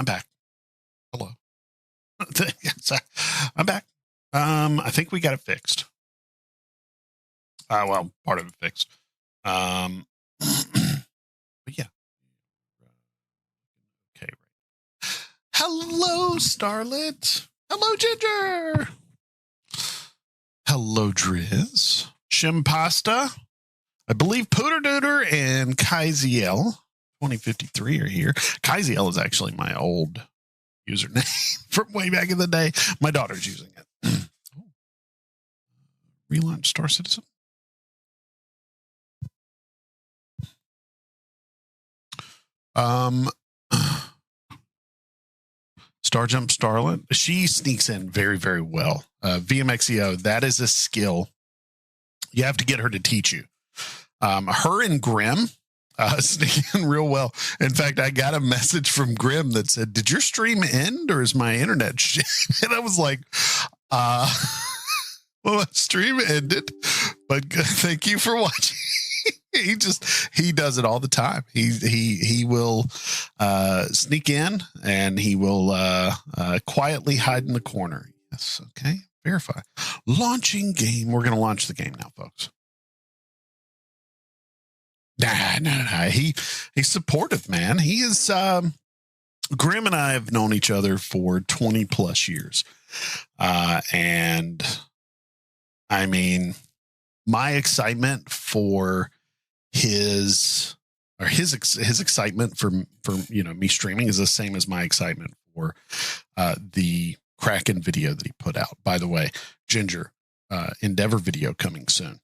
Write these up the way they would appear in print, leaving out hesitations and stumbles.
I'm back. Hello. Sorry. I'm back. I think we got it fixed. Well, part of it fixed. But yeah. Okay. Hello, Starlet. Hello, Ginger. Hello, Driz. Shimpasta. I believe Pooter Dooter and Kaiziel 2053 are here. Kaiziel is actually my old username from way back in the day. My daughter's using it. Relaunch Star Citizen. Star Jump Starlet. She sneaks in very, very well. VMXEO, that is a skill. You have to get her to teach you. Her and Grim sneak in real well. In fact, I got a message from Grim that said, "Did your stream end or is my internet shit?" And I was like, well, my stream ended, but thank you for watching. he does it all the time. He will sneak in and he will quietly hide in the corner. Yes. Okay. Verify. Launching game. We're going to launch the game now, folks. Nah. He's supportive, man. He is, Grim and I have known each other for 20 plus years. And I mean, my excitement for his excitement for me streaming is the same as my excitement for the Kraken video that he put out. By the way, Ginger, Endeavor video coming soon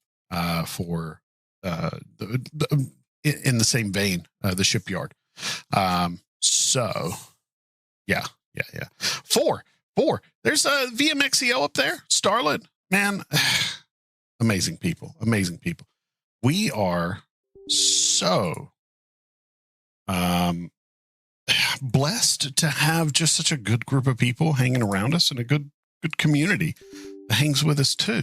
for in the same vein, the shipyard. So yeah. Four. There's a VMXEO up there. Starlet, man. Amazing people. We are so blessed to have just such a good group of people hanging around us and a good community that hangs with us too.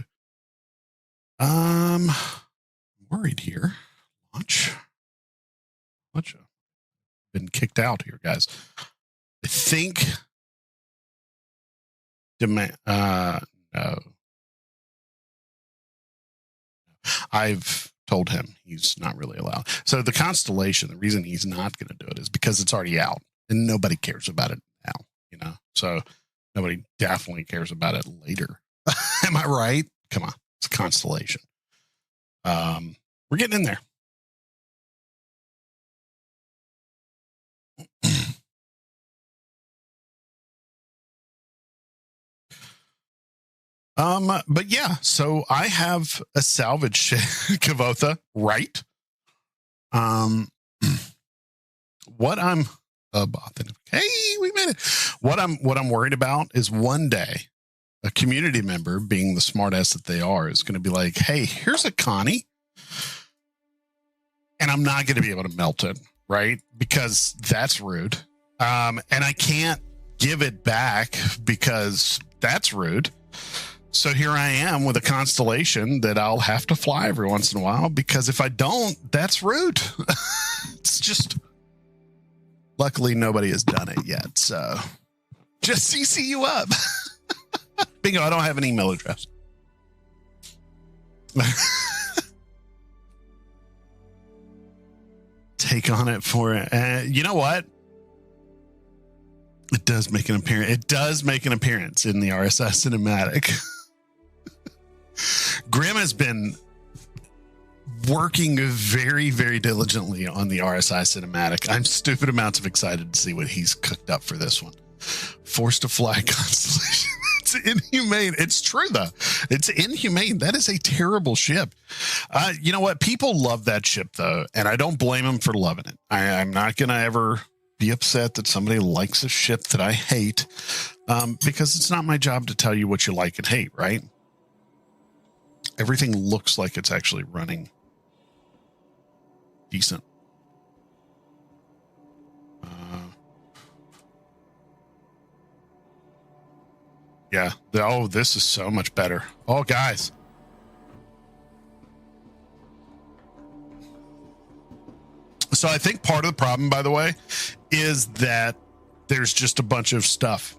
Worried here. Much been kicked out here, guys. I think no. I've told him he's not really allowed. So the Constellation, the reason he's not going to do it is because it's already out and nobody cares about it now, So nobody definitely cares about it later. Am I right? Come on. It's a Constellation. We're getting in there. But yeah, so I have a salvage Kavotha, right? What I'm hey, we made it. What I'm worried about is one day a community member, being the smart ass that they are, is going to be like, "Hey, here's a Connie," and I'm not going to be able to melt it, right? Because that's rude. And I can't give it back because that's rude. So here I am with a Constellation that I'll have to fly every once in a while, because if I don't, that's rude. It's just, luckily nobody has done it yet. So just CC you up. Bingo, I don't have an email address. Take on it for it. You know what? It does make an appearance. It does make an appearance in the RSI cinematic. Grim has been working very, very diligently on the RSI cinematic. I'm stupid amounts of excited to see what he's cooked up for this one. Forced to fly Constellation. It's inhumane. It's true, though. It's inhumane. That is a terrible ship. You know what? People love that ship, though, and I don't blame them for loving it. I'm not going to ever be upset that somebody likes a ship that I hate, because it's not my job to tell you what you like and hate, right? Everything looks like it's actually running decent. Yeah. Oh, this is so much better. Oh, guys. So I think part of the problem, by the way, is that there's just a bunch of stuff.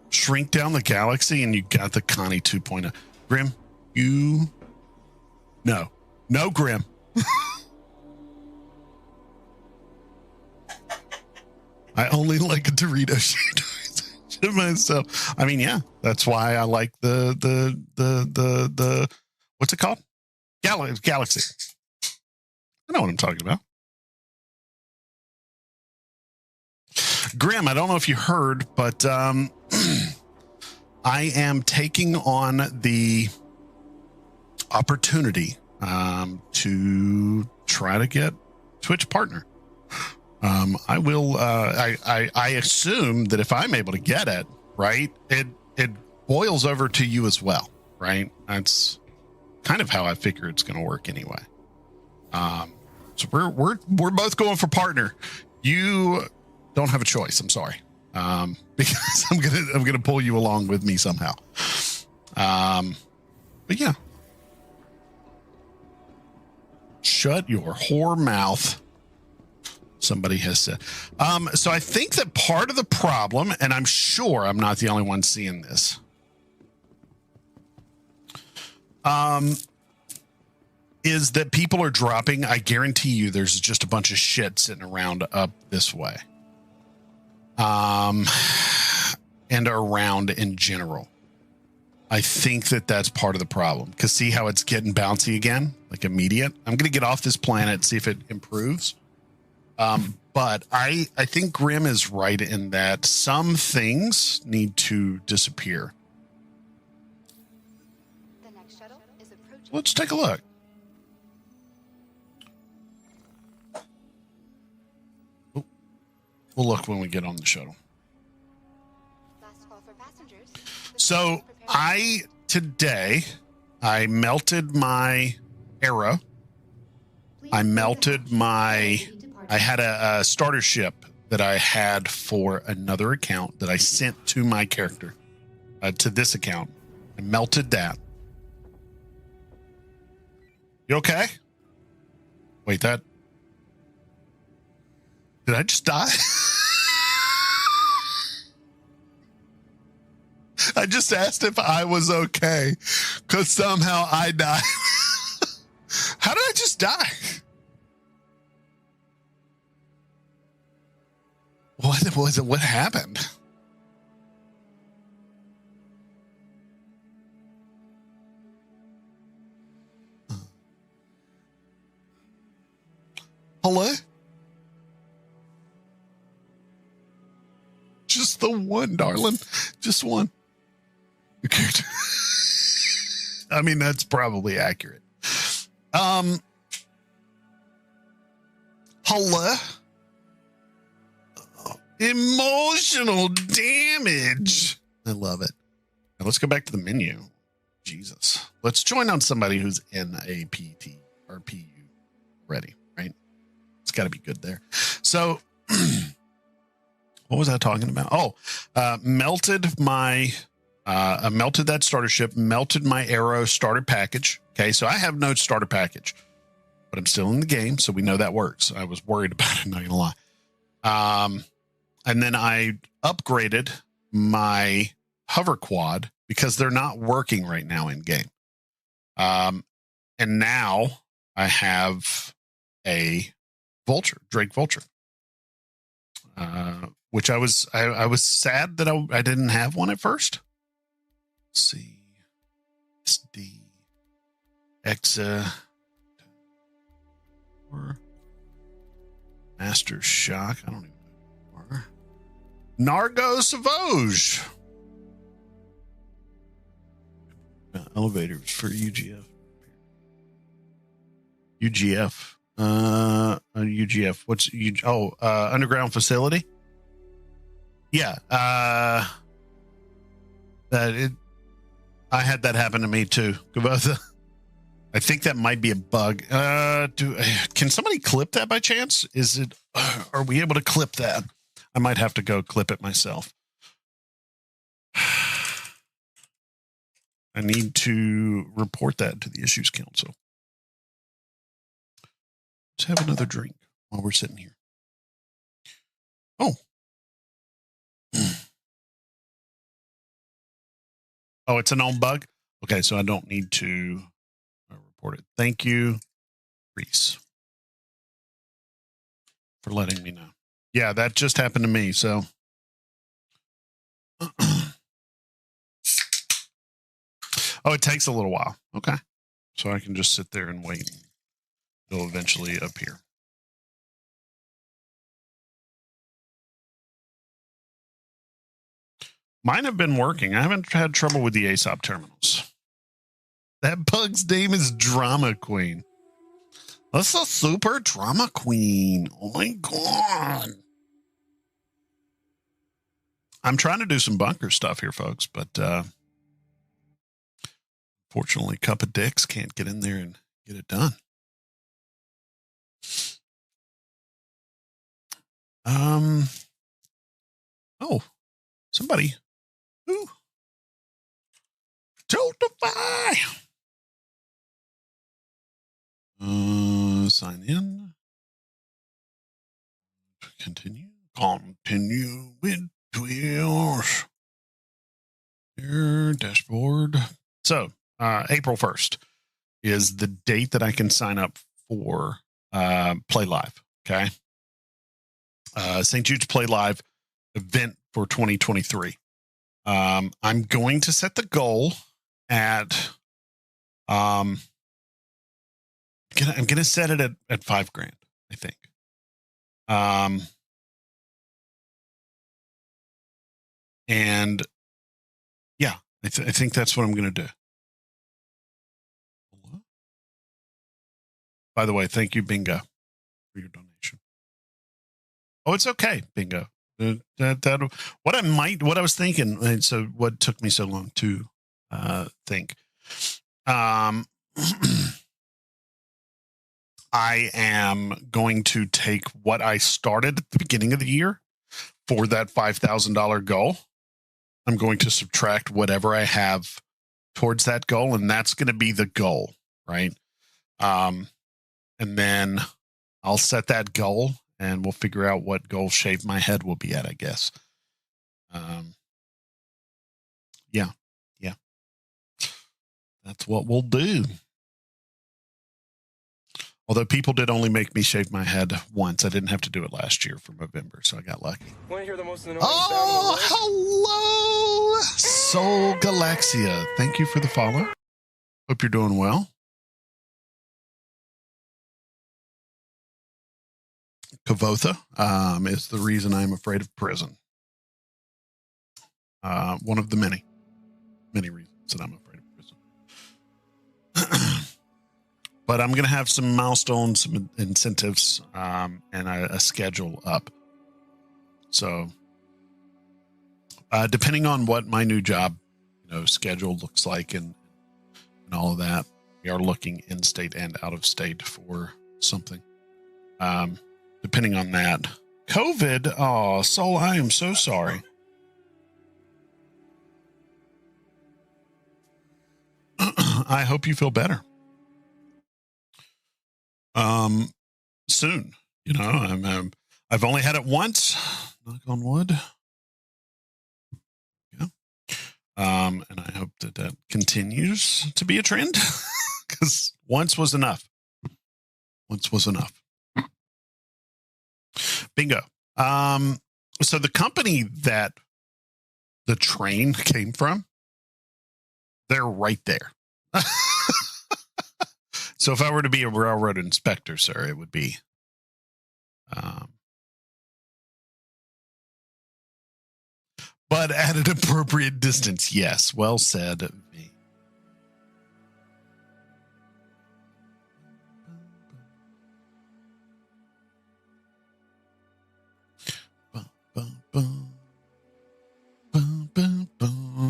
Shrink down the galaxy and you got the Connie 2.0. Grim, no, Grim. I only like a Dorito shade myself. I mean, yeah, that's why I like the what's it called? Galaxy. I know what I'm talking about. Grim, I don't know if you heard, but I am taking on the opportunity to try to get Twitch partner. I will. I assume that if I'm able to get it, right, it boils over to you as well, right? That's kind of how I figure it's going to work anyway. So we're both going for partner. You don't have a choice. I'm sorry, because I'm gonna pull you along with me somehow. But yeah, shut your whore mouth. Somebody has said. So I think that part of the problem, and I'm sure I'm not the only one seeing this, is that people are dropping. I guarantee you there's just a bunch of shit sitting around up this way. And around in general. I think that that's part of the problem. Because see how it's getting bouncy again? Like immediate? I'm going to get off this planet, see if it improves. But I think Grim is right in that some things need to disappear. The next shuttle is approaching. Let's take a look. Oh, we'll look when we get on the shuttle. Last call for passengers. So today I melted my arrow. I had a starter ship that I had for another account that I sent to my character, to this account. I melted that. You okay? Wait, did I just die? I just asked if I was okay because somehow I died. How did I just die? What was it? What happened? Hello? Just the one, darling. Just one. I mean, that's probably accurate. Hello? Emotional damage. I love it. Now let's go back to the menu. Jesus. Let's join on somebody who's NAPT or PU ready, right? It's got to be good there. So what was I talking about? Oh, melted that starter ship, melted my arrow starter package. Okay, so I have no starter package, but I'm still in the game, so we know that works. I was worried about it, not gonna lie. And then I upgraded my hover quad because they're not working right now in game. And now I have a Vulture, Drake Vulture. Which I was sad that I didn't have one at first. Let's see. SD Exa or Master Shock. I don't even know who you are. Nargo Savage. Elevators for UGF. UGF. What's underground facility? Yeah. I had that happen to me too. I think that might be a bug. Can somebody clip that by chance? Are we able to clip that? I might have to go clip it myself. I need to report that to the Issues Council. Let's have another drink while we're sitting here. Oh. Oh, it's a known bug? Okay, so I don't need to report it. Thank you, Reese, for letting me know. Yeah, that just happened to me, so. Oh, it takes a little while. Okay. So I can just sit there and wait. It'll eventually appear. Mine have been working. I haven't had trouble with the ASOP terminals. That bug's name is Drama Queen. That's a super drama queen. Oh my God. I'm trying to do some bunker stuff here, folks, but fortunately, Cup of Dicks can't get in there and get it done. Oh, somebody. Ooh. Totify. Sign in. Continue. Continue with Twills. Your dashboard. So, April 1st is the date that I can sign up for Play Live. Okay. St. Jude's Play Live event for 2023. I'm going to set the goal at I'm gonna set it at $5,000, I think. And yeah, I think that's what I'm gonna do. By the way, thank you, Bingo, for your donation. Oh, it's okay, Bingo. What I was thinking, and so what took me so long to think. I am going to take what I started at the beginning of the year for that $5,000 goal. I'm going to subtract whatever I have towards that goal, and that's going to be the goal, right? And then I'll set that goal, and we'll figure out what goal shape my head will be at, I guess. Yeah. That's what we'll do. Although people did only make me shave my head once. I didn't have to do it last year for November, so I got lucky. Want to hear the most annoying hello, Soul Galaxia. Thank you for the follow. Hope you're doing well. Kavotha is the reason I'm afraid of prison. One of the many reasons that I'm afraid of prison. But I'm going to have some milestones, some incentives, and a schedule up. So, depending on what my new job, schedule looks like and all of that, we are looking in state and out of state for something. Depending on that, COVID. Oh, Soul, I am so sorry. I hope you feel better. Soon, I've only had it once, knock on wood. Yeah. And I hope that continues to be a trend because once was enough. Bingo. So the company that the train came from, they're right there. So if I were to be a railroad inspector, sir, it would be but at an appropriate distance. Yes, well said, V.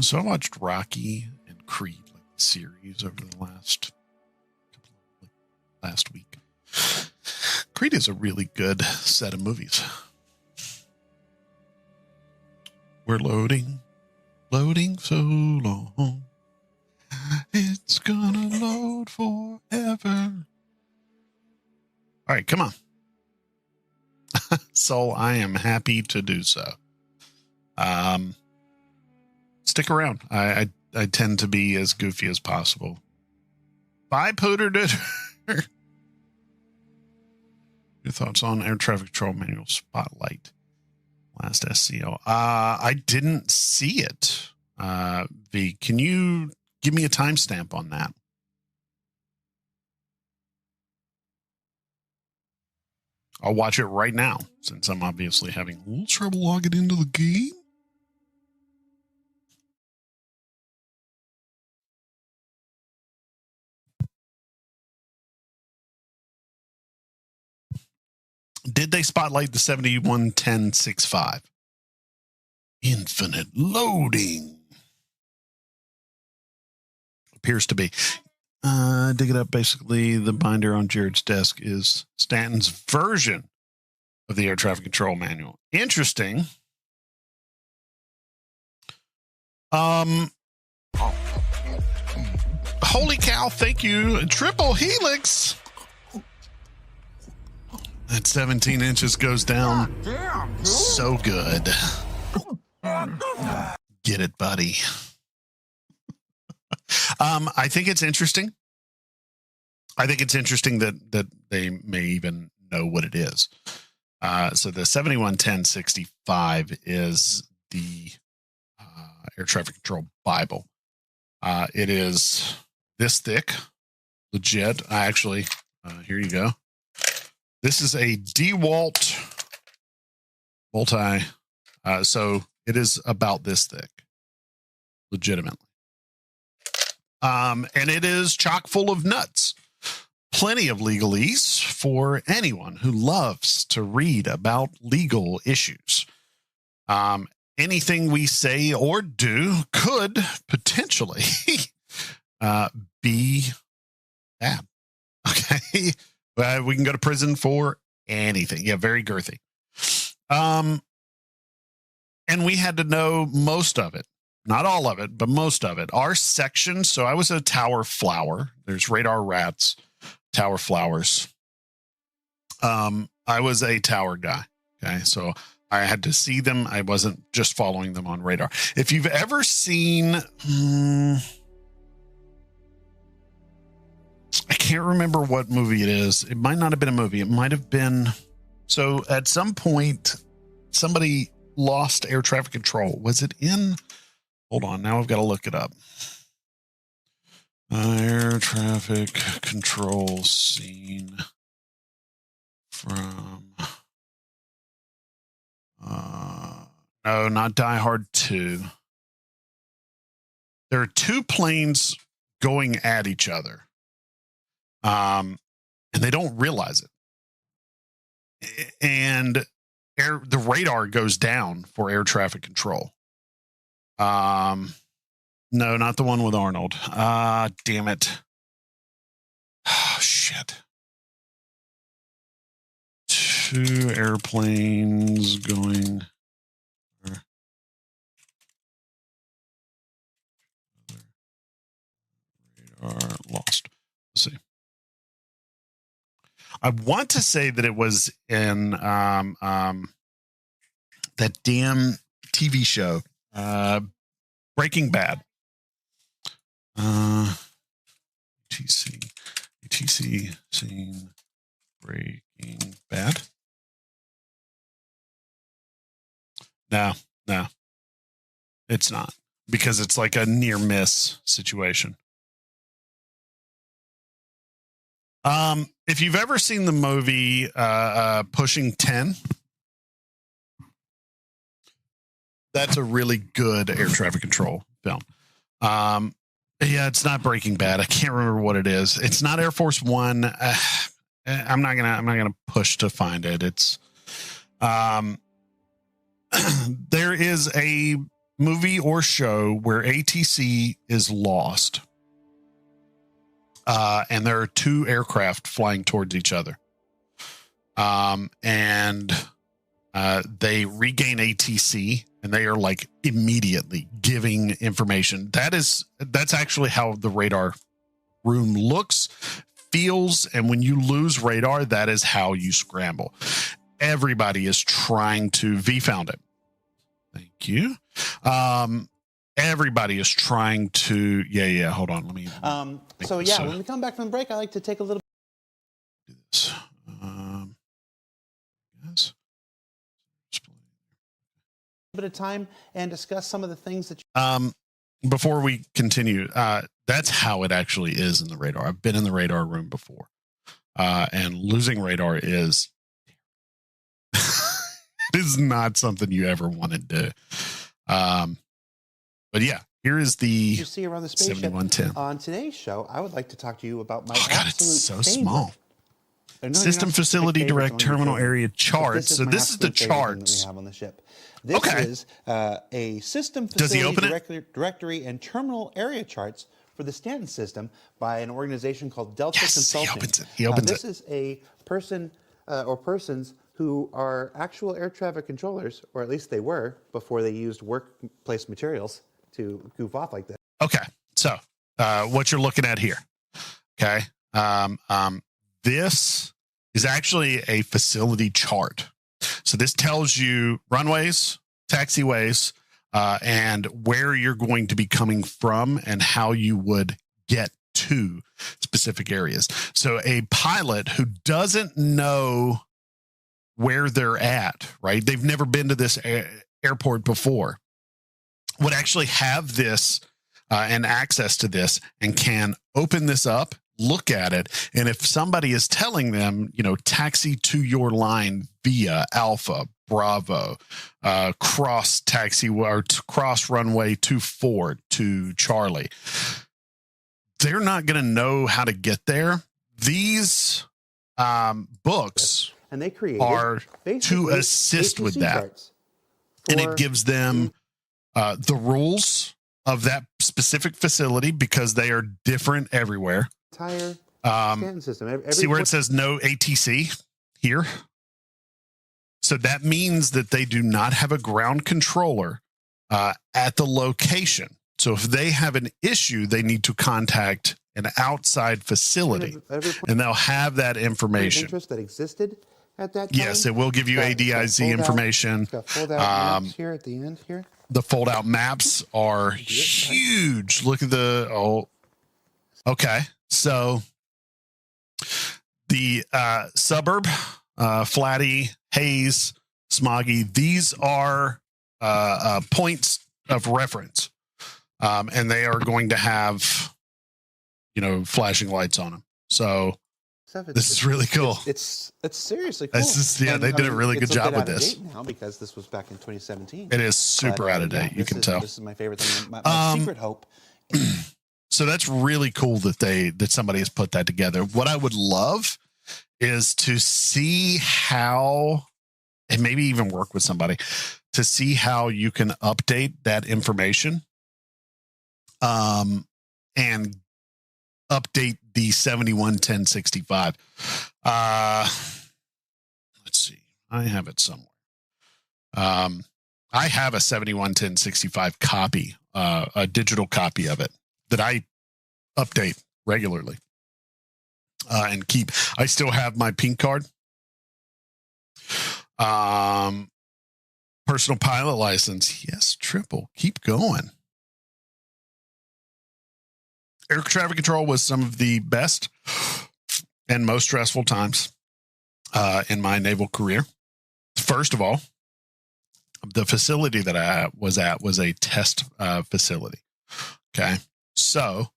So I watched Rocky and Creed, like the series, over the last week. Creed is a really good set of movies. We're loading so long. It's gonna load forever. All right, come on. So I am happy to do so. Stick around. I tend to be as goofy as possible. Bye, Pooter Dooter. Your thoughts on air traffic control manual spotlight? Last SCO. I didn't see it. V, can you give me a timestamp on that? I'll watch it right now, since I'm obviously having a little trouble logging into the game. Did they spotlight the 711065? Infinite loading. Appears to be. Dig it up. Basically, the binder on Jared's desk is Stanton's version of the air traffic control manual. Interesting. Holy cow, thank you. Triple Helix. That 17 inches goes down so good. Get it, buddy. I think it's interesting. I think it's interesting that they may even know what it is. So the 711065 is the air traffic control Bible. It is this thick, legit. Here you go. This is a DeWalt multi. So it is about this thick, legitimately. And it is chock full of nuts. Plenty of legalese for anyone who loves to read about legal issues. Anything we say or do could potentially be bad. Okay. We can go to prison for anything. Yeah, very girthy. And we had to know most of it. Not all of it, but most of it. Our section, so I was a tower flower. There's radar rats, tower flowers. I was a tower guy. Okay, so I had to see them. I wasn't just following them on radar. If you've ever seen, I can't remember what movie it is. It might not have been a movie. It might have been. So at some point, somebody lost air traffic control. Was it in? Hold on. Now I've got to look it up. Air traffic control scene from. No, not Die Hard 2. There are two planes going at each other. And they don't realize it. And the radar goes down for air traffic control. No, not the one with Arnold. Damn it. Oh, shit. Two airplanes going. Radar lost. Let's see. I want to say that it was in that damn TV show, Breaking Bad. ETC scene Breaking Bad. No, it's not, because it's like a near miss situation. If you've ever seen the movie Pushing 10, that's a really good air traffic control film. Yeah, it's not Breaking Bad. I can't remember what it is. It's not Air Force One. I'm not gonna push to find it. It's there is a movie or show where ATC is lost. And there are two aircraft flying towards each other. And they regain ATC, and they are like immediately giving information. That's actually how the radar room looks, feels. And when you lose radar, that is how you scramble. everybody is trying to V found it. Thank you. Everybody is trying to. Yeah. Hold on. Let me. So yeah, when we come back from the break, I like to take a little. Do this. Yes. Bit of time and discuss some of the things that before we continue, that's how it actually is in the radar. I've been in the radar room before, and losing radar is is not something you ever want to do. But yeah, here is the you see around the spaceship. 7110. On today's show, I would like to talk to you about my God, absolute it's so favorite. small. No, System facility direct terminal area chart. So this is the charts charts. we have on the ship. This is a system Does he facility open directory and terminal area charts for the Stanton system by an organization called Delta Consulting. He opens it. He opens this is a person or persons who are actual air traffic controllers, or at least they were before they used workplace materials to goof off like this. Okay, so what you're looking at here, okay, this is actually a facility chart. So this tells you runways, taxiways, and where you're going to be coming from and how you would get to specific areas. So a pilot who doesn't know where they're at, right? They've never been to this airport before, would actually have this and access to this and can open this up, look at it. And if somebody is telling them, taxi to your line via Alpha, Bravo, cross taxi or cross runway 24 to Charlie, they're not going to know how to get there. These books and they created are to assist with that. And it gives them the rules of that specific facility because they are different everywhere. Entire Stanton system. See where it says no ATC here? So that means that they do not have a ground controller at the location. So if they have an issue, they need to contact an outside facility, and they'll have that information. Interest that existed at that time. Yes, it will give you ADIZ information. It's got fold out maps here at the end here. The fold out maps are huge. Look at okay. So the suburb, Flatty, Hayes, Smoggy, these are points of reference. And they are going to have, flashing lights on them. So this is really cool. It's seriously cool. They did a really good job with this. Now because this was back in 2017. It is super out of date. You can tell. This is my favorite thing. My secret hope. So that's really cool that somebody has put that together. What I would love is to see how, and maybe even work with somebody to see how you can update that information, and update the 711065. Let's see. I have it somewhere. I have a 711065 copy, a digital copy of it that I update regularly and keep. I still have my pink card. Personal pilot license. Yes, triple. Keep going. Air traffic control was some of the best and most stressful times in my naval career. First of all, the facility that I was at was a test facility. Okay. So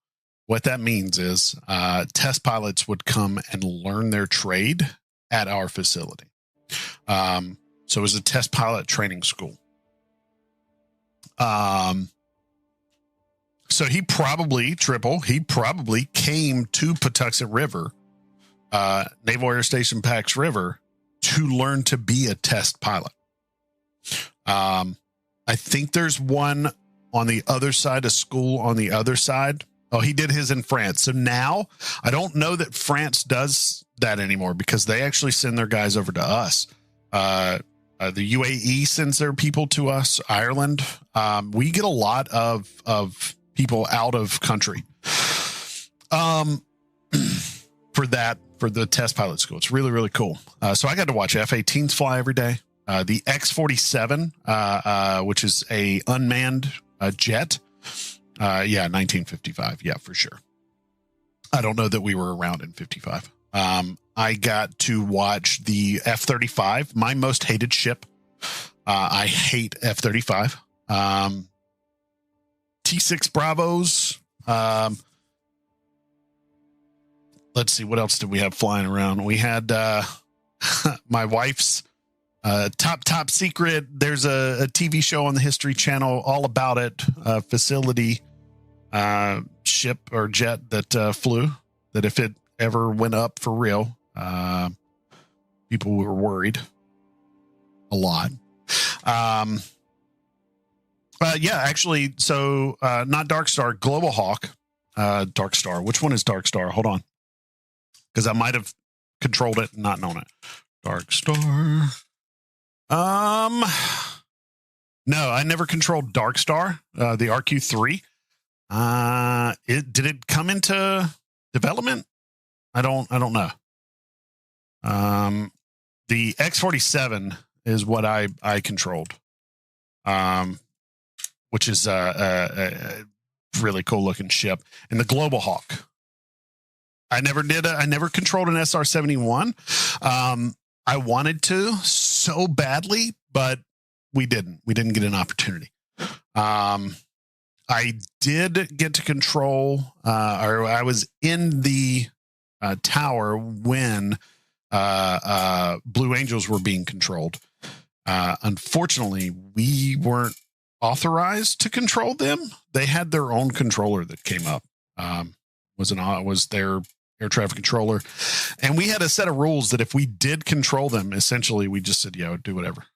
what that means is test pilots would come and learn their trade at our facility. So it was a test pilot training school. So he probably came to Patuxent River, Naval Air Station Pax River, to learn to be a test pilot. I think there's one on the other side, a school on the other side. Oh, he did his in France. So now I don't know that France does that anymore because they actually send their guys over to us. The UAE sends their people to us. Ireland. We get a lot of people out of country. For for the test pilot school. It's really, really cool. So I got to watch F-18s fly every day. The X-47, which is a unmanned jet. 1955. Yeah, for sure. I don't know that we were around in 55. I got to watch the F-35, my most hated ship. I hate F-35. T-6 Bravos. Let's see, what else did we have flying around? We had my wife's top secret. There's a TV show on the History Channel all about it. Facility ship or jet that flew, that if it ever went up for real, people were worried a lot. Yeah, actually, so not Dark Star, Global Hawk. Dark Star. Which one is Dark Star? Hold on, because I might have controlled it and not known it. Dark Star. No, I never controlled Dark Star. The RQ-3. Did it come into development? I don't know. The X-47 is what I controlled. Which is a really cool looking ship. And the Global Hawk. I never controlled an SR-71. I wanted to so badly, but we didn't get an opportunity. I did get to control, or I was in the tower when Blue Angels were being controlled. Unfortunately, we weren't authorized to control them. They had their own controller that came up. Was their air traffic controller, and we had a set of rules that if we did control them, essentially we just said, yeah, do whatever.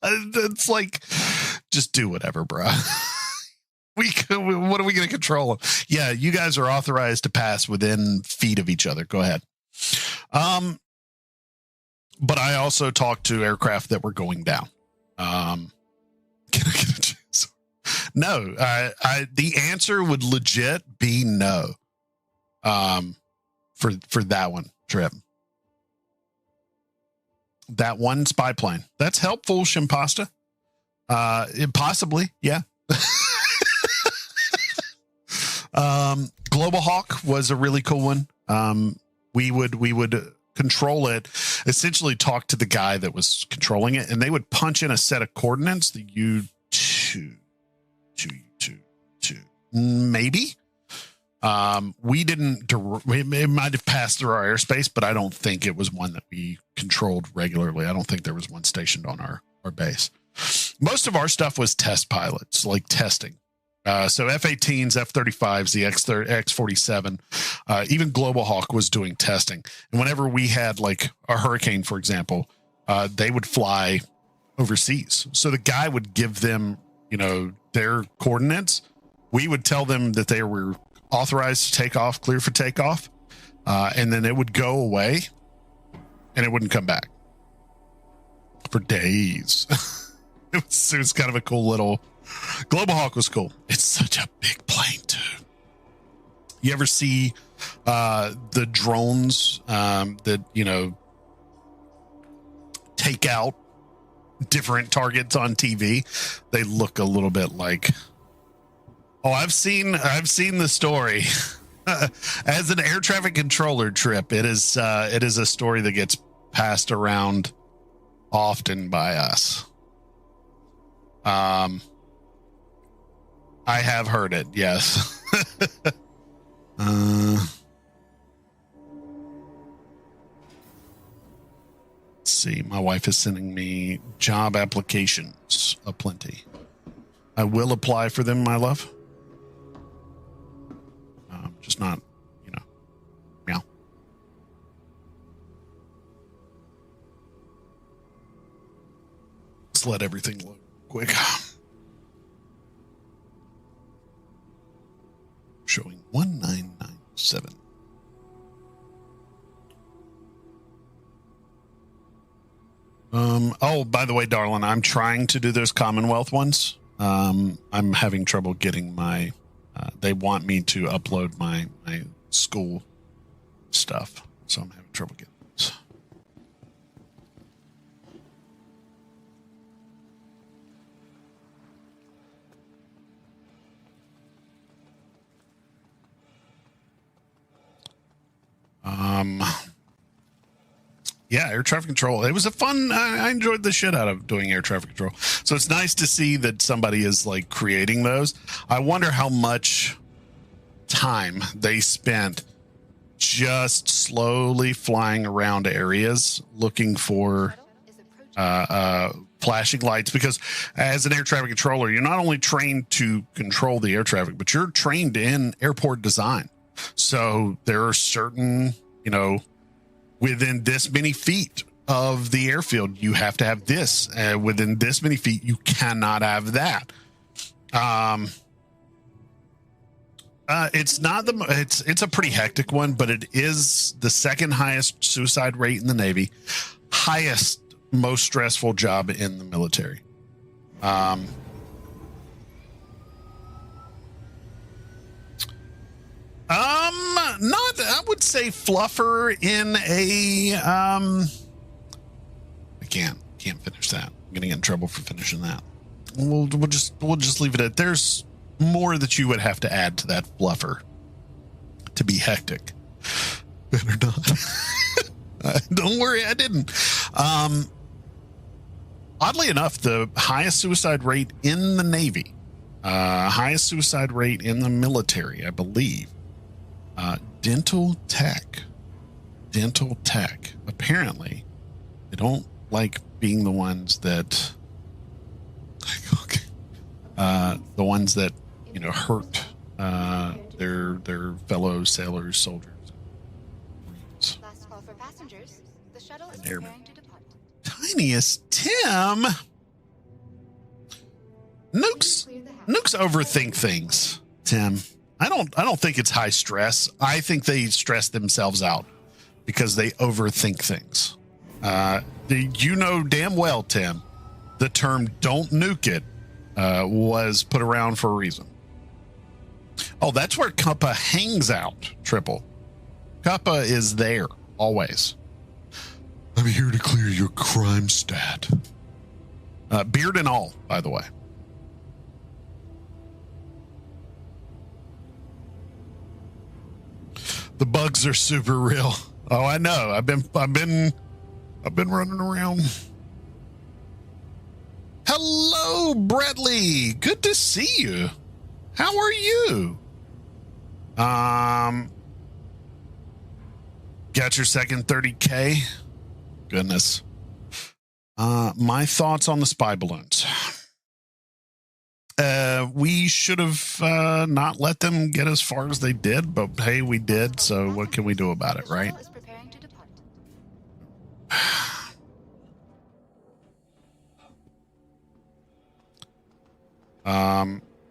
It's like, just do whatever, bro. What are we going to control? Yeah, you guys are authorized to pass within feet of each other. Go ahead. But I also talked to aircraft that were going down. Can I get a chance? No, the answer would legit be no. For that one trip. That one spy plane. That's helpful, Shimpasta. Possibly, yeah. Global Hawk was a really cool one. We would control it, essentially talk to the guy that was controlling it, and they would punch in a set of coordinates, the U2, maybe. We didn't, it might have passed through our airspace, but I don't think it was one that we controlled regularly. I don't think there was one stationed on our base. Most of our stuff was test pilots, like testing. So F-18s, F-35s, the X-47, even Global Hawk was doing testing. And whenever we had like a hurricane, for example, they would fly overseas. So the guy would give them, their coordinates. We would tell them that they were authorized to take off, clear for takeoff. And then it would go away and it wouldn't come back for days. It was kind of a cool little... Global Hawk was cool. It's such a big plane too. You ever see the drones that take out different targets on TV? They look a little bit like, I've seen the story. As an air traffic controller trip, it is a story that gets passed around often by us. I have heard it, yes. Let's see. My wife is sending me job applications aplenty. I will apply for them, my love. Just not, meow. Let's let everything load quick. Showing 1997. Oh, by the way, darling, I'm trying to do those Commonwealth ones. I'm having trouble getting my They want me to upload my school stuff, so I'm having trouble getting this. Yeah, air traffic control. It was a fun. I enjoyed the shit out of doing air traffic control. So it's nice to see that somebody is like creating those. I wonder how much time they spent just slowly flying around areas looking for flashing lights, because as an air traffic controller, you're not only trained to control the air traffic, but you're trained in airport design. So there are certain, within this many feet of the airfield, you have to have this. Within this many feet, you cannot have that. It's not it's a pretty hectic one, but it is the second highest suicide rate in the Navy, highest, most stressful job in the military. Not, I would say fluffer in a, I can't finish that. I'm gonna get in trouble for finishing that. We'll just leave it at, there's more that you would have to add to that fluffer to be hectic. Better not. Don't worry, I didn't. Oddly enough, the highest suicide rate in the Navy, highest suicide rate in the military, I believe, dental tech. Apparently, they don't like being the ones that, the ones that hurt their fellow sailors, soldiers. Last call for passengers. The shuttle is Airman. preparing to depart. Tiniest Tim. Nukes overthink things, Tim. I don't think it's high stress. I think they stress themselves out because they overthink things. You know damn well, Tim, the term "don't nuke it" was put around for a reason. Oh, that's where Cuppa hangs out, Triple. Cuppa is there always. I'm here to clear your crime stat. Beard and all, by the way. The bugs are super real. Oh, I know. I've been running around. Hello, Bradley. Good to see you. How are you? Got your second 30K? Goodness. My thoughts on the spy balloons. We should have not let them get as far as they did, but hey, we did, so what can we do about it, right? The shuttle is preparing to depart.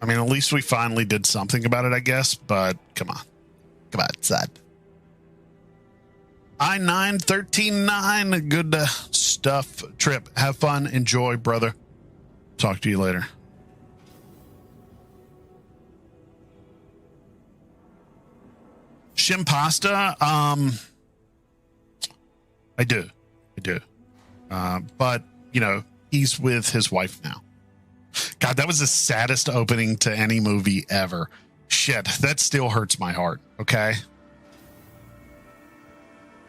I mean, at least we finally did something about it, I guess, but come on, son. I-9-13-9, good stuff. Trip, have fun, enjoy, brother. Talk to you later. Shimpasta, I do. But, he's with his wife now. God, that was the saddest opening to any movie ever. Shit, that still hurts my heart, okay?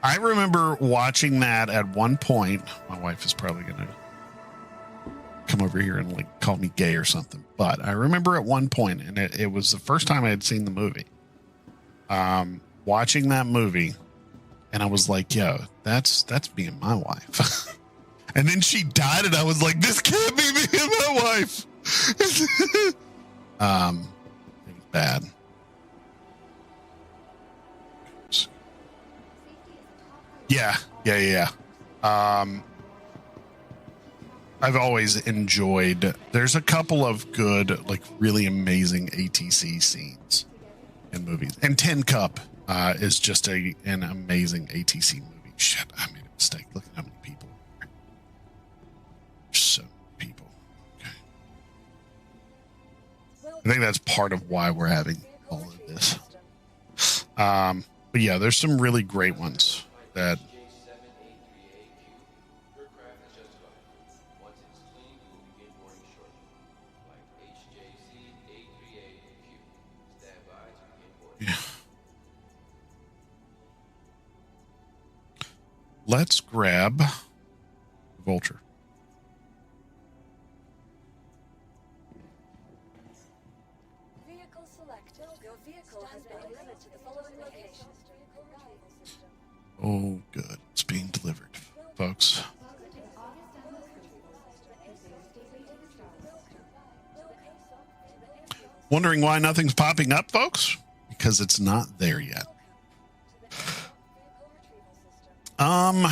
I remember watching that at one point. My wife is probably going to come over here and call me gay or something. But I remember at one point, and it was the first time I had seen the movie, watching that movie, and I was like, yo, that's being my wife. And then she died, and I was like, this can't be me and my wife. It was bad. Yeah. I've always enjoyed, there's a couple of good, really amazing ATC scenes in movies. And Tin Cup is just an amazing ATC movie. Shit, I made a mistake. Look at how many people. So many people. Okay. I think that's part of why we're having But yeah, there's some really great ones that. Yeah. Let's grab Vulture. Vehicle selected. Your vehicle has been delivered to the following location. Oh, good. It's being delivered, folks. Wondering why nothing's popping up, folks? Because it's not there yet. God,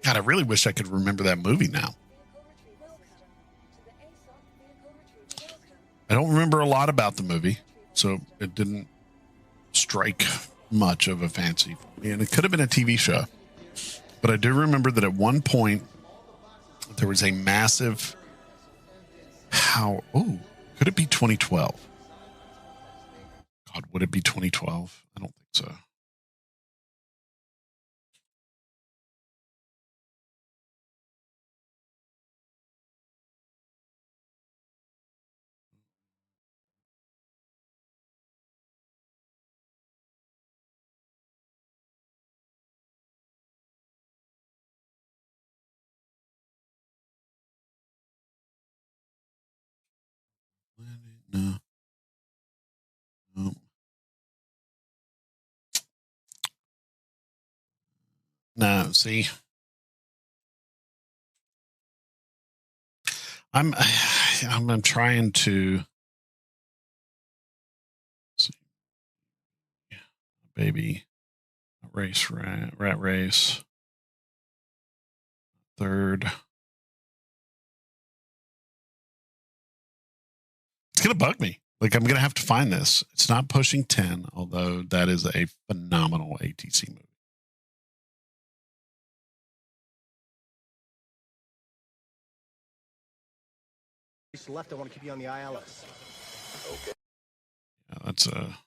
I really wish I could remember that movie now. I don't remember a lot about the movie, so it didn't strike much of a fancy for me. And it could have been a TV show. But I do remember that at one point there was a massive could it be 2012? God, would it be 2012? I don't think so. No. No. No, see. I'm trying to see. Baby rat race. Third. It's gonna bug me. Like, I'm gonna have to find this. It's not pushing 10, although that is a phenomenal ATC movie. Left, I want to keep you on the ILS. Okay. Yeah, that's a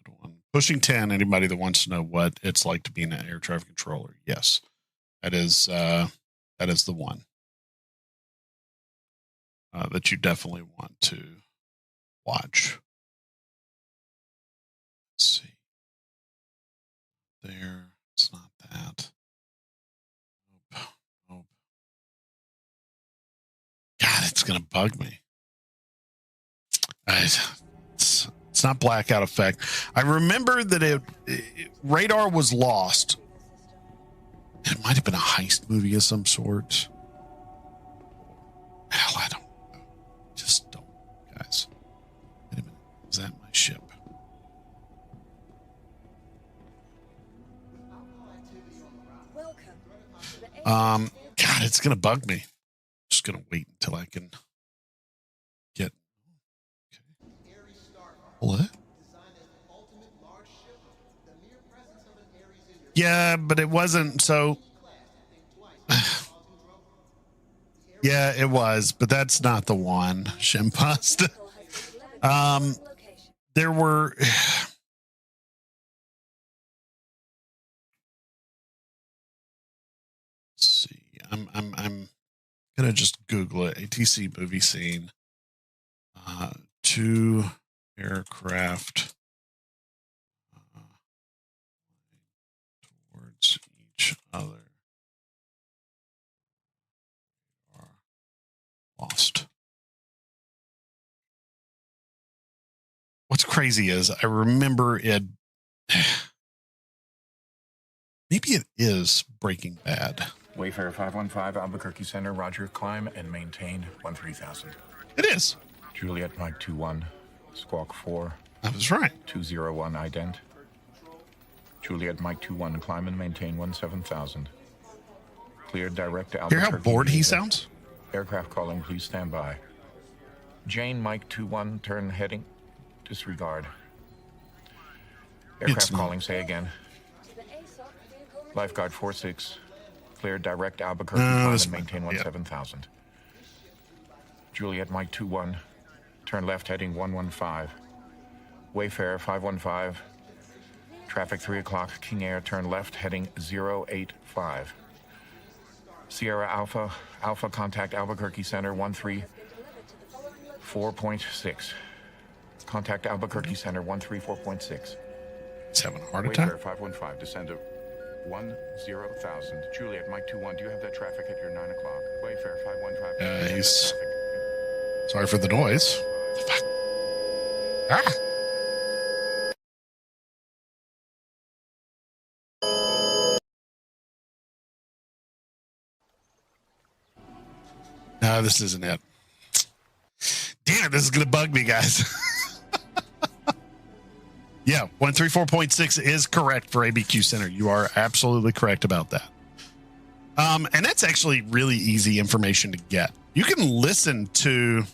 good one. Pushing 10, anybody that wants to know what it's like to be an air traffic controller. Yes. That is the one. That you definitely want to watch. Let's see. There. It's not that. Nope. God, it's going to bug me. It's not Blackout Effect. I remember that Radar was lost. It might have been a heist movie of some sort. Hell, I don't know. Just don't, guys. Wait a minute. Is that my ship? God, it's going to bug me. Just going to wait until I can get. Okay. What? Yeah, but it wasn't so. Yeah, it was, but that's not the one. Shimpust. There were. Let's see. I'm gonna just Google it. ATC movie scene. 2 aircraft towards each other are lost. What's crazy is I remember it. Maybe it is Breaking Bad. Wayfarer 515, Albuquerque Center, Roger, climb and maintain 13,000. It is. Juliet Mike 21, Squawk 4. I was right. 201 ident. Juliet Mike 21, climb and maintain 17,000. Cleared direct to Albuquerque. Hear how bored he sounds? Aircraft calling, please stand by. Jane Mike 21, turn heading. Disregard. Aircraft calling, say again. Lifeguard 46. Cleared direct Albuquerque, climb and maintain 17,000. Juliet Mike 21, turn left heading 115. Wayfarer 515. Traffic 3 o'clock, King Air, turn left, heading 085. Sierra Alpha, Alpha, contact Albuquerque Center 134.6. Contact Albuquerque Center 134.6. He's having a heart attack. Wayfarer 515, descend to 10,000. Juliet, Mike 21, do you have that traffic at your 9 o'clock? Wayfarer 515. He's sorry for the noise. Fuck. Ah. No, this isn't it. Damn it, this is going to bug me, guys. Yeah, 134.6 is correct for ABQ Center. You are absolutely correct about that. And that's actually really easy information to get. You can listen to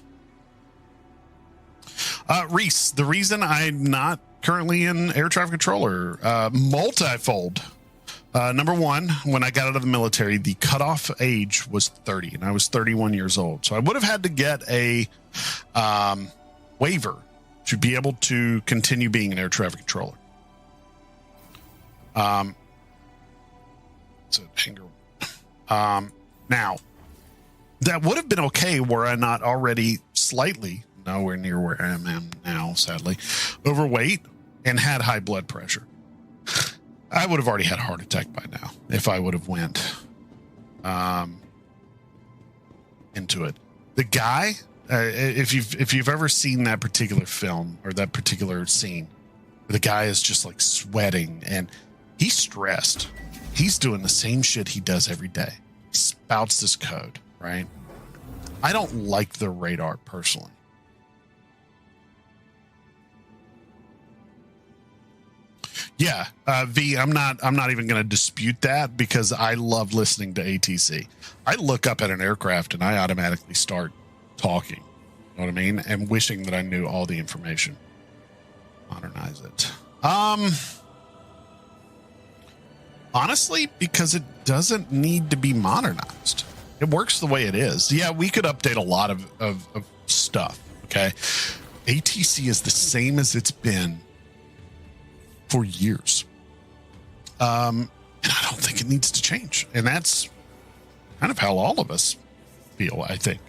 Reese. The reason I'm not currently in air traffic controller, multifold. Number one, when I got out of the military, the cutoff age was 30, and I was 31 years old. So I would have had to get a waiver to be able to continue being an air traffic controller. So now, that would have been okay were I not already slightly, nowhere near where I am now, sadly, overweight and had high blood pressure. I would have already had a heart attack by now if I would have went into it. The guy, if you've ever seen that particular film or that particular scene, the guy is just like sweating and he's stressed. He's doing the same shit he does every day. He spouts this code, right? I don't like the radar personally. Yeah, V, I'm not even going to dispute that because I love listening to ATC. I look up at an aircraft and I automatically start talking. You know what I mean? And wishing that I knew all the information. Modernize it. Honestly, because it doesn't need to be modernized. It works the way it is. Yeah, we could update a lot of stuff. Okay. ATC is the same as it's been for years. And I don't think it needs to change. And that's kind of how all of us feel, I think.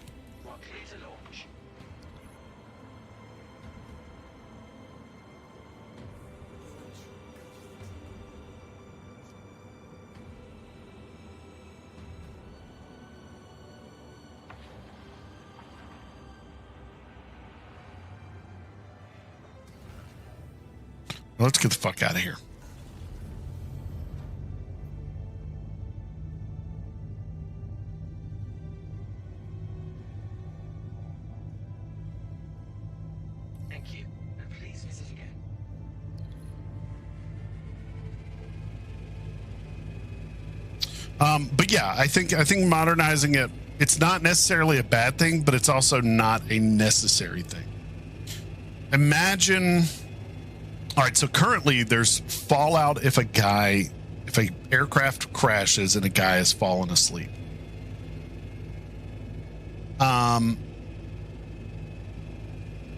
Let's get the fuck out of here. Thank you. Please visit again. But yeah, I think modernizing it, it's not necessarily a bad thing, but it's also not a necessary thing. Imagine. All right, so currently there's fallout if an aircraft crashes and a guy has fallen asleep.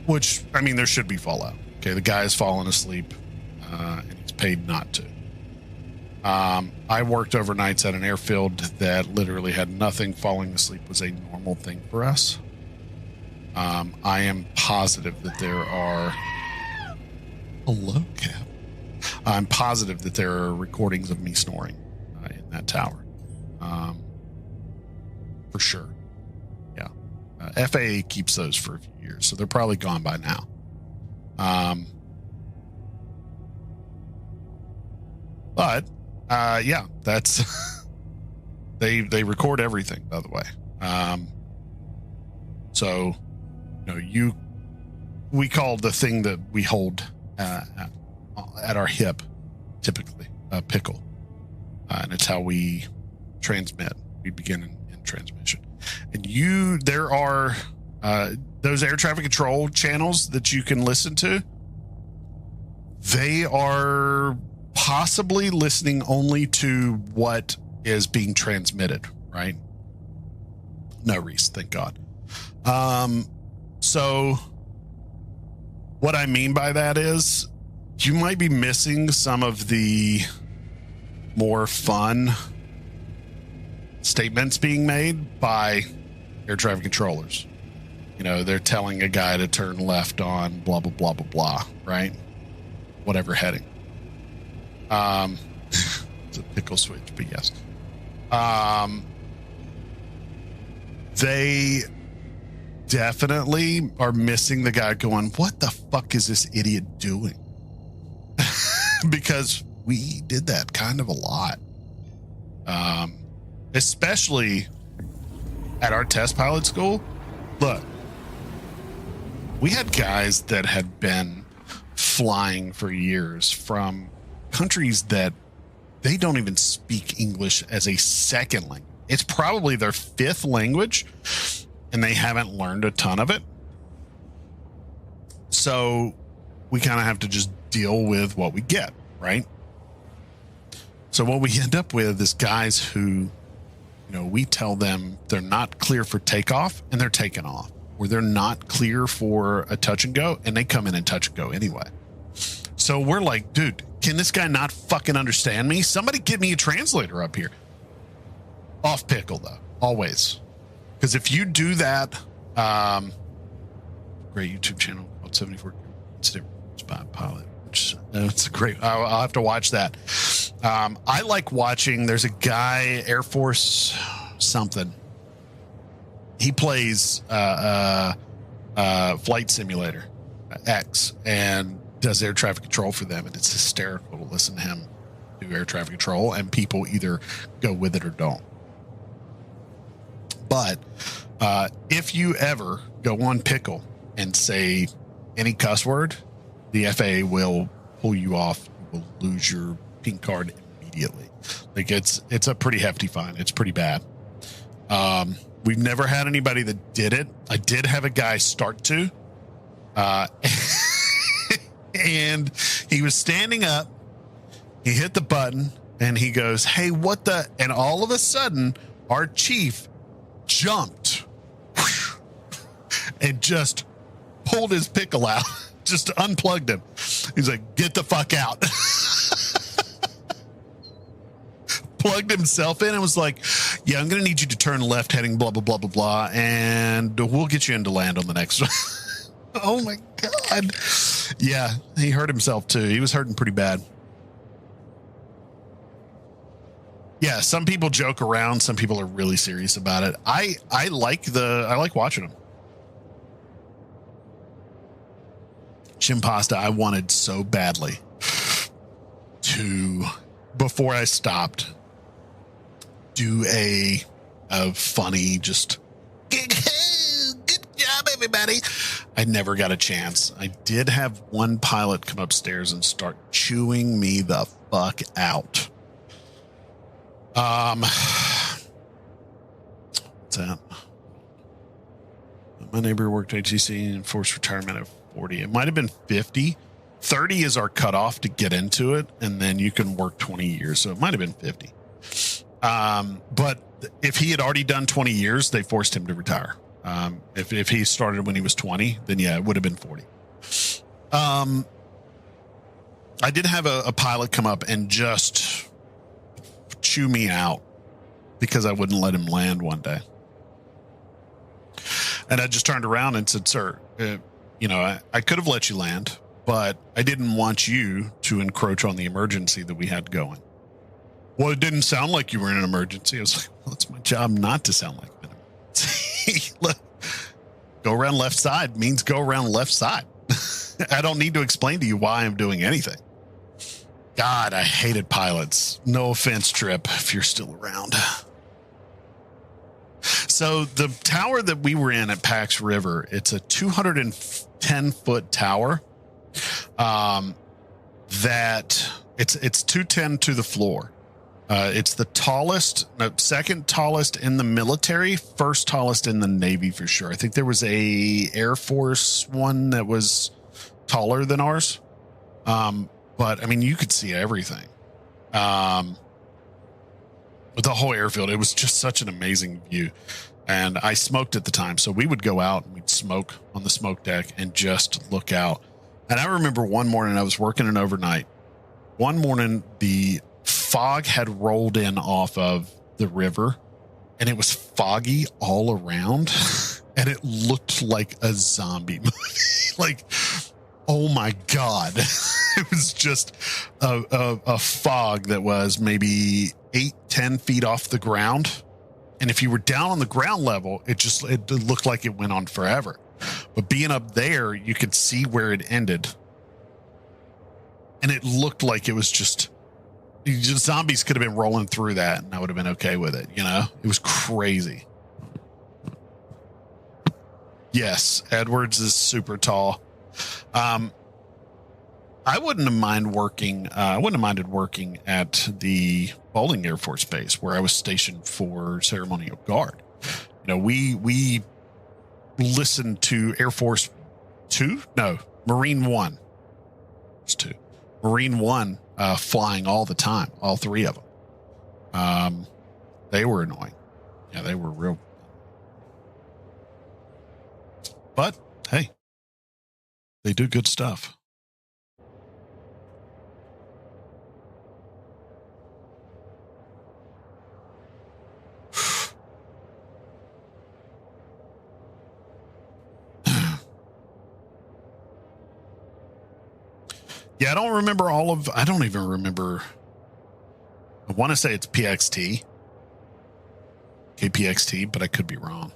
Which, I mean, there should be fallout. Okay, the guy has fallen asleep and he's paid not to. I worked overnights at an airfield that literally had nothing. Falling asleep was a normal thing for us. I am positive that there are... Hello, Cap. I'm positive that there are recordings of me snoring in that tower. For sure. Yeah. FAA keeps those for a few years, so they're probably gone by now. But yeah, that's they record everything, by the way. So, we call the thing that we hold at our hip, typically a pickle, and it's how we transmit. We begin in transmission, and there are those air traffic control channels that you can listen to. They are possibly listening only to what is being transmitted, right? No, Reese, thank God. So What I mean by that is you might be missing some of the more fun statements being made by air traffic controllers. You know, they're telling a guy to turn left on blah, blah, blah, blah, blah, right? Whatever heading. It's a pickle switch, but yes. They definitely are missing the guy going, what the fuck is this idiot doing? Because we did that kind of a lot. Especially at our test pilot school. Look, we had guys that had been flying for years from countries that they don't even speak English as a second language. It's probably their fifth language, and they haven't learned a ton of it. So we kind of have to just deal with what we get, right? So what we end up with is guys who, you know, we tell them they're not clear for takeoff and they're taking off, or they're not clear for a touch and go and they come in and touch and go anyway. So we're like, dude, can this guy not fucking understand me? Somebody get me a translator up here. Off pickle though, always. Because if you do that, great YouTube channel called 74 Spy Pilot, which it's a great. I'll have to watch that. I like watching. There's a guy, Air Force something. He plays Flight Simulator X and does air traffic control for them, and it's hysterical to listen to him do air traffic control, and people either go with it or don't. But if you ever go on pickle and say any cuss word, the FAA will pull you off. You will lose your pink card immediately. Like it's a pretty hefty fine. It's pretty bad. We've never had anybody that did it. I did have a guy start to, and he was standing up. He hit the button and he goes, "Hey, what the?" And all of a sudden, our chief jumped and just pulled his pickle out, just unplugged him. He's like, "Get the fuck out." Plugged himself in and was like, "Yeah, I'm going to need you to turn left heading blah, blah, blah, blah, blah, and we'll get you into land on the next one." Oh my God. Yeah, he hurt himself too. He was hurting pretty bad. Yeah, some people joke around. Some people are really serious about it. I like watching them. Jim Pasta, I wanted so badly to, before I stopped, do a funny, just good job, everybody. I never got a chance. I did have one pilot come upstairs and start chewing me the fuck out. What's that? My neighbor worked HCC and forced retirement at 40. It might have been 50. 30 is our cutoff to get into it, and then you can work 20 years. So it might have been 50. But if he had already done 20 years, they forced him to retire. If he started when he was 20, then yeah, it would have been 40. I did have a pilot come up and just chew me out because I wouldn't let him land one day. And I just turned around and said, "Sir, I could have let you land, but I didn't want you to encroach on the emergency that we had going." "Well, it didn't sound like you were in an emergency." I was like, "Well, it's my job not to sound like I'm in an emergency." Look, go around left side means go around left side. I don't need to explain to you why I'm doing anything. God, I hated pilots. No offense, Trip, if you're still around. So the tower that we were in at Pax River, it's a 210-foot tower. That it's 210 to the floor. It's the second tallest in the military, first tallest in the Navy for sure. I think there was a Air Force one that was taller than ours. But I mean, you could see everything. With the whole airfield, it was just such an amazing view. And I smoked at the time, so we would go out and we'd smoke on the smoke deck and just look out. And I remember one morning I was working an overnight. One morning, the fog had rolled in off of the river, and it was foggy all around, and it looked like a zombie movie. Like, oh my God. It was just a fog that was maybe 8-10 feet off the ground. And if you were down on the ground level, it looked like it went on forever. But being up there, you could see where it ended. And it looked like it was just zombies could have been rolling through that and I would have been okay with it. You know, it was crazy. Yes. Edwards is super tall. I wouldn't have minded working at the Bowling Air Force Base where I was stationed for ceremonial guard. You know, we listened to Air Force 2, no, Marine 1. It's 2. Marine 1 flying all the time, all 3 of them. They were annoying. Yeah, they were real. But hey, they do good stuff. Yeah, I don't even remember. I want to say it's KPXT, but I could be wrong.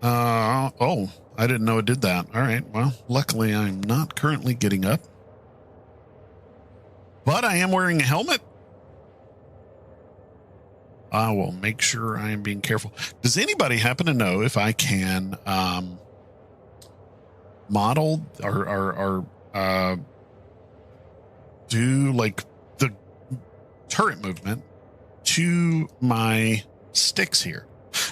Oh, I didn't know it did that. All right. Well, luckily I'm not currently getting up, but I am wearing a helmet. I will make sure I am being careful. Does anybody happen to know if I can, model or do like the turret movement to my sticks here?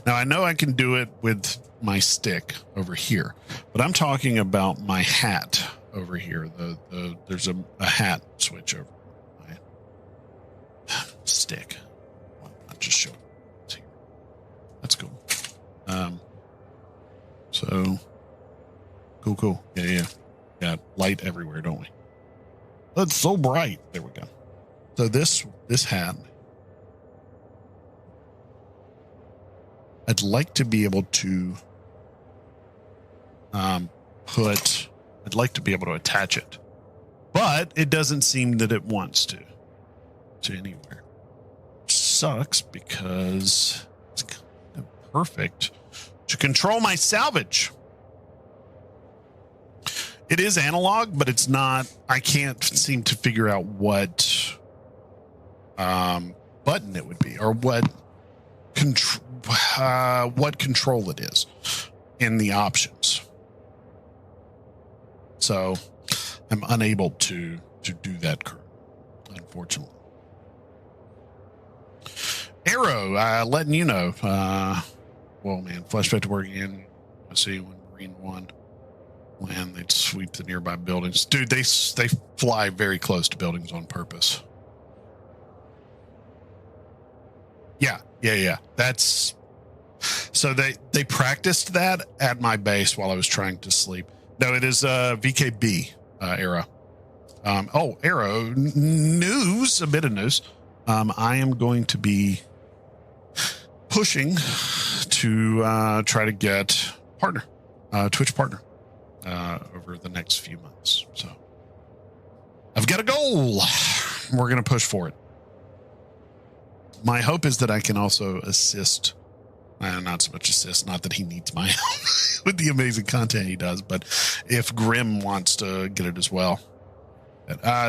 Now I know I can do it with my stick over here, but I'm talking about my hat over here. There's a hat switch over my stick. I'll just show it here. That's cool. So cool. Yeah. Got light everywhere, don't we? It's so bright. There we go. So this hat, I'd like to be able to attach it, but it doesn't seem that it wants to anywhere. Sucks because it's kind of perfect to control my salvage. It is analog, but it's not. I can't seem to figure out what button it would be or what control it is in the options. So I'm unable to do that currently, unfortunately. Arrow, letting you know. Well, man, flashback to work again. I see when Marine 1 land, they'd sweep the nearby buildings. Dude, they fly very close to buildings on purpose. Yeah. That's so they practiced that at my base while I was trying to sleep. No, it is VKB era. Arrow news, a bit of news. I am going to be pushing to try to get partner, Twitch partner, over the next few months. So I've got a goal. We're going to push for it. My hope is that I can also assist. Not so much assist, not that he needs my help with the amazing content he does, but if Grim wants to get it as well.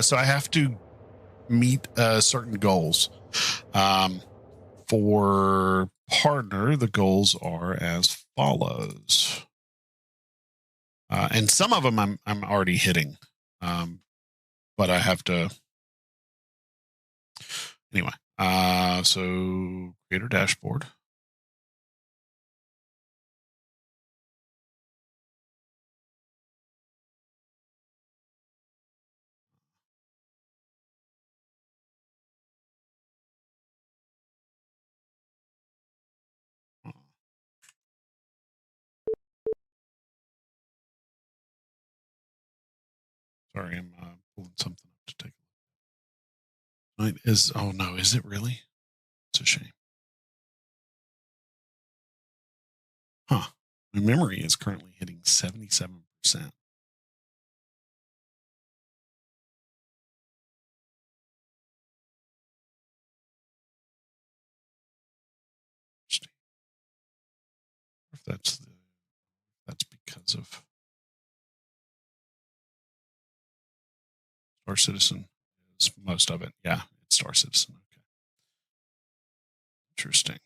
So I have to meet certain goals. For partner, the goals are as follows. And some of them I'm already hitting. But I have to anyway. So creator dashboard. Sorry, I'm pulling something up to take a look. Oh no, is it really? It's a shame. Huh. My memory is currently hitting 77%. If that's because of Star Citizen is most of it. Yeah, it's Star Citizen. Okay. Interesting.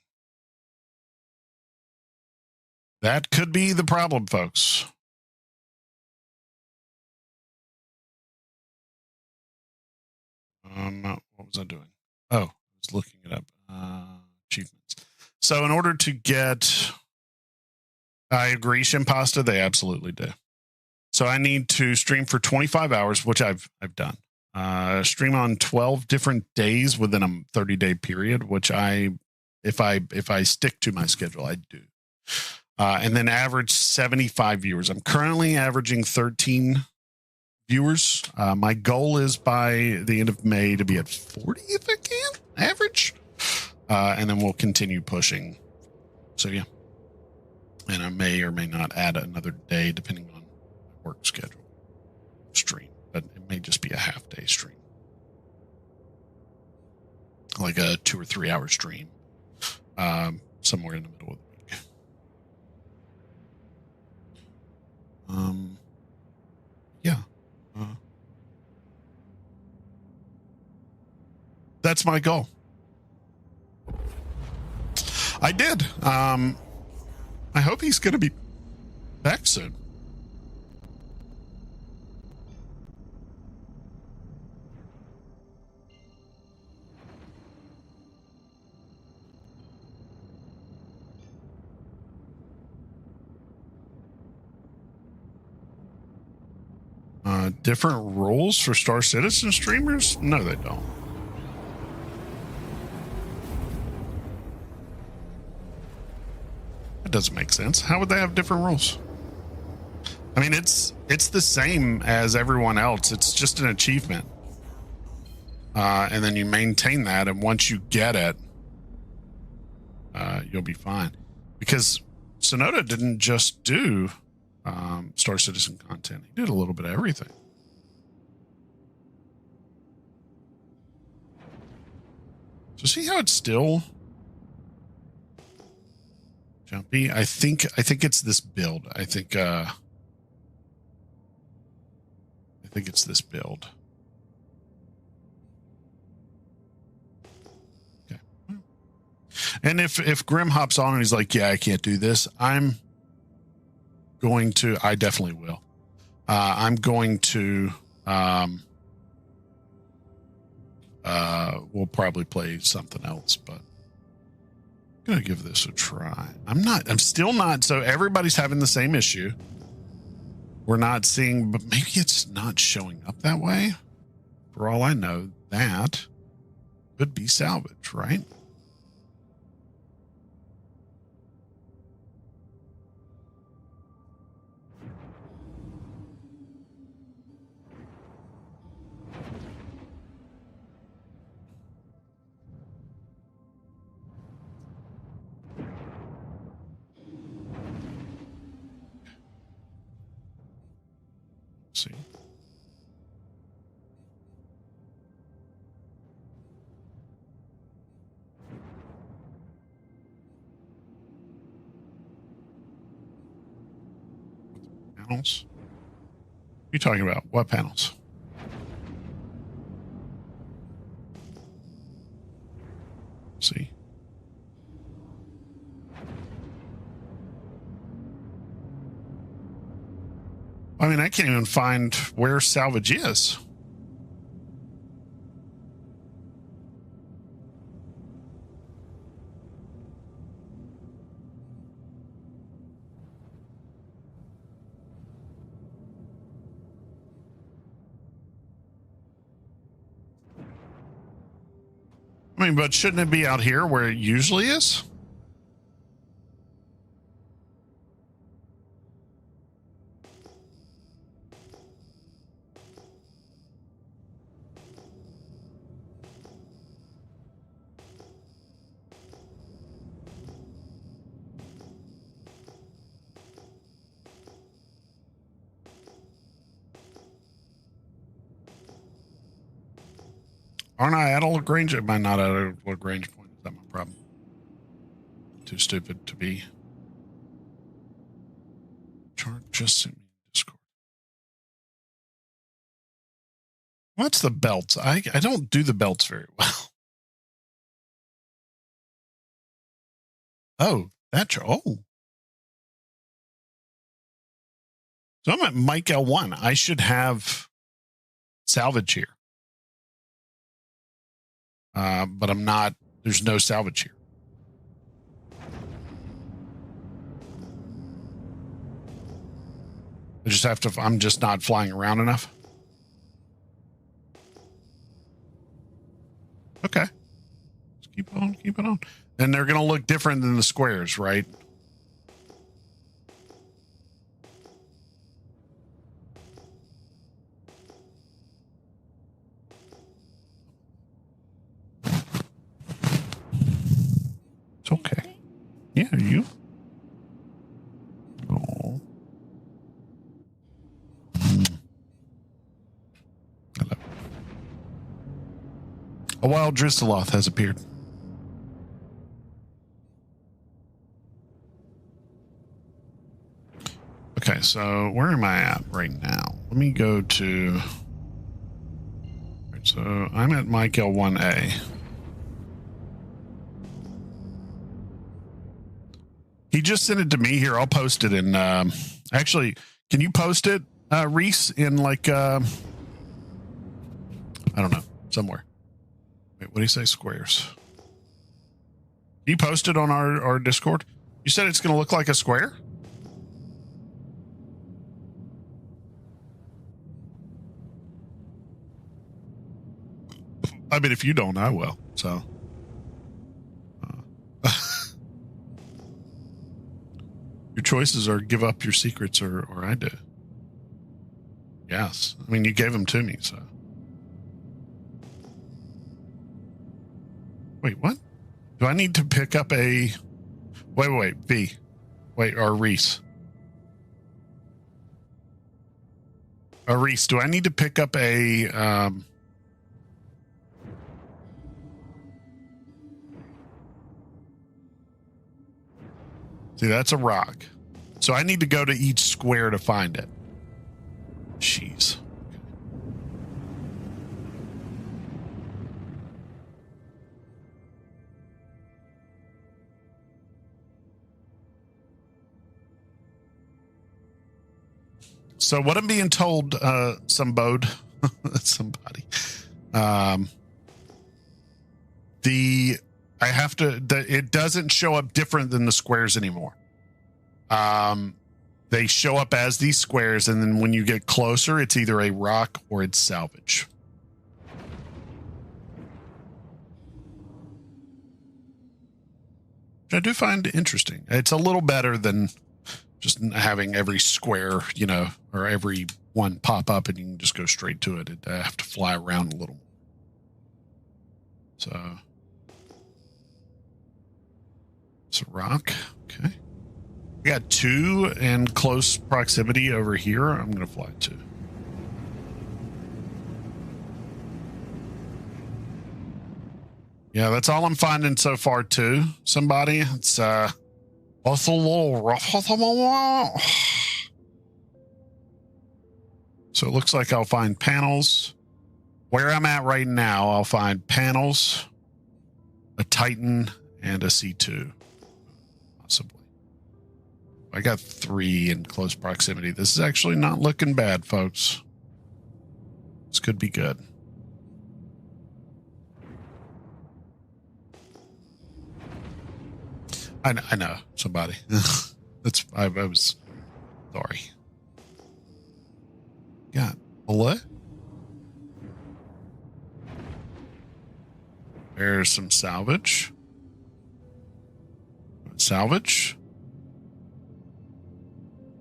That could be the problem, folks. What was I doing? Oh, I was looking it up. Achievements. So in order to get, I agree, Shimpasta, they absolutely do. So I need to stream for 25 hours, which I've done. Stream on 12 different days within a 30-day period, which if I stick to my schedule, I do. And then average 75 viewers. I'm currently averaging 13 viewers. My goal is by the end of May to be at 40 if I can, average. And then we'll continue pushing. So yeah. And I may or may not add another day depending on my work schedule stream, but it may just be a half day stream. Like a 2 or 3 hour stream. Somewhere in the middle of the week. Yeah. That's my goal. I did. I hope he's going to be back soon. Different rules for Star Citizen streamers? No, they don't. That doesn't make sense. How would they have different rules? I mean, it's the same as everyone else. It's just an achievement. And then you maintain that, and once you get it, you'll be fine. Because Sonoda didn't just do Star Citizen content. He did a little bit of everything. So see how it's still jumpy? I think it's this build. I think it's this build. Okay. And if Grim hops on and he's like, yeah, I can't do this, I definitely will. I'm going to we'll probably play something else, but I'm gonna give this a try. I'm still not, so everybody's having the same issue. We're not seeing, but maybe it's not showing up that way. For all I know, that could be salvage, right? See. Panels? What are you talking about? What panels? See. I mean, I can't even find where salvage is. I mean, but shouldn't it be out here where it usually is? Aren't I at a Lagrange? Am I not at a Lagrange point? Is that my problem? Too stupid to be. Chart just sent me Discord. What's the belts? I don't do the belts very well. Oh, that's oh. So I'm at Mike L1. I should have salvage here. But I'm not. There's no salvage here. I just have to. I'm just not flying around enough. Okay. Let's keep on. Keep it on. And they're going to look different than the squares, right? It's okay. Yeah, you. Oh. Hello. A wild Dristaloth has appeared. Okay, so where am I at right now? Let me go to. So I'm at Mike L1A. He just sent it to me here. I'll post it in. Actually, can you post it, Reese, in like I don't know, somewhere. Wait, what do you say? Squares. Can you post it on our Discord? You said it's going to look like a square. I mean, if you don't, I will. So, your choices are give up your secrets or I do. Yes. I mean, you gave them to me, so. Wait, what? Do I need to pick up a... Wait, V. Wait, or Reese. Reese, do I need to pick up a... See, that's a rock. So I need to go to each square to find it. Jeez. So what I'm being told, somebody, I have to, it doesn't show up different than the squares anymore. They show up as these squares, and then when you get closer, it's either a rock or it's salvage. Which I do find interesting. It's a little better than just having every square, you know, or every one pop up and you can just go straight to it. I have to fly around a little more. So it's a rock. Okay. We got 2 in close proximity over here. I'm going to fly 2. Yeah, that's all I'm finding so far too. Somebody, it's a little rough at the moment. So it looks like I'll find panels. Where I'm at right now, I'll find panels, a Titan, and a C2. Possibly. I got 3 in close proximity. This is actually not looking bad, folks. This could be good. I know somebody. I was sorry. Got what? There's some salvage. Salvage.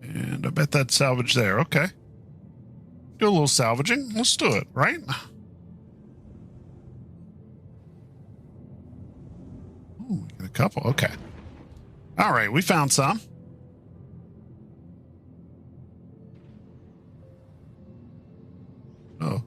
And I bet that's salvage there. Okay. Do a little salvaging. Let's do it, right? Ooh, we got a couple. Okay. All right, we found some. Oh.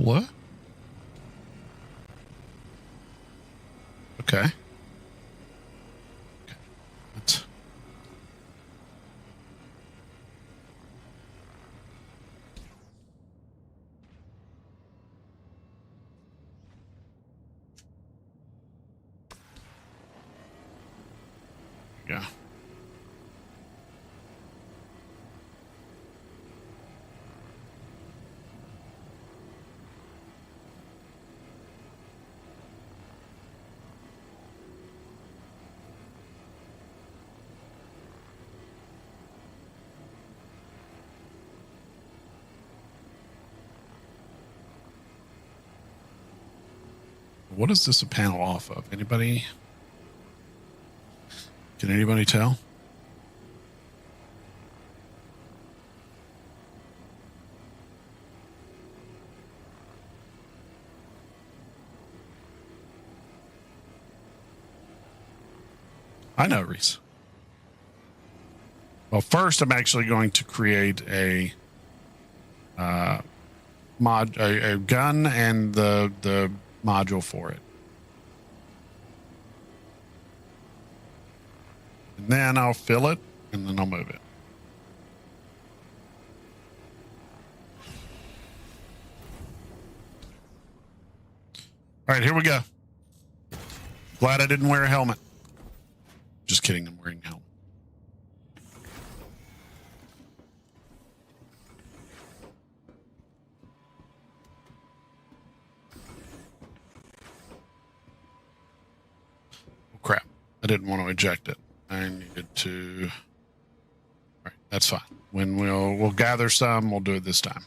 Hola. Okay. That's yeah. What is this a panel off of? Anybody? Can anybody tell? I know, Reese. Well, first, I'm actually going to create a a gun and the module for it, and then I'll fill it, and then I'll move it. All right, here we go. Glad I didn't wear a helmet. Just kidding, I'm wearing a helmet. Oh, crap. I didn't want to eject it. I needed to... All right, that's fine. When we'll gather some, we'll do it this time.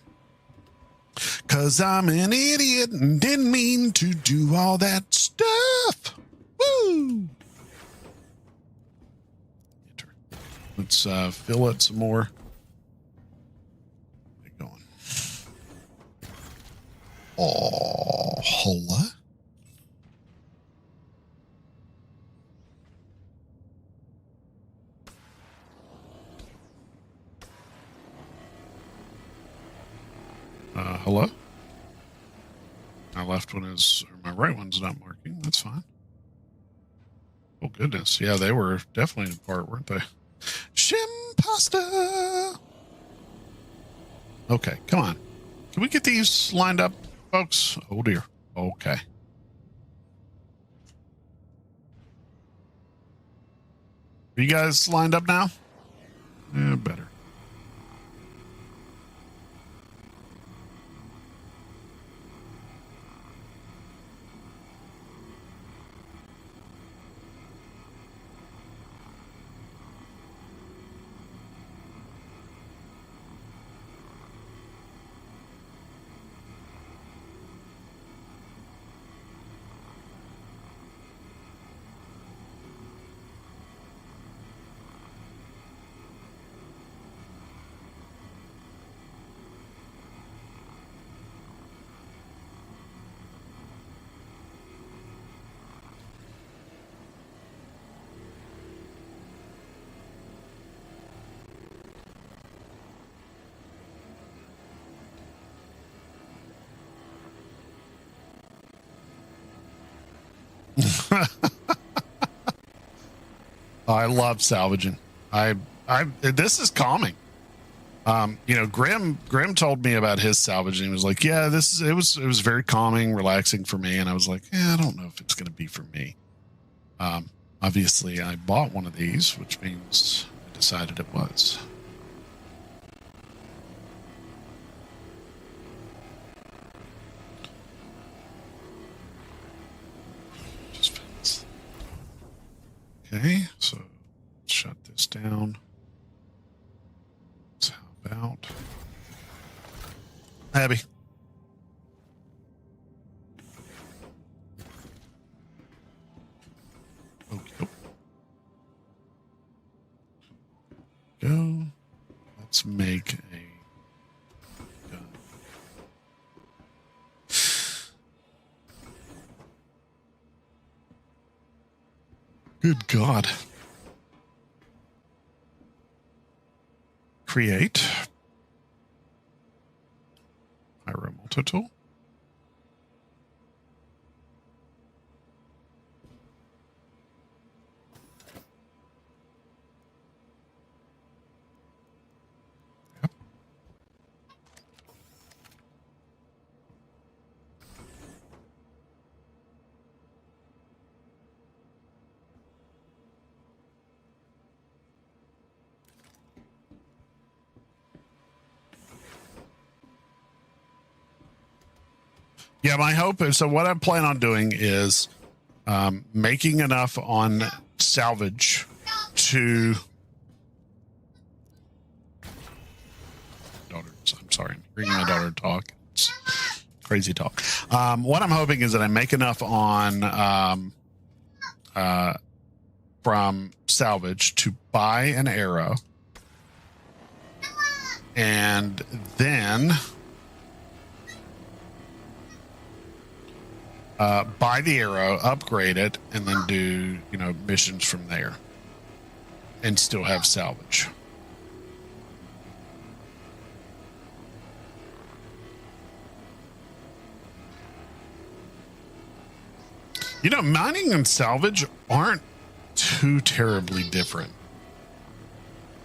Cause I'm an idiot and didn't mean to do all that stuff. Woo! Let's fill it some more. Get going. Oh, hola. Hello? My left one is, or my right one's not marking. That's fine. Oh, goodness. Yeah, they were definitely apart, weren't they? Shimpasta! Okay, come on. Can we get these lined up, folks? Oh, dear. Okay. Are you guys lined up now? Yeah, better. I love salvaging. This is calming. Grim told me about his salvaging. He was like, yeah, it was very calming, relaxing for me. And I was like, yeah, I don't know if it's going to be for me. Obviously I bought one of these, which means I decided it was. Okay, so shut this down. Let's how about Abby? Okay. Go. Let's make a gun. Good God. Create. Pyro multi-tool. Yeah, my hope is, so what I plan on doing is making enough on salvage to I'm sorry, I'm hearing my daughter talk. It's crazy talk. What I'm hoping is that I make enough on from salvage to buy an arrow, and then buy the arrow, upgrade it, and then do, you know, missions from there, and still have salvage. You know, mining and salvage aren't too terribly different.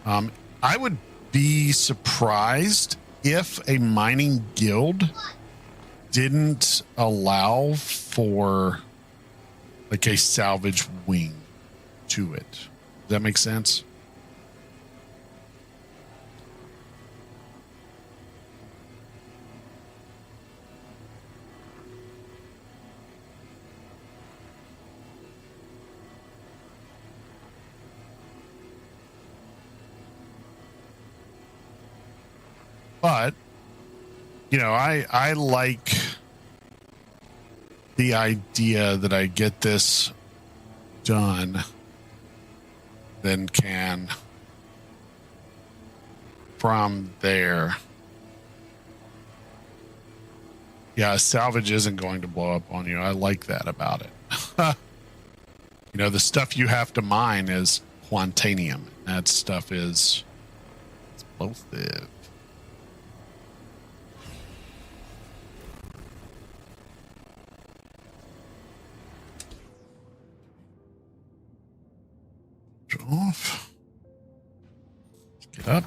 I would be surprised if a mining guild didn't allow for like a salvage wing to it. Does that make sense? But, you know, I like the idea that I get this done, then can from there. Yeah, salvage isn't going to blow up on you. I like that about it. You know, the stuff you have to mine is quantanium. That stuff is explosive. Off. Let's get up.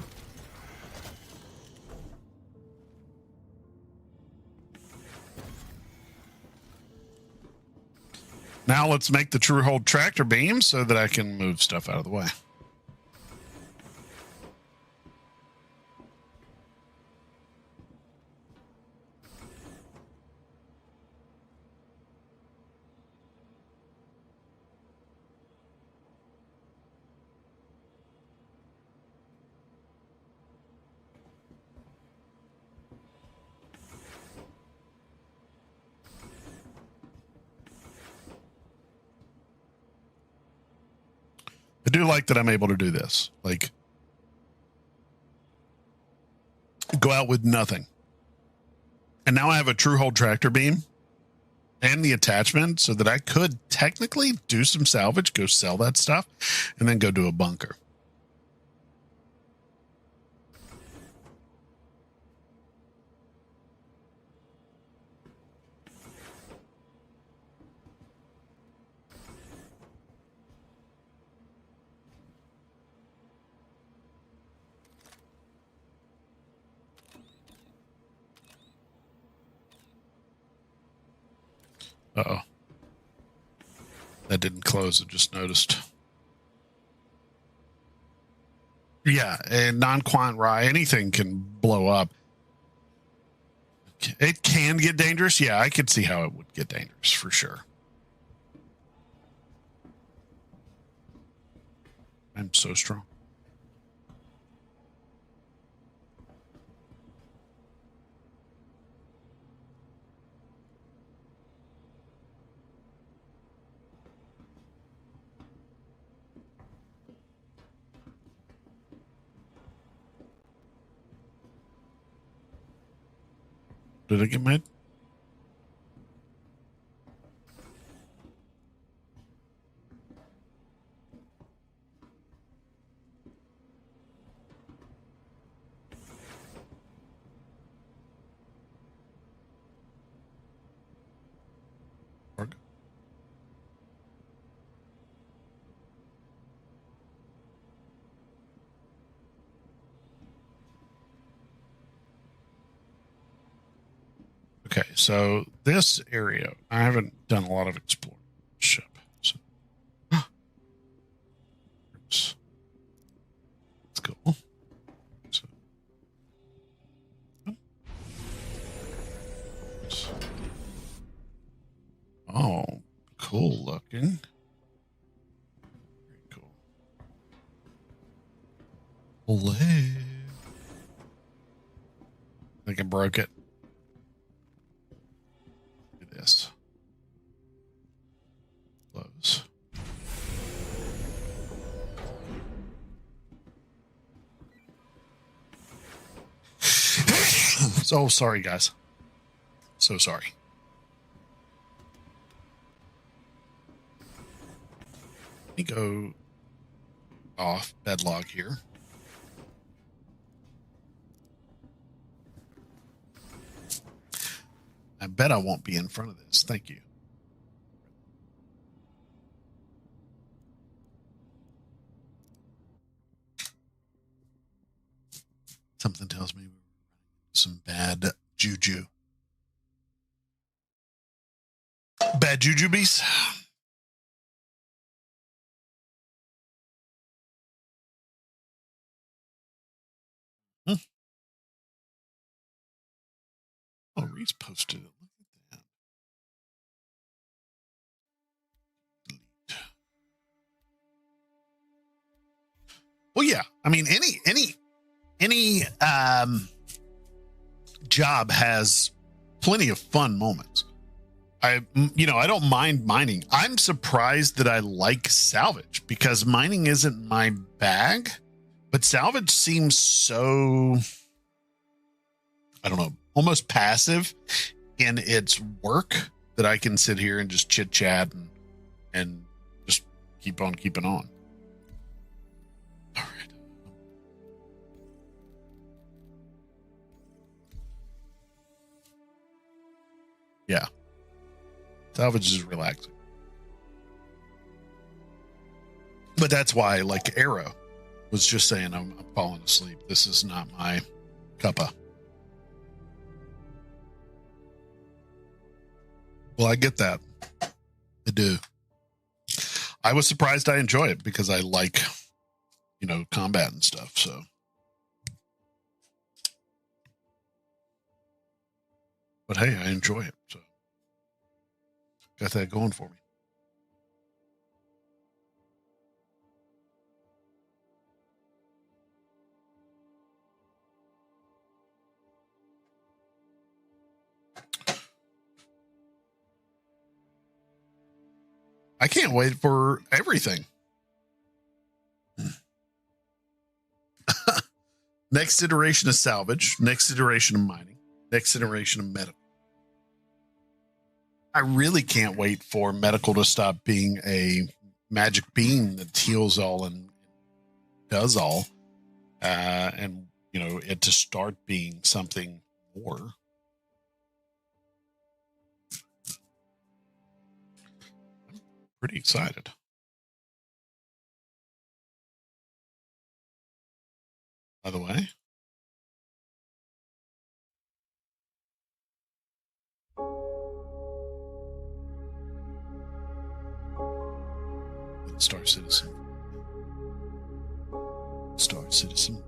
Now let's make the true hold tractor beam so that I can move stuff out of the way. I do like that I'm able to do this. Like, go out with nothing. And now I have a true hold tractor beam and the attachment so that I could technically do some salvage, go sell that stuff, and then go do a bunker. Uh-oh. That didn't close. I just noticed. Yeah, and non-quant rye, anything can blow up. It can get dangerous. Yeah, I could see how it would get dangerous for sure. I'm so strong. Did it get made? Okay, so this area, I haven't done a lot of exploring ship. So. Let's go. So. cool looking. Very cool. Leg. I think I broke it. Look at this. Close. So sorry, guys. So sorry. Let me go off bedlog here. I bet I won't be in front of this. Thank you. Something tells me some bad juju. Bad juju beast. Oh, Reese posted it. Look at that. Delete. Well, yeah. I mean, any job has plenty of fun moments. I don't mind mining. I'm surprised that I like salvage because mining isn't my bag, but salvage seems so, I don't know, almost passive in its work that I can sit here and just chit chat and just keep on keeping on. All right. Yeah. Salvage is relaxing. But that's why, like Arrow was just saying, I'm falling asleep. This is not my cuppa. Well, I get that. I do. I was surprised I enjoy it because I like, combat and stuff. So. But hey, I enjoy it. So. Got that going for me. I can't wait for everything. Next iteration of salvage, next iteration of mining, next iteration of medical. I really can't wait for medical to stop being a magic bean that heals all and does all. And, it to start being something more. I'm pretty excited. By the way. Star Citizen. Star Citizen.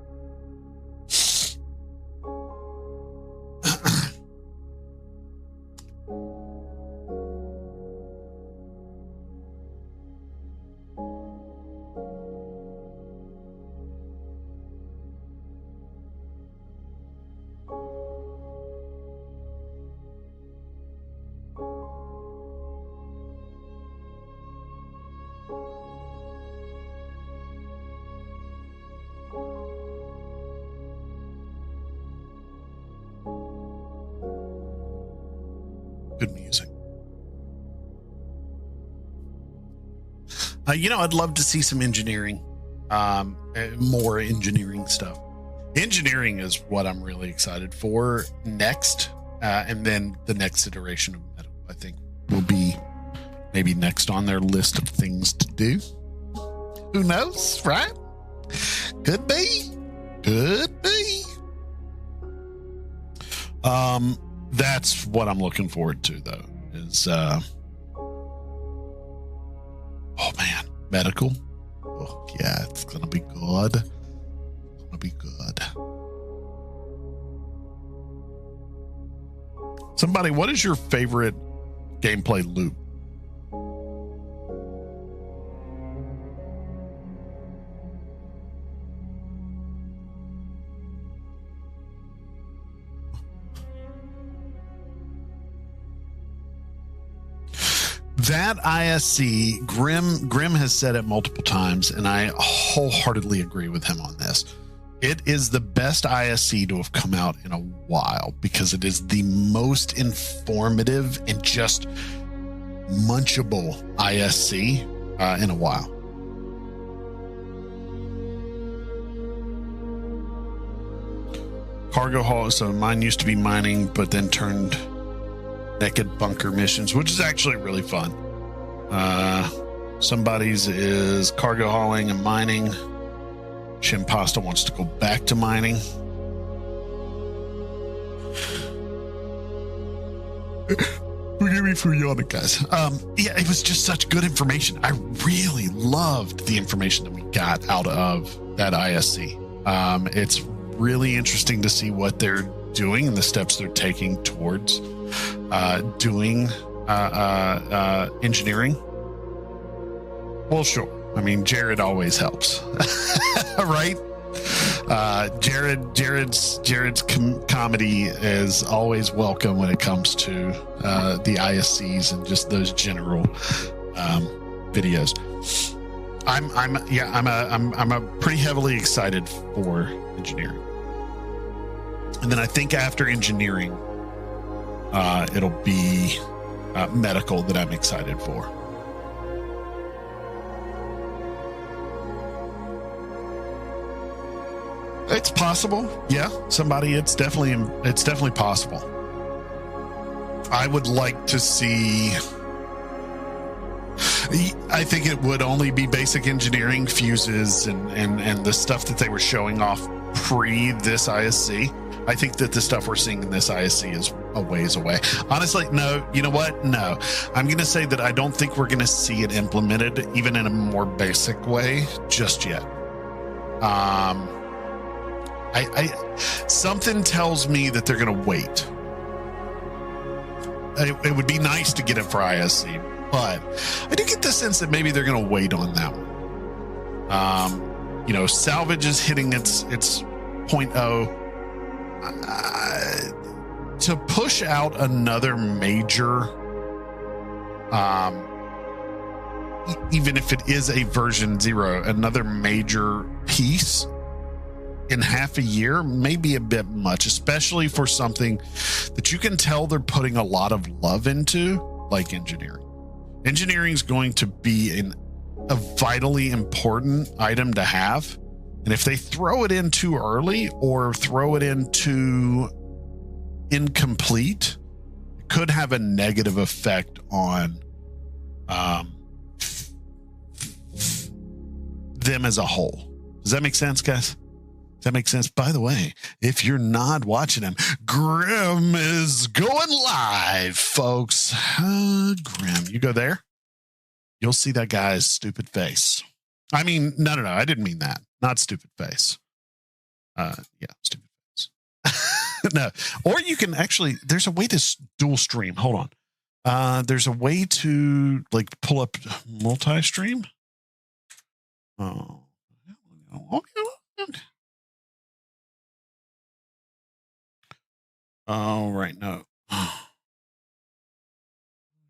Good music. I'd love to see some engineering, more engineering stuff. Engineering is what I'm really excited for next. And then the next iteration of Metal, I think, will be maybe next on their list of things to do. Who knows, right? Could be. Could be. That's what I'm looking forward to, though, is, oh man, medical. Oh, yeah, it's going to be good. It's going to be good. Somebody, what is your favorite gameplay loop? that ISC, Grim has said it multiple times, and I wholeheartedly agree with him on this. It is the best ISC to have come out in a while because it is the most informative and just munchable ISC in a while. Cargo haul. So mine used to be mining, but then turned naked bunker missions, which is actually really fun. Somebody's is cargo hauling and mining. Chimpasta wants to go back to mining. Forgive me for yawning, guys. Yeah, it was just such good information. I really loved the information that we got out of that ISC. It's really interesting to see what they're doing and the steps they're taking towards doing engineering. Well, sure. I mean, Jared always helps, right? Jared's comedy is always welcome when it comes to the ISCs and just those general videos. I'm a pretty heavily excited for engineering, and then I think after engineering, it'll be medical that I'm excited for. It's possible. Yeah, it's definitely possible. I would like to see, I think it would only be basic engineering, fuses, and the stuff that they were showing off pre this ISC. I think that the stuff we're seeing in this ISC is a ways away. Honestly, no, you know what? No. I'm going to say that I don't think we're going to see it implemented even in a more basic way just yet. Something tells me that they're going to wait. It would be nice to get it for ISC, but I do get the sense that maybe they're going to wait on that one. Salvage is hitting its 0.0. To push out another major, even if it is a version 0, another major piece in half a year may be a bit much, especially for something that you can tell they're putting a lot of love into, like engineering. Engineering is going to be a vitally important item to have. And if they throw it in too early or throw it in too incomplete, it could have a negative effect on them as a whole. Does that make sense, guys? Does that make sense? By the way, if you're not watching him, Grim is going live, folks. Grim, you go there, you'll see that guy's stupid face. I mean, no, I didn't mean that. Not stupid face. Yeah, stupid face. No, or you can actually, there's a way to dual stream. Hold on. There's a way to like pull up multi-stream. Oh, okay. Oh, right. No.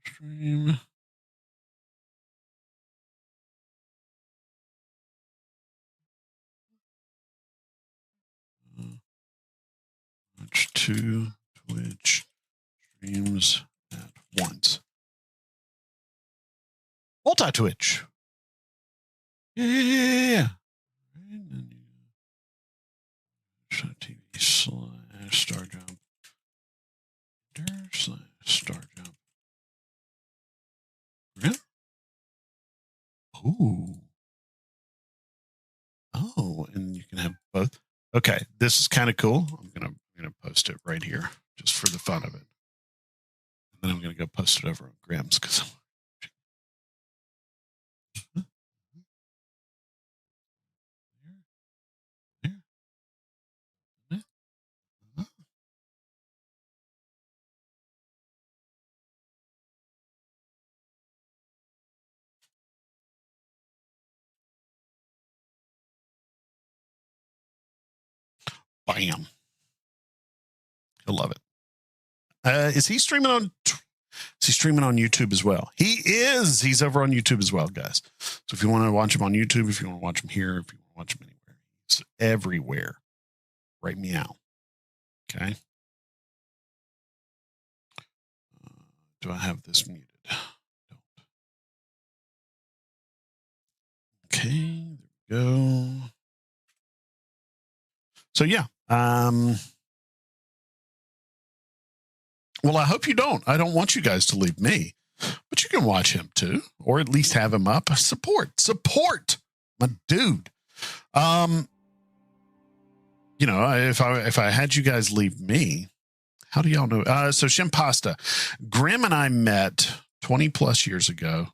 Stream. Two Twitch streams at once. Multi-Twitch. Yeah. TV / star jump. / star jump. Really? Oh, and you can have both. Okay, this is kind of cool. I'm gonna post it right here just for the fun of it, and then I'm gonna go post it over on Grim's because. Bam. He'll love it. Is he streaming on Is he streaming on YouTube as well? He is. He's over on YouTube as well, guys. So if you want to watch him on YouTube, if you want to watch him here, if you want to watch him anywhere, he's everywhere. Right meow. Okay. Do I have this muted? Don't. Okay, there we go. So yeah. Well, I hope you don't. I don't want you guys to leave me, but you can watch him too, or at least have him up. Support, my dude. You know, if I had you guys leave me, how do y'all know? So Shimpasta, Grim and I met 20 plus years ago,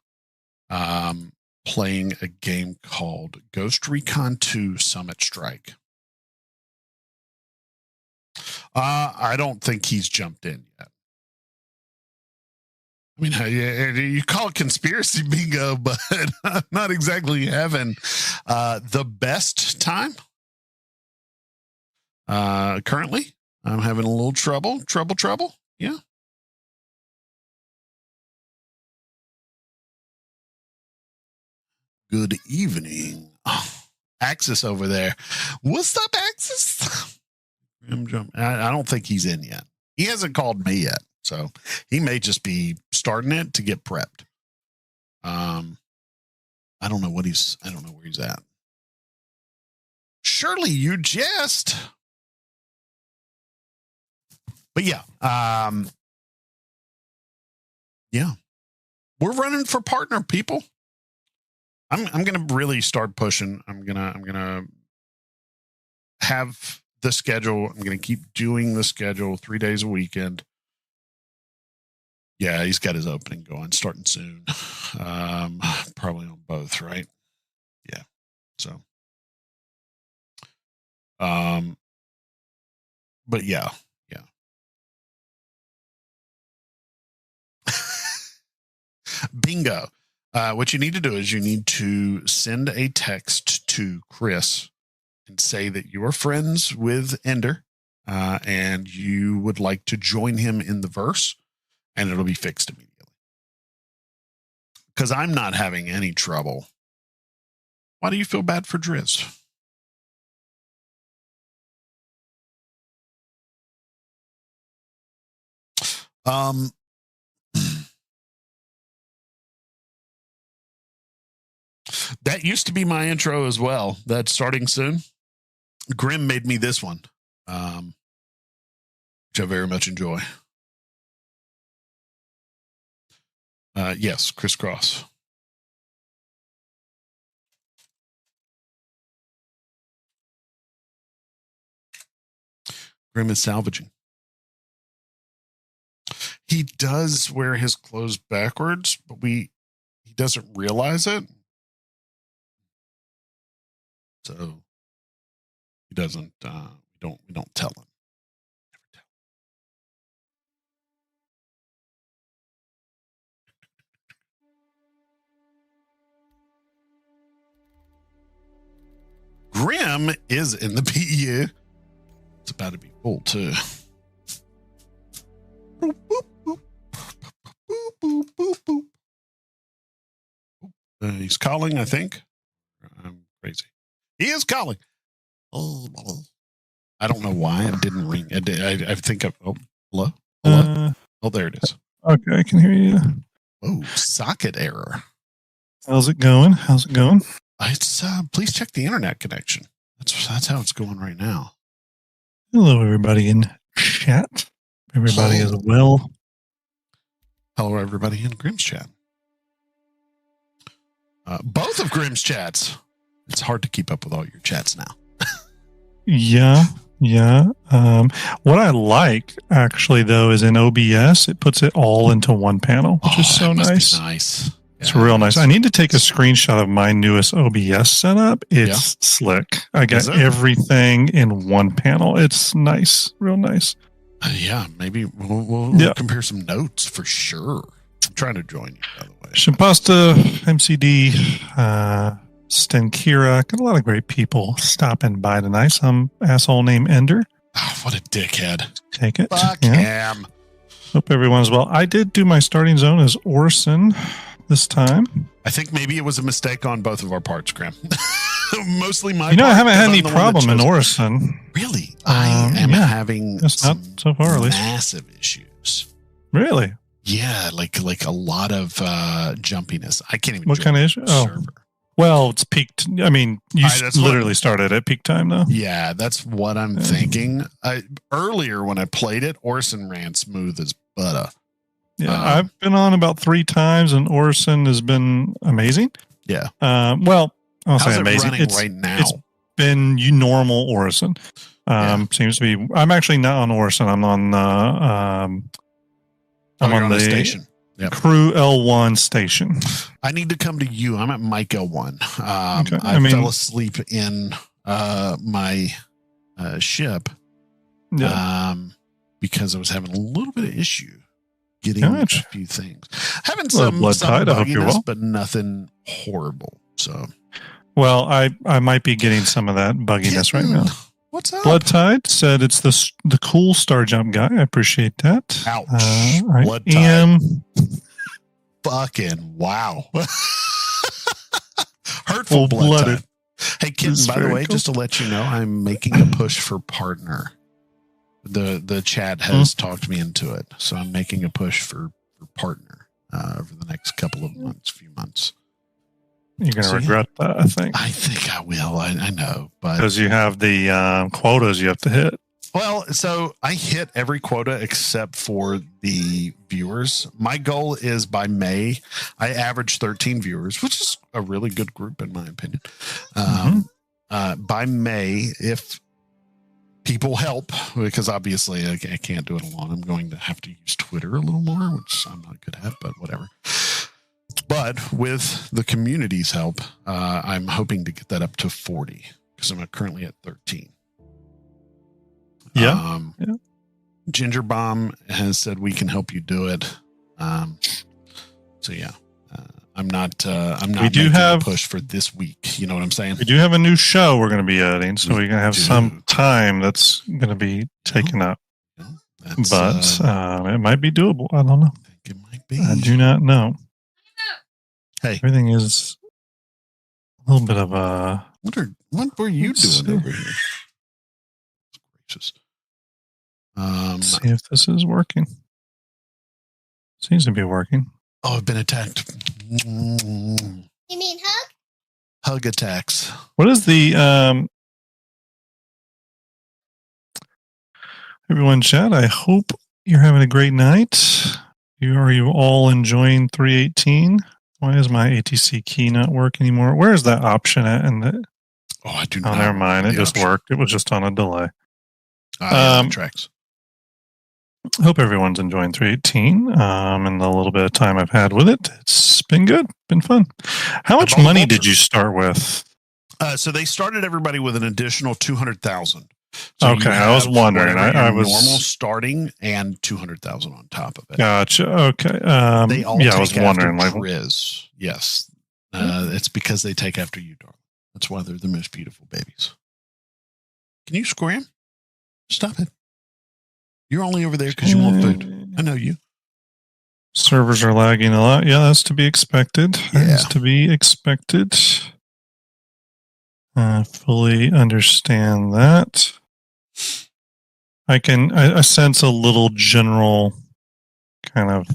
playing a game called Ghost Recon 2 Summit Strike. I don't think he's jumped in yet. I mean, you call it conspiracy bingo, but not exactly having the best time. Currently, I'm having a little trouble. Yeah. Good evening. Oh, Axis over there. What's up, Axis? I don't think he's in yet. He hasn't called me yet. So he may just be starting it to get prepped. I don't know where he's at. Surely you jest. But yeah. Yeah. We're running for partner, people. I'm gonna really start pushing. I'm gonna have the schedule. I'm gonna keep doing the schedule 3 days a weekend. Yeah, he's got his opening going, starting soon. Probably on both, right? Yeah. So, but yeah. Bingo. What you need to do is you need to send a text to Chris and say that you are friends with Ender, and you would like to join him in the verse. And it'll be fixed immediately. Because I'm not having any trouble. Why do you feel bad for Driz? That used to be my intro as well. That's starting soon. Grim made me this one, which I very much enjoy. Yes, crisscross. Grim is salvaging. He does wear his clothes backwards, but he doesn't realize it. So he doesn't. We don't tell him. Grim is in the PEU. It's about to be full too. Boop, boop, boop. Boop, boop, boop, boop. He's calling, I think. I'm crazy. He is calling. Oh, I don't know why it didn't ring. I think hello? Oh, there it is. Okay, I can hear you. Oh, socket error. How's it going? It's please check the internet connection. That's how it's going right now. Hello, everybody in chat. Everybody is well. Hello, everybody in Grim's chat. Both of Grim's chats. It's hard to keep up with all your chats now. Yeah. What I like actually though is in OBS, it puts it all into one panel, which is so nice. Nice. It's real nice. I need to take a screenshot of my newest OBS setup. It's slick. I got everything in one panel. It's nice. Real nice. Yeah, maybe we'll compare some notes for sure. I'm trying to join you, by the way. Shimpasta, MCD, Stenkira. Got a lot of great people stopping by tonight. Some asshole named Ender. Oh, what a dickhead. Take it. Fuck him. Hope everyone's well. I did do my starting zone as Orson this time. I think maybe it was a mistake on both of our parts, Graham. Mostly my I part, haven't had 'cause any I'm the one that problem in chose- Orson. Really? I am yeah. having It's not some so far, at least. massive issues. Really? Yeah, like a lot of jumpiness. I can't even. What join kind of the issue? Oh. server. Well, it's peaked. I mean, you That's literally started at peak time, though. Yeah, that's what I'm thinking. Earlier when I played it, Orson ran smooth as butter. Yeah, I've been on about 3 times, and Orson has been amazing. Yeah. Well, I'll How's say it amazing. running It's right now? it's been normal Orson. Seems to be. I'm actually not on Orson. I'm on I'm you're on on the a station. Yep. Crew L1 station. I need to come to you. I'm at Mike L1. Okay. I fell asleep in my ship because I was having a little bit of issue getting a few things. Having some blood tide. I hope you're bugginess, well. but nothing horrible. So, well, I might be getting some of that bugginess right now. What's up? Blood Tide said it's the cool Star Jump guy. I appreciate that. Ouch. I Blood Tide. am fucking wow. Hurtful blood blooded. Tide. Hey, Kitten, This is by the very way, cool. just to let you know, I'm making a push for partner. The chat has talked me into it. So I'm making a push for partner over the next couple of few months. You're going to So, regret that, I think. I think I will. I know, but Because you have the quotas you have to hit. well, so I hit every quota except for the viewers. My goal is by May, I average 13 viewers, which is a really good group in my opinion. By May, if people help, because obviously I can't do it alone, I'm going to have to use Twitter a little more, which I'm not good at, but whatever. But with the community's help, I'm hoping to get that up to 40 because I'm currently at 13. Yeah. Ginger Bomb has said we can help you do it. So yeah, I'm not. We do making have a push for this week. You know what I'm saying? We do have a new show we're going to be adding, so we're going to have do. some time that's going to be taken up. That's, But it might be doable. I don't know. I think it might be. I do not know. Hey, Everything is a little bit of a. what were you Let's doing see. over here? Gracious. Let's see if this is working. Seems to be working. Oh, I've been attacked. You mean hug? Hug attacks. What is the everyone chat? I hope you're having a great night. Are you all enjoying 318? Why is my ATC key not work anymore? Where is that option at? Oh, I do Oh, not. never mind. It the just option. worked. It was just on a delay. Tracks. Hope everyone's enjoying 318 and the little bit of time I've had with it. It's been good. Been fun. How much About money Vulture. did you start with? So they started everybody with an additional 200,000. Okay, I was wondering. I was normal starting and 200,000 on top of it. Gotcha. Okay. They all yeah, take I was wondering. after Like, Triz. Yes, it's because they take after you, darling. That's why they're the most beautiful babies. Can you scram? Stop it. You're only over there because you want food. I know you. servers are lagging a lot. Yeah, that's to be expected. That's Yeah. to be expected. I fully understand that. I sense a little general kind of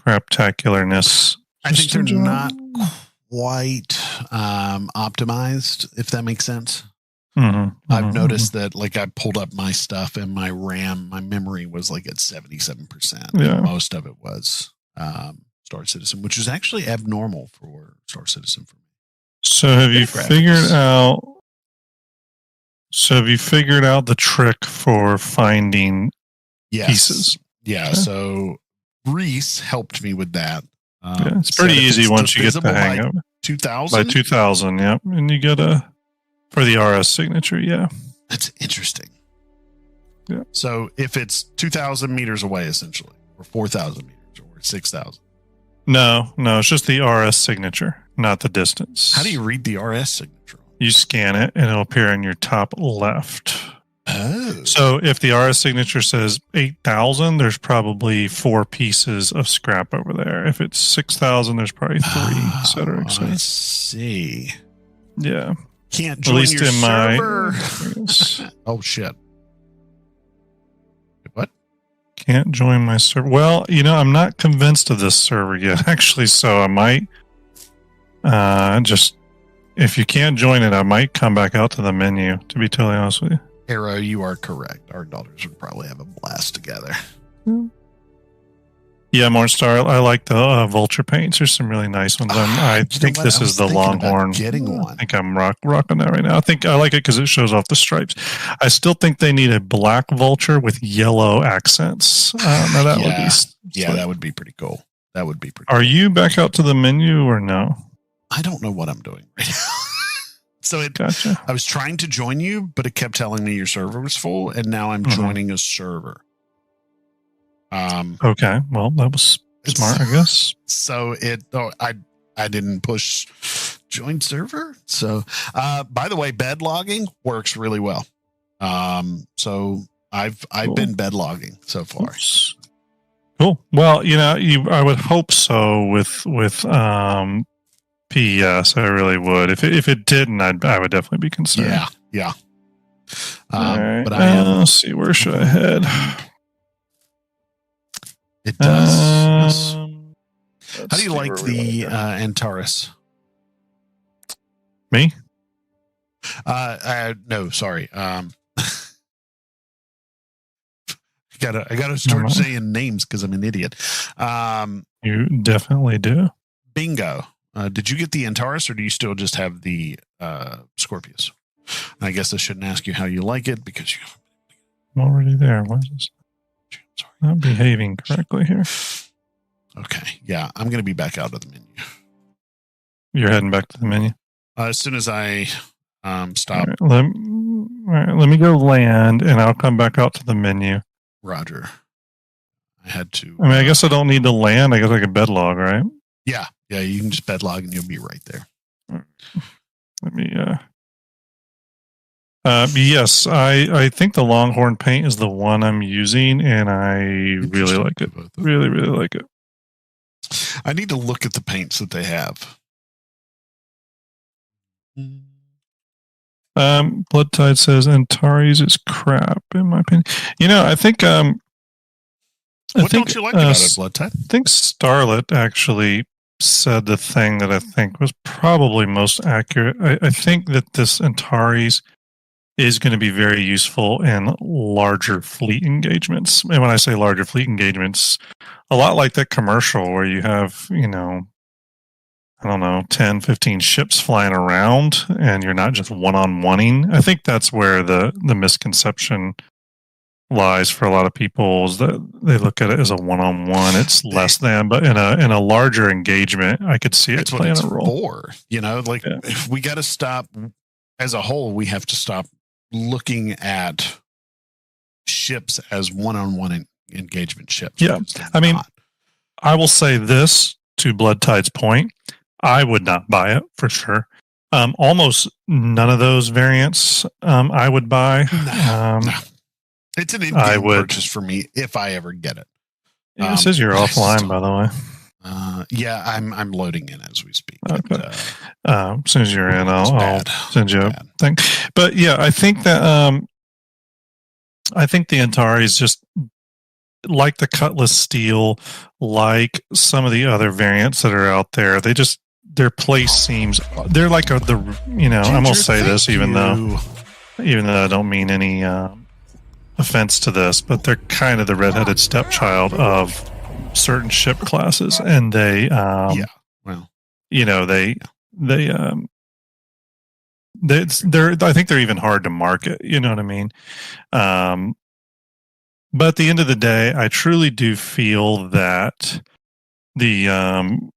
craptacularness. I think Just they're in general. not quite optimized, if that makes sense. I've noticed that, like, I pulled up my stuff and my RAM, my memory was like at 77%. Yeah. Most of it was Star Citizen, which is actually abnormal for Star Citizen for me. So have you Graphics. figured out the trick for finding Yes. pieces? Yeah. Okay. So Reese helped me with that. Yeah, it's pretty said if easy it's once you get the divisible hang by of it. 2,000. By 2000, yep. And you get for the RS signature, yeah. That's interesting. Yeah. So if it's 2,000 meters away, essentially, or 4,000 meters, or 6,000. No, it's just the RS signature, not the distance. How do you read the RS signature? You scan it and it'll appear in your top left. Oh, Oh. So if the RS signature says 8,000, there's probably 4 pieces of scrap over there. If it's 6,000, there's probably 3, et cetera, et I cetera. see. Yeah. Can't At join least your in server. my Oh shit. What? can't join my server. Well, I'm not convinced of this server yet, actually. So I might just, if you can't join it, I might come back out to the menu. To be totally honest with you. Arrow, you are correct. Our daughters would probably have a blast together. Yeah, Mornstar, I like the vulture paints. There's some really nice ones. I think this is the Longhorn. Getting one. I think I'm rocking that right now. I think I like it because it shows off the stripes. I still think they need a black vulture with yellow accents. Now that would be that would be pretty cool. That would be pretty. Are you back out to the menu or no? I don't know what I'm doing right now. So Gotcha. I was trying to join you, but it kept telling me your server was full, and now I'm joining a server. Okay, well that was smart, I guess. So I didn't push join server. So by the way, bed logging works really well. So I've been bed logging so far. Cool. Well, I would hope so with PES. I really would. If it didn't, I would definitely be concerned. Yeah. Right. But I am. Let's see, where should I head? It does. How do you see like where we the wanna Antares? go. Me? No, sorry. I gotta start saying names because I'm an idiot. You definitely do. Bingo. Did you get the Antares, or do you still just have the Scorpius? I guess I shouldn't ask you how you like it because I'm already there. Why is this not behaving correctly here? Okay. Yeah, I'm going to be back out of the menu. You're heading back to the menu? As soon as I stop. All right, let me go land, and I'll come back out to the menu. Roger. I had to. I guess I don't need to land. I guess I could bed log, right? Yeah, you can just bed log and you'll be right there. Let me. Yes, I think the Longhorn paint is the one I'm using, and I really like it. Really, really like it. I need to look at the paints that they have. Blood Tide says Antares is crap, in my opinion. I think. What don't you like about it, Blood Tide? I think Starlet actually said the thing that I think was probably most accurate. I think that this Antares is going to be very useful in larger fleet engagements. And when I say larger fleet engagements, a lot like that commercial where you have, 10, 15 ships flying around and you're not just one-on-oneing. I think that's where the misconception lies for a lot of people, is that they look at it as a one-on-one. It's less than, but in a larger engagement, I could see it playing a role. For, if we got to stop as a whole, we have to stop looking at ships as one-on-one engagement ships. Yeah. I will say this to Blood Tide's point. I would not buy it for sure. Almost none of those variants I would buy. No. It's an in-game purchase for me if I ever get it. It says you're offline, by the way. Yeah, I'm loading in as we speak. Okay. But, as soon as you're in, I'll send you a thing. But yeah, I think that the Antares, just like the Cutlass Steel, like some of the other variants that are out there, their place seems, they're like I'm gonna say this even though I don't mean any offense to this, but they're kind of the redheaded stepchild of certain ship classes, and they they're I think they're even hard to market, you know what I mean? But at the end of the day, I truly do feel that the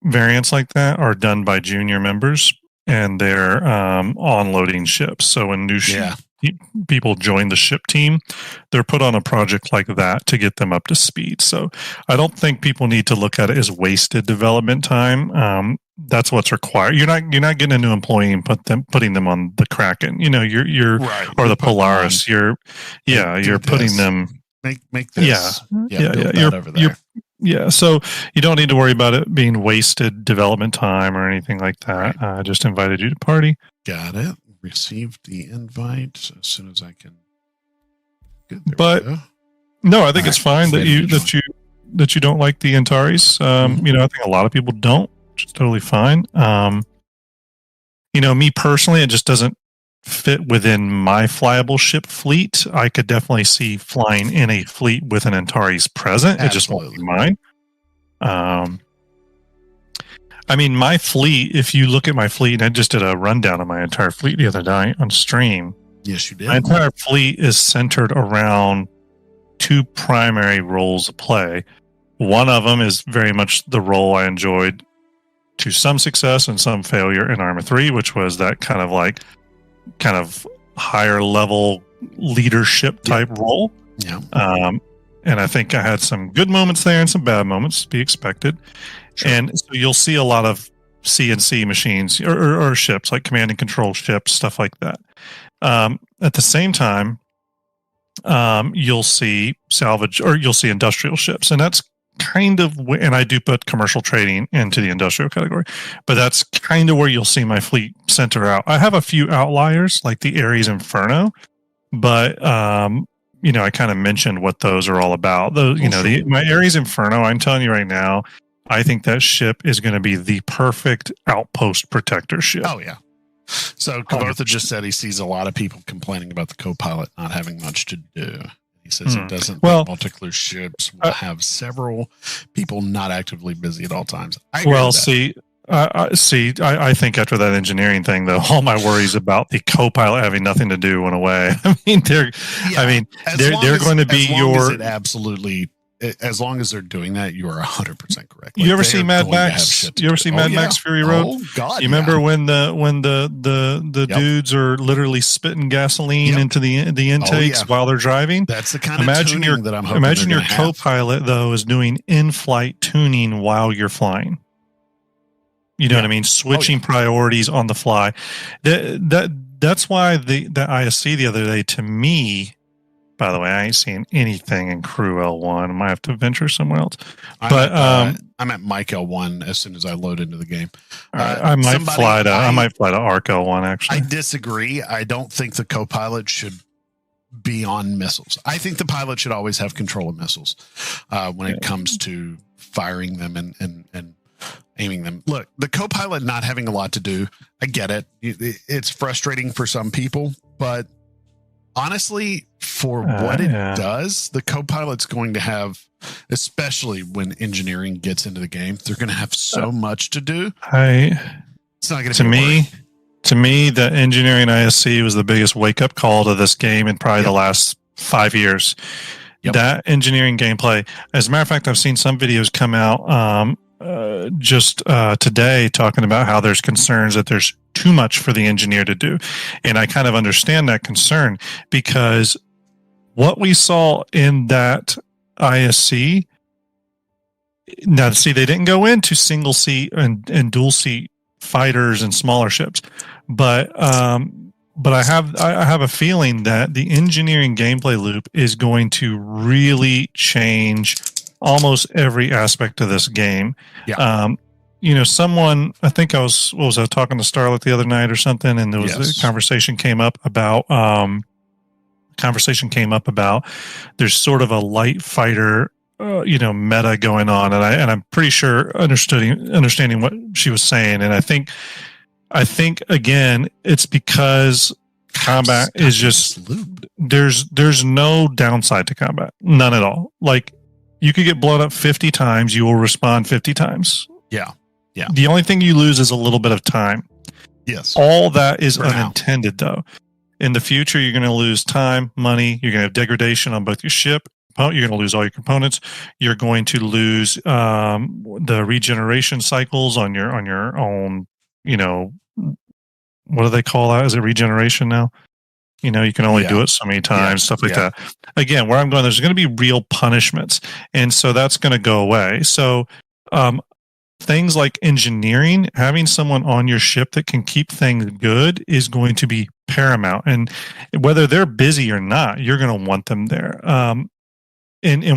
variants like that are done by junior members, and they're onloading ships. So when people join the ship team, they're put on a project like that to get them up to speed. So I don't think people need to look at it as wasted development time. That's what's required. You're not getting a new employee and putting them on the Kraken. You're Right. or You're the putting Polaris. them You're putting this. them. Make this. Build that You're, over there. so you don't need to worry about it being wasted development time or anything like that. I just invited you to party. Got it. Received the invite as soon as I can. Good. There But- we go. No, I think All it's right, fine that ready you to that you don't like the Antares. I think a lot of people don't, which is totally fine. Me personally, it just doesn't fit within my flyable ship fleet. I could definitely see flying in a fleet with an Antares present. It just won't be mine. My fleet, if you look at my fleet, and I just did a rundown of my entire fleet the other night on stream. Yes, you did. My entire fleet is centered around two primary roles of play. One of them is very much the role I enjoyed to some success and some failure in Arma 3, which was that kind of higher level leadership type role. Yeah. And I think I had some good moments there and some bad moments, to be expected. Sure. And so you'll see a lot of CNC machines or ships, like command and control ships, stuff like that. At the same time, you'll see salvage, or you'll see industrial ships, and that's kind of and I do put commercial trading into the industrial category, but that's kind of where you'll see my fleet center out. I have a few outliers like the Ares Inferno, but I kind of mentioned what those are all about. Those, my Ares Inferno, I'm telling you right now, I think that ship is going to be the perfect outpost protector ship. Oh yeah. So Kavartha just said he sees a lot of people complaining about the co-pilot not having much to do. He says it doesn't. Well, multicolor ships will have several people not actively busy at all times. I agree with that. I think after that engineering thing, though, all my worries about the co-pilot having nothing to do went away. They're going to be your. Absolutely. As long as they're doing that, you are 100% correct. You ever see Mad Max? You ever see Mad Max Fury Road? Oh God! You remember when the dudes are literally spitting gasoline into the intakes while they're driving? That's the kind of tuning that I'm hoping. Imagine your co-pilot though is doing in-flight tuning while you're flying. You know what I mean? Switching priorities on the fly. That's why the ISC the other day, to me. By the way, I ain't seeing anything in Crew L1. I might have to venture somewhere else. I'm at Mike L1 as soon as I load into the game. I might fly to Arc L1 actually. I disagree. I don't think the co-pilot should be on missiles. I think the pilot should always have control of missiles when it comes to firing them and aiming them. Look, the co-pilot not having a lot to do, I get it. It's frustrating for some people, but honestly, for what it does, the co-pilot's going to have, especially when engineering gets into the game, they're going to have so much to do. It's not going to be to me, the engineering ISC was the biggest wake-up call to this game in probably the last 5 years. That engineering gameplay. As a matter of fact, I've seen some videos come out just today talking about how there's concerns that there's too much for the engineer to do. And I kind of understand that concern because what we saw in that ISC, now see, they didn't go into single seat and dual seat fighters and smaller ships, but I have a feeling that the engineering gameplay loop is going to really change almost every aspect of this game. Someone, I think I was talking to Starlet the other night or something, and there was a conversation came up about there's sort of a light fighter meta going on, and I'm pretty sure understanding what she was saying, and I think again it's because combat is just there's no downside to combat, none at all. Like, you could get blown up 50 times, you will respond 50 times. Yeah. The only thing you lose is a little bit of time. Yes. All that is unintended, though. In the future, you're going to lose time, money. You're going to have degradation on both your ship. You're going to lose all your components. You're going to lose the regeneration cycles on your own. What do they call that? Is it regeneration now? You know, you can only do Yeah. it so many times, stuff like Yeah. that. Again, where I'm going, there's going to be real punishments. And so that's going to go away. So things like engineering, having someone on your ship that can keep things good is going to be paramount. And whether they're busy or not, you're going to want them there. And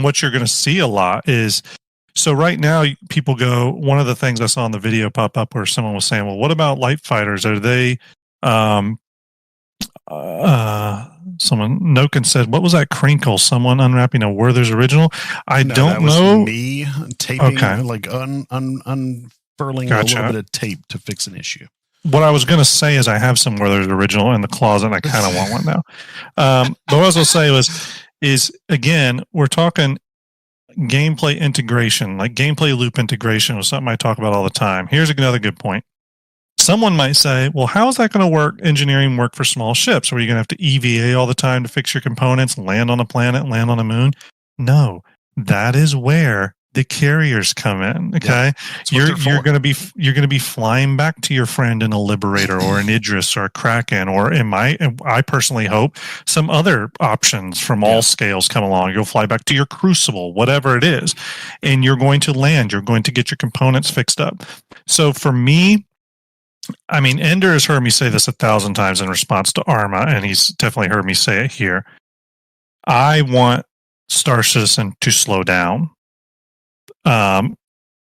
what you're going to see a lot is, so right now people go, one of the things I saw in the video pop up where someone was saying, well, what about light fighters? Are they, someone, Noken said, what was that crinkle? Someone unwrapping a Werther's original? I No, don't that was know. me taping, Okay. like unfurling Gotcha. a little bit of tape to fix an issue. What I was going to say is I have some Werther's original in the closet and I kind of want one now. But what I was going to say is again, we're talking gameplay integration, like gameplay loop integration was something I talk about all the time. Here's another good point. Someone might say, well, how is that going to work? Engineering work for small ships? Are you going to have to EVA all the time to fix your components, land on a planet, land on a moon? No, that is where the carriers come in. Okay. Yeah, you're going to be flying back to your friend in a Liberator or an Idris or a Kraken, or I personally hope some other options from all scales come along. You'll fly back to your Crucible, whatever it is, and you're going to land. You're going to get your components fixed up. So for me, I mean, Ender has heard me say this 1,000 times in response to Arma, and he's definitely heard me say it here. I want Star Citizen to slow down.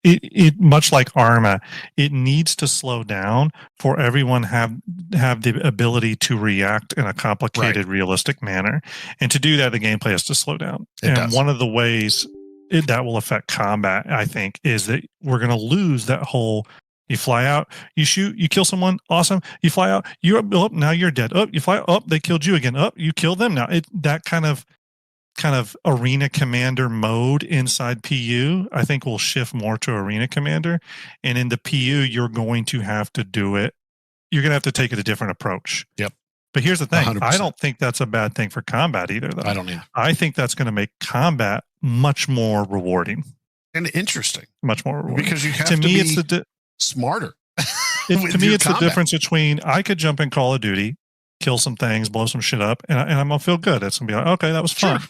It much like Arma, it needs to slow down for everyone have the ability to react in a complicated, realistic manner. And to do that, the gameplay has to slow down. One of the ways that will affect combat, I think, is that we're going to lose that whole. You fly out, you shoot, you kill someone, awesome. You fly out, you're up, now you're dead. Up, you fly up, they killed you again. Up, you kill them now. That kind of arena commander mode inside PU, I think will shift more to arena commander. And in the PU, you're going to have to do it. You're going to have to take it a different approach. Yep. But here's the thing. 100%. I don't think that's a bad thing for combat either, though. I don't either. I think that's going to make combat much more rewarding. And interesting. Much more rewarding. Because you have to me, be it's smarter. to me, it's the difference between I could jump in Call of Duty, kill some things, blow some shit up, and I'm going to feel good. It's going to be like, okay, that was fun. Sure.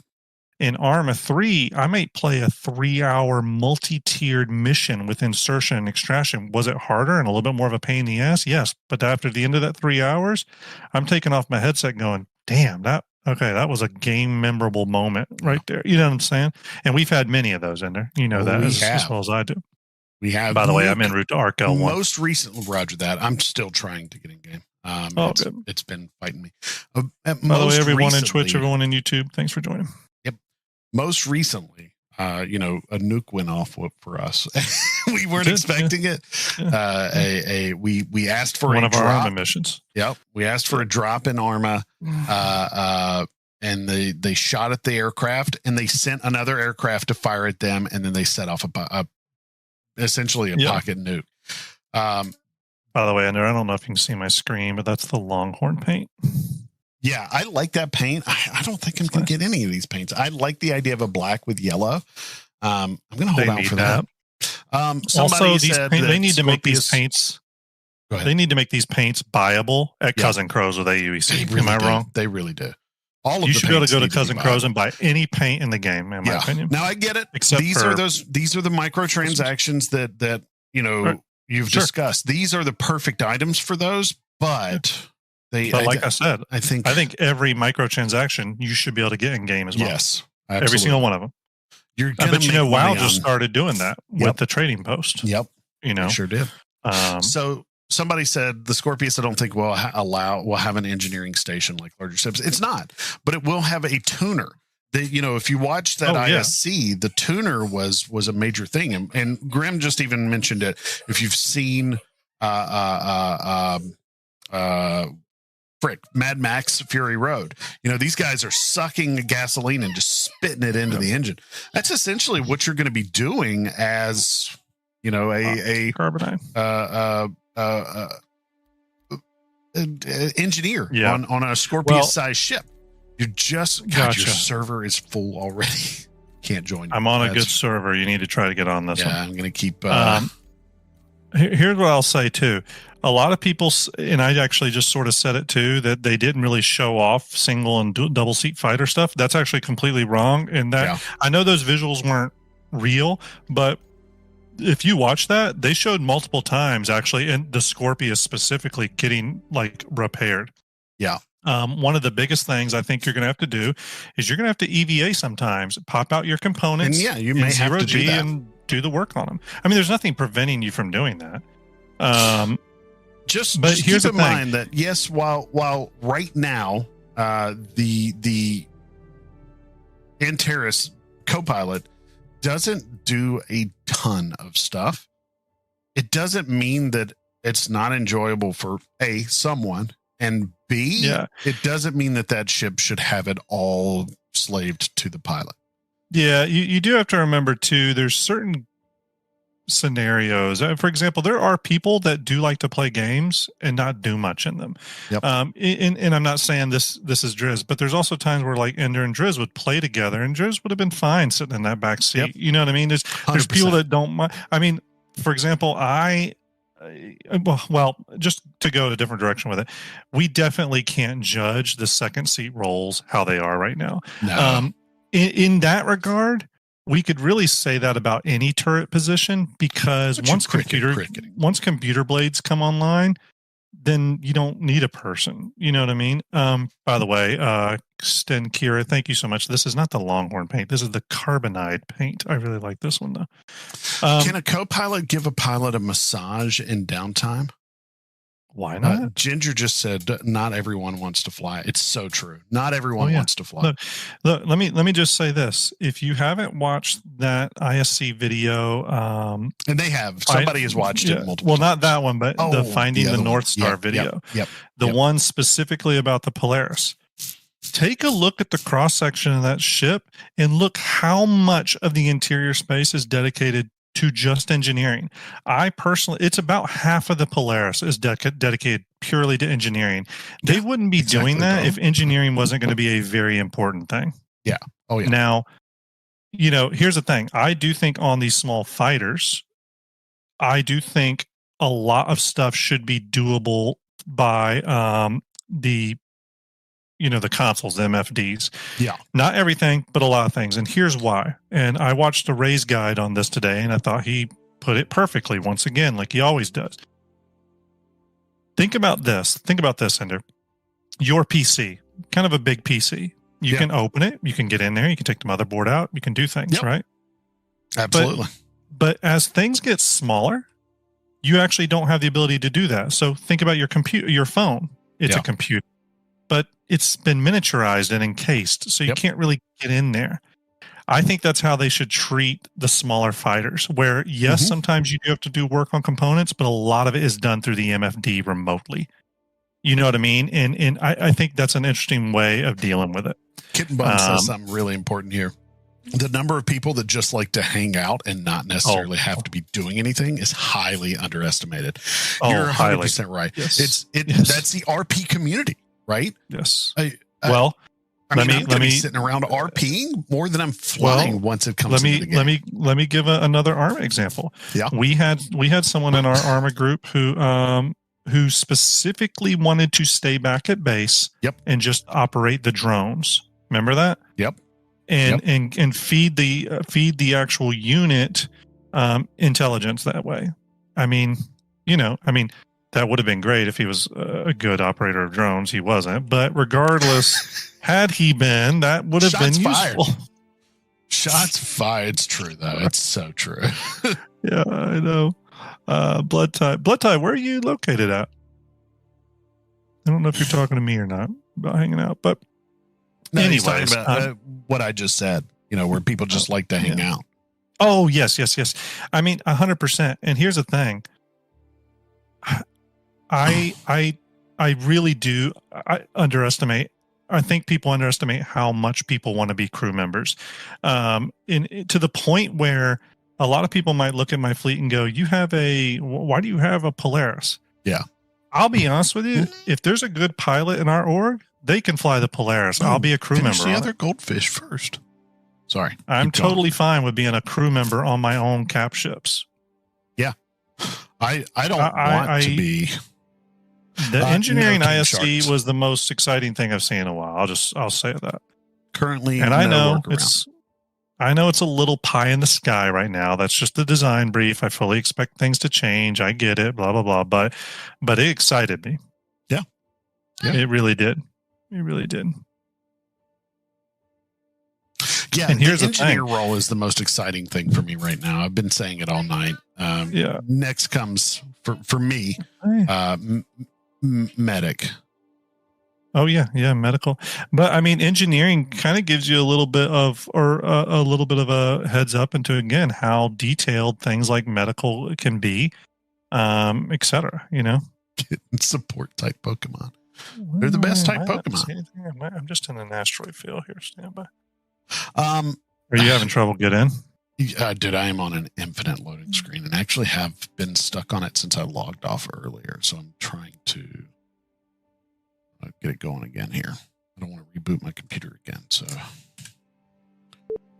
In Arma 3, I might play a 3-hour multi-tiered mission with insertion and extraction. Was it harder and a little bit more of a pain in the ass? Yes. But after the end of that 3 hours, I'm taking off my headset going, damn, that was a game memorable moment right there. You know what I'm saying? And we've had many of those in there. You know that as well as I do. We have. By the way, I'm en route to Arc L1. Most recently, Roger that. I'm still trying to get in game. Good. It's been fighting me. By the way, everyone in Twitch, everyone in YouTube, thanks for joining. Yep. Most recently, a nuke went off for us. We weren't expecting it. Yeah. We asked for one a of drop. our Arma missions. Yep. We asked for a drop in Arma. And they shot at the aircraft, and they sent another aircraft to fire at them, and then they set off essentially a pocket nuke. By the way, Ender, I don't know if you can see my screen, but that's the Longhorn paint. Yeah, I like that paint. I don't think I'm going to get any of these paints. I like the idea of a black with yellow. I'm going to hold out for that. Also, these they need to make these paints. They need to make these paints buyable at Cousin Crows with AUEC. Really Am I wrong? They really do. You should be able to go to Cousin Crows and buy any paint in the game, in my opinion. Now I get it. Except these are the microtransactions that you've discussed. These are the perfect items for those, but like I said, I think every microtransaction you should be able to get in game as well. Yes, absolutely. Every single one of them. But WoW just started doing that with the trading post. Yep, sure did. So somebody said the Scorpius, I don't think will have an engineering station like larger ships. It's not, but it will have a tuner. If you watch that ISC, the tuner was a major thing, and Grim just even mentioned it. If you've seen Mad Max Fury Road, these guys are sucking gasoline and just spitting it into the engine. That's essentially what you're going to be doing as a Carbonite. Engineer on a Scorpius sized ship. You're just your server is full already. Can't join. I'm on a good server. You need to try to get on this one. I'm going to keep. Here's what I'll say too. A lot of people, and I actually just sort of said it too, that they didn't really show off single and double seat fighter stuff. That's actually completely wrong. And that I know those visuals weren't real, but if you watch that, they showed multiple times actually, and the Scorpius specifically getting like repaired. Yeah. One of the biggest things I think you're going to have to do is you're going to have to EVA sometimes, pop out your components. And yeah, you may have to do that. And do the work on them. I mean, there's nothing preventing you from doing that. Just but keep here's in the thing. mind that yes, while right now the Antares Copilot doesn't do a ton of stuff, it doesn't mean that it's not enjoyable for A, someone, and B, it doesn't mean that ship should have it all slaved to the pilot. Yeah, you do have to remember too, there's certain scenarios. For example, there are people that do like to play games and not do much in them. Yep. And I'm not saying this is Driz, but there's also times where like Ender and Driz would play together and Driz would have been fine sitting in that back seat. Yep. You know what I mean? There's 100%. people that don't mind. I mean, for example, well, just to go a different direction with it, we definitely can't judge the second seat roles how they are right now. No. In that regard, we could really say that about any turret position, because once computer blades come online, then you don't need a person. You know what I mean? By the way, Sten Kira, thank you so much. This is not the Longhorn paint. This is the carbonide paint. I really like this one though. Can a co-pilot give a pilot a massage in downtime? Why not? Ginger just said, "Not everyone wants to fly." It's so true. Not everyone wants to fly. Look, let me just say this: if you haven't watched that ISC video, and they have, somebody has watched it multiple. Well, times. not that one, but the Finding the North Star video. Yep. The one specifically about the Polaris. Take a look at the cross section of that ship and look how much of the interior space is dedicated to just engineering. I personally, it's about half of the Polaris is dedicated purely to engineering. They wouldn't be doing that if engineering wasn't going to be a very important thing. Yeah. Oh yeah. Now, here's the thing. I do think on these small fighters, I do think a lot of stuff should be doable by the consoles, the MFDs. Yeah. Not everything, but a lot of things. And here's why. And I watched a Ray's guide on this today, and I thought he put it perfectly once again, like he always does. Think about this, Ender. Your PC, kind of a big PC. You can open it, you can get in there, you can take the motherboard out, you can do things, right? Absolutely. But as things get smaller, you actually don't have the ability to do that. So think about your computer, your phone. It's a computer, but it's been miniaturized and encased, so you can't really get in there. I think that's how they should treat the smaller fighters, where, yes, sometimes you do have to do work on components, but a lot of it is done through the MFD remotely. You know what I mean? And I think that's an interesting way of dealing with it. Kitten Bum says something really important here. The number of people that just like to hang out and not necessarily have to be doing anything is highly underestimated. You're 100% right. Yes. That's the RP community. Right? Yes. I'm sitting around RPing more than I'm flying once it comes to the game. Let me give another ARMA example. Yeah. We had someone in our ARMA group who specifically wanted to stay back at base and just operate the drones. Remember that? Yep. And feed the actual unit intelligence that way. That would have been great if he was a good operator of drones. He wasn't. But regardless, had he been, that would have been useful. Shots fired. It's true, though. It's so true. Yeah, I know. Blood tie, where are you located at? I don't know if you're talking to me or not about hanging out. But anyways. About, what I just said, where people just like to hang out. Oh, yes. I mean, 100%. And here's the thing. I really do. I think people underestimate how much people want to be crew members, to the point where a lot of people might look at my fleet and go, why do you have a Polaris? Yeah. I'll be honest with you. If there's a good pilot in our org, they can fly the Polaris. I'll be a crew member. The other goldfish first. Sorry. I'm totally fine with being a crew member on my own cap ships. Yeah. I don't want to be. The engineering no King ISC Sharks. was the most exciting thing I've seen in a while. I'll say that. Currently, And I no know workaround. I know it's a little pie in the sky right now. That's just the design brief. I fully expect things to change. I get it, blah blah blah. But it excited me. Yeah. It really did. It really did. Yeah, And here's the the thing. engineer role is the most exciting thing for me right now. I've been saying it all night. Yeah. Next comes for me, medic. Oh yeah, medical. But I mean, engineering kind of gives you a little bit of a heads up into again how detailed things like medical can be, etc. You know, Support type Pokemon. They're the best type Pokemon. I'm just in an asteroid field here. Stand by. Are Are you having trouble get in? Dude, I am on an infinite loading screen and actually have been stuck on it since I logged off earlier. So I'm trying to get it going again here. I don't want to reboot my computer again. So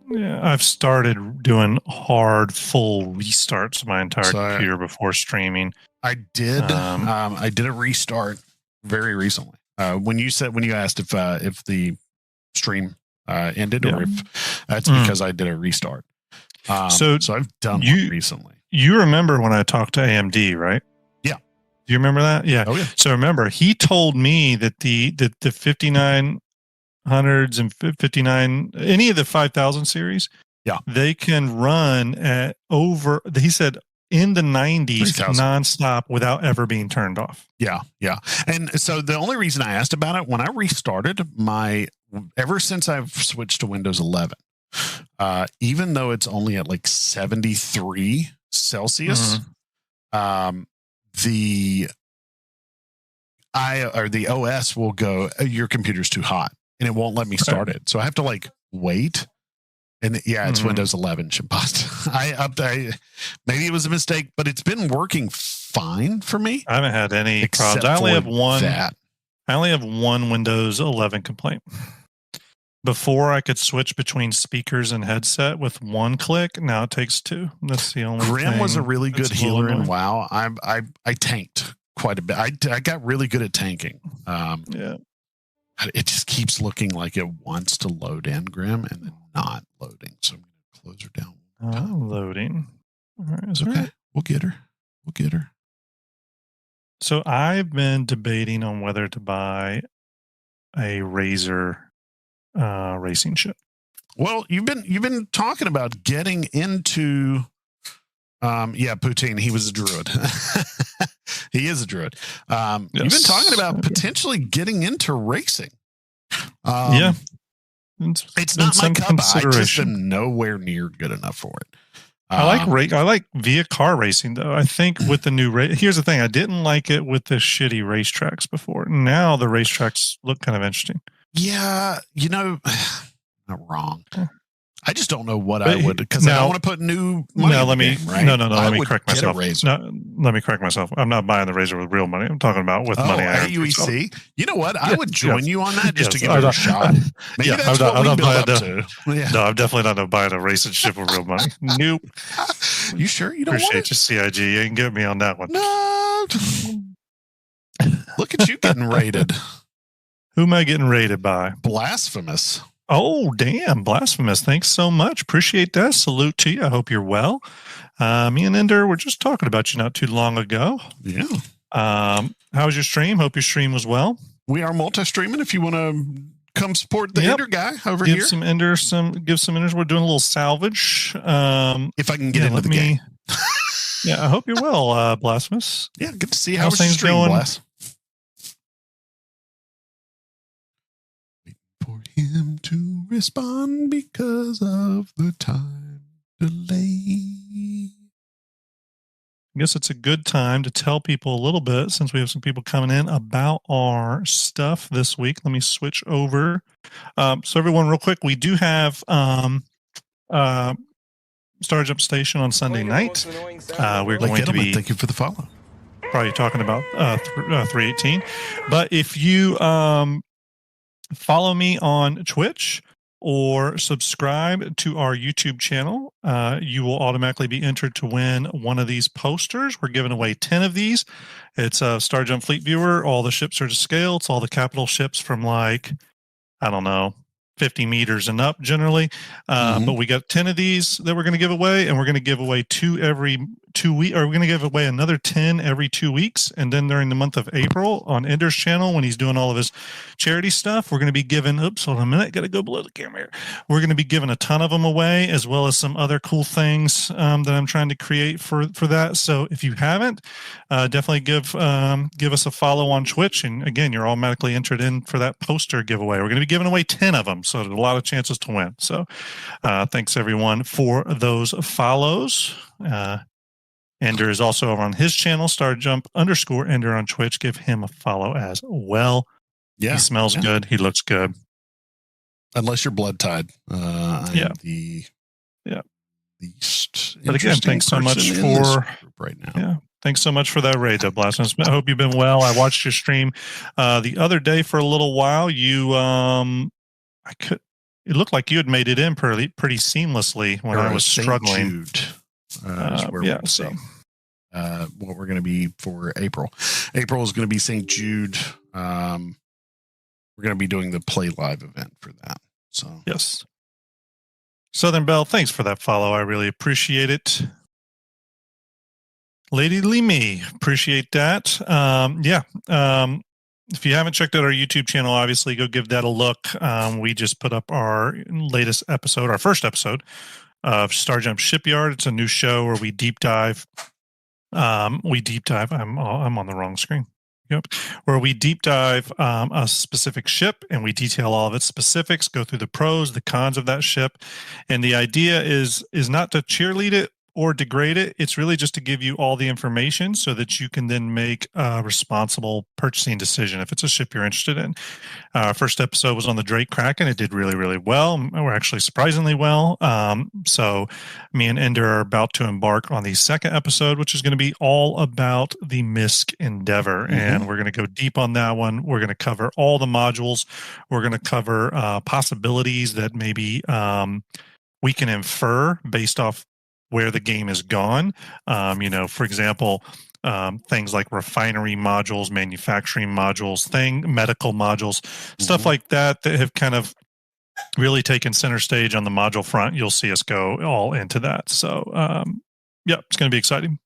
Yeah, I've started doing hard full restarts of my entire computer before streaming. I did. Um, I did a restart very recently. When you asked if the stream ended or if that's because I did a restart. So I've done one recently. You remember when I talked to AMD, right? Yeah. Do you remember that? Yeah. Oh yeah. So remember, he told me that the 5900s and 59 any of the 5000 series, they can run at over. He said in the 90s 3,000. nonstop without ever being turned off. Yeah. And so the only reason I asked about it when I restarted ever since I've switched to Windows 11, even though it's only at like 73 Celsius, the OS will go, your computer's too hot, and it won't let me start it. So I have to like wait. And it's Windows 11. Maybe it was a mistake, but it's been working fine for me. I haven't had any problems. I only have one Windows 11 complaint. Before I could switch between speakers and headset with one click. Now it takes two. That's the only. Grim was a really good healer in WoW. I tanked quite a bit. I got really good at tanking. It just keeps looking like it wants to load in, Grim, and then not loading. So I'm going to close her down. Loading. All right, it's okay. We'll get her. So I've been debating on whether to buy a Razor racing ship. Well, you've been talking about getting into Poutine, he was a druid. He is a druid. You've been talking about potentially getting into racing. It's not my cup. I just am nowhere near good enough for it. I like via car racing though. I think with the new here's the thing. I didn't like it with the shitty racetracks before. Now the racetracks look kind of interesting. Yeah, not wrong. I just don't know what I would, because I don't want to put new money in the game, right? No. Let me correct myself. Let me correct myself. I'm not buying the Razor with real money. I'm talking about with money. AUEC. You know what? I would join you on that just to give it a shot. Maybe that's I'm what we build up to. No, I'm definitely not buying a racing ship with real money. Nope. You sure you don't Appreciate you, CIG. You ain't get me on that one. No. Look at you getting rated. Who am I getting rated by? Blasphemous. Oh, damn. Blasphemous. Thanks so much. Appreciate that. Salute to you. I hope you're well. Me and Ender were just talking about you not too long ago. Yeah. How was your stream? Hope your stream was well. We are multi-streaming. If you want to come support the Ender guy over here. Give some Enders. We're doing a little salvage. If I can get into the game. Yeah, I hope you're well, Blasphemous. Yeah, good to see how things going. Blast. For him to respond because of the time delay. I guess it's a good time to tell people a little bit, since we have some people coming in, about our stuff this week. Let me switch over. So everyone, real quick, we do have Star Jump Station on Sunday night. We're going to be... Thank you for the follow. Probably talking about 318. But if you... follow me on Twitch or subscribe to our YouTube channel. You will automatically be entered to win one of these posters. We're giving away 10 of these. It's a Star Jump Fleet Viewer. All the ships are to scale. It's all the capital ships from like, I don't know, 50 meters and up generally. But we got 10 of these that we're going to give away, and we're going to give away 2 every 2 weeks, or we're going to give away another 10 every 2 weeks. And then during the month of April on Ender's channel, when he's doing all of his charity stuff, we're going to be giving, oops, hold on a minute, got to go below the camera here. We're going to be giving a ton of them away, as well as some other cool things that I'm trying to create for that. So if you haven't, definitely give us a follow on Twitch. And again, you're automatically entered in for that poster giveaway. We're going to be giving away 10 of them. So there's a lot of chances to win. So thanks everyone for those follows. Ender is also over on his channel, StarJump_Ender on Twitch. Give him a follow as well. Yeah. He smells good. He looks good. Unless you're blood tied. Yeah. The least. But again, thanks so much for right now. Yeah. Thanks so much for that raid, though, Blasphemous. I hope you've been well. I watched your stream the other day for a little while. You it looked like you had made it in pretty seamlessly when I was struggling. So what we're going to be for April. April is going to be St. Jude. We're going to be doing the Play Live event for that. So yes. Southern Belle, thanks for that follow. I really appreciate it. Lady Lee Me, appreciate that. If you haven't checked out our YouTube channel, obviously go give that a look. We just put up our latest episode, our first episode of Star Jump Shipyard. It's a new show where we deep dive. I'm on the wrong screen. Yep. Where we deep dive a specific ship and we detail all of its specifics, go through the pros, the cons of that ship. And the idea is not to cheerlead it or degrade it. It's really just to give you all the information so that you can then make a responsible purchasing decision if it's a ship you're interested in. First episode was on the Drake Kraken. It did really, really well. We're actually surprisingly well. So me and Ender are about to embark on the second episode, which is going to be all about the Misk Endeavor. And we're going to go deep on that one. We're going to cover all the modules. We're going to cover possibilities that maybe we can infer based off where the game is gone. For example, things like refinery modules, manufacturing modules, medical modules, stuff like that have kind of really taken center stage on the module front. You'll see us go all into that. So, it's going to be exciting.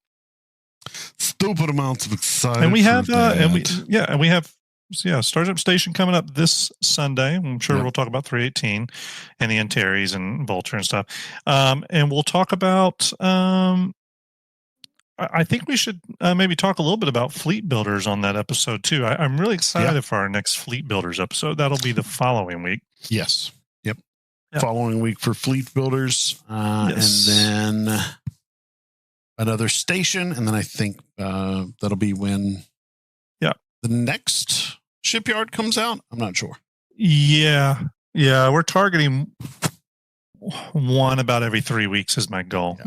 Stupid amounts of excitement. And we have, Star Jump Station coming up this Sunday. I'm sure we'll talk about 318 and the Antares and Vulture and stuff. And we'll talk about, I think we should maybe talk a little bit about fleet builders on that episode too. I'm really excited for our next fleet builders episode. That'll be the following week. Yes. Yep. Following week for fleet builders. And then another station. And then I think that'll be when the next shipyard comes out. I'm not sure. Yeah. We're targeting one about every 3 weeks is my goal.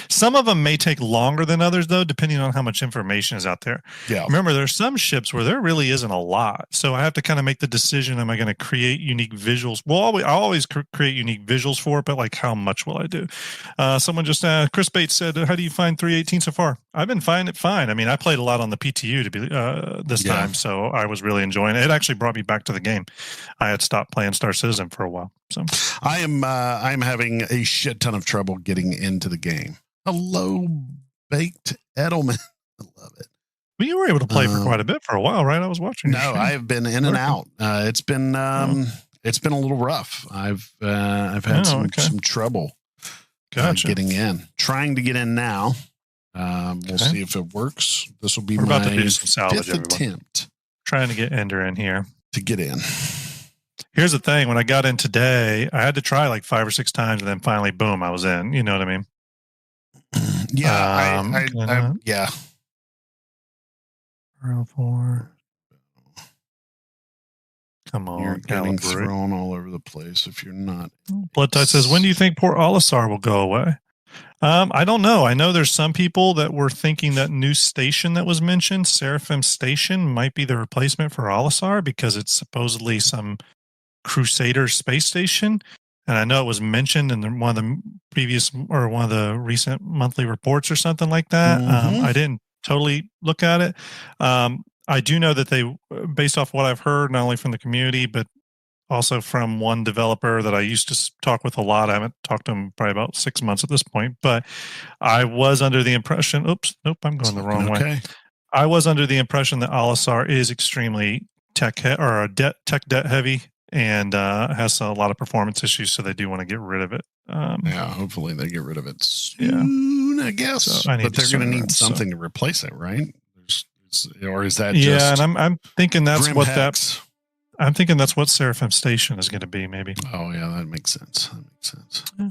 Some of them may take longer than others, though, depending on how much information is out there. Remember, there's some ships where there really isn't a lot, so I have to kind of make the decision: am I going to create unique visuals? Well, I always create unique visuals for it, but like, how much will I do? Someone just Chris Bates said, "How do you find 318 so far?" I've been finding it fine. I mean, I played a lot on the PTU to be this time, so I was really enjoying it. It actually brought me back to the game. I had stopped playing Star Citizen for a while, so I'm having a shit ton of trouble getting into the game. Hello, Baked Edelman. I love it. Well, you were able to play for quite a bit for a while, right? I was watching. No, I have been in and out. It's been a little rough. I've had some trouble getting in. Trying to get in now. We'll see if it works. This will be my about to do some salvage, fifth attempt. Trying to get Ender in here to get in. Here's the thing. When I got in today, I had to try like 5 or 6 times, and then finally, boom, I was in. You know what I mean? Yeah. Yeah. 404. Come on. You're getting thrown all over the place if you're not. Blood Tide says, when do you think Port Olisar will go away? I don't know. I know there's some people that were thinking that new station that was mentioned, Seraphim Station, might be the replacement for Olisar because it's supposedly some Crusader space station. And I know it was mentioned in one of the previous or one of the recent monthly reports or something like that. Mhm. I didn't totally look at it. I do know that they, based off what I've heard, not only from the community, but also from one developer that I used to talk with a lot. I haven't talked to him probably about 6 months at this point, but I was under the impression, I'm going the wrong way. Okay. I was under the impression that Alisar is extremely tech debt heavy and has a lot of performance issues, so they do want to get rid of it. Yeah, hopefully they get rid of it soon, I guess. So I need but they're to going to sort need it, so. something to replace it, right? Or is that Yeah, just and I'm thinking that's Grim what Hex? I'm thinking that's what Seraphim Station is going to be, maybe. Oh, yeah, that makes sense. Yeah.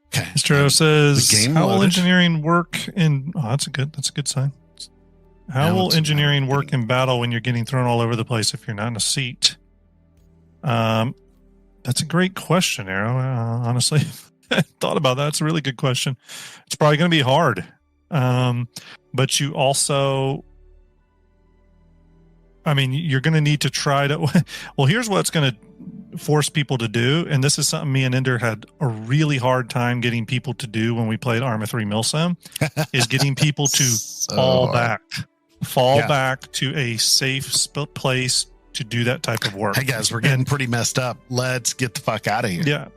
Okay. Mr. says, the game how will loaded. engineering work in... Oh, that's a good sign. How Now will it's a matter engineering of work getting- in battle when you're getting thrown all over the place if you're not in a seat? That's a great question, Arrow. Honestly, I thought about that. It's a really good question. It's probably going to be hard. But you also... I mean, you're going to need to try to... Well, here's what's going to force people to do, and this is something me and Ender had a really hard time getting people to do when we played Arma 3 Milsim, is getting people to So fall hard. back to a safe place to do that type of work. Hey, guys, we're getting pretty messed up. Let's get the fuck out of here. Yeah.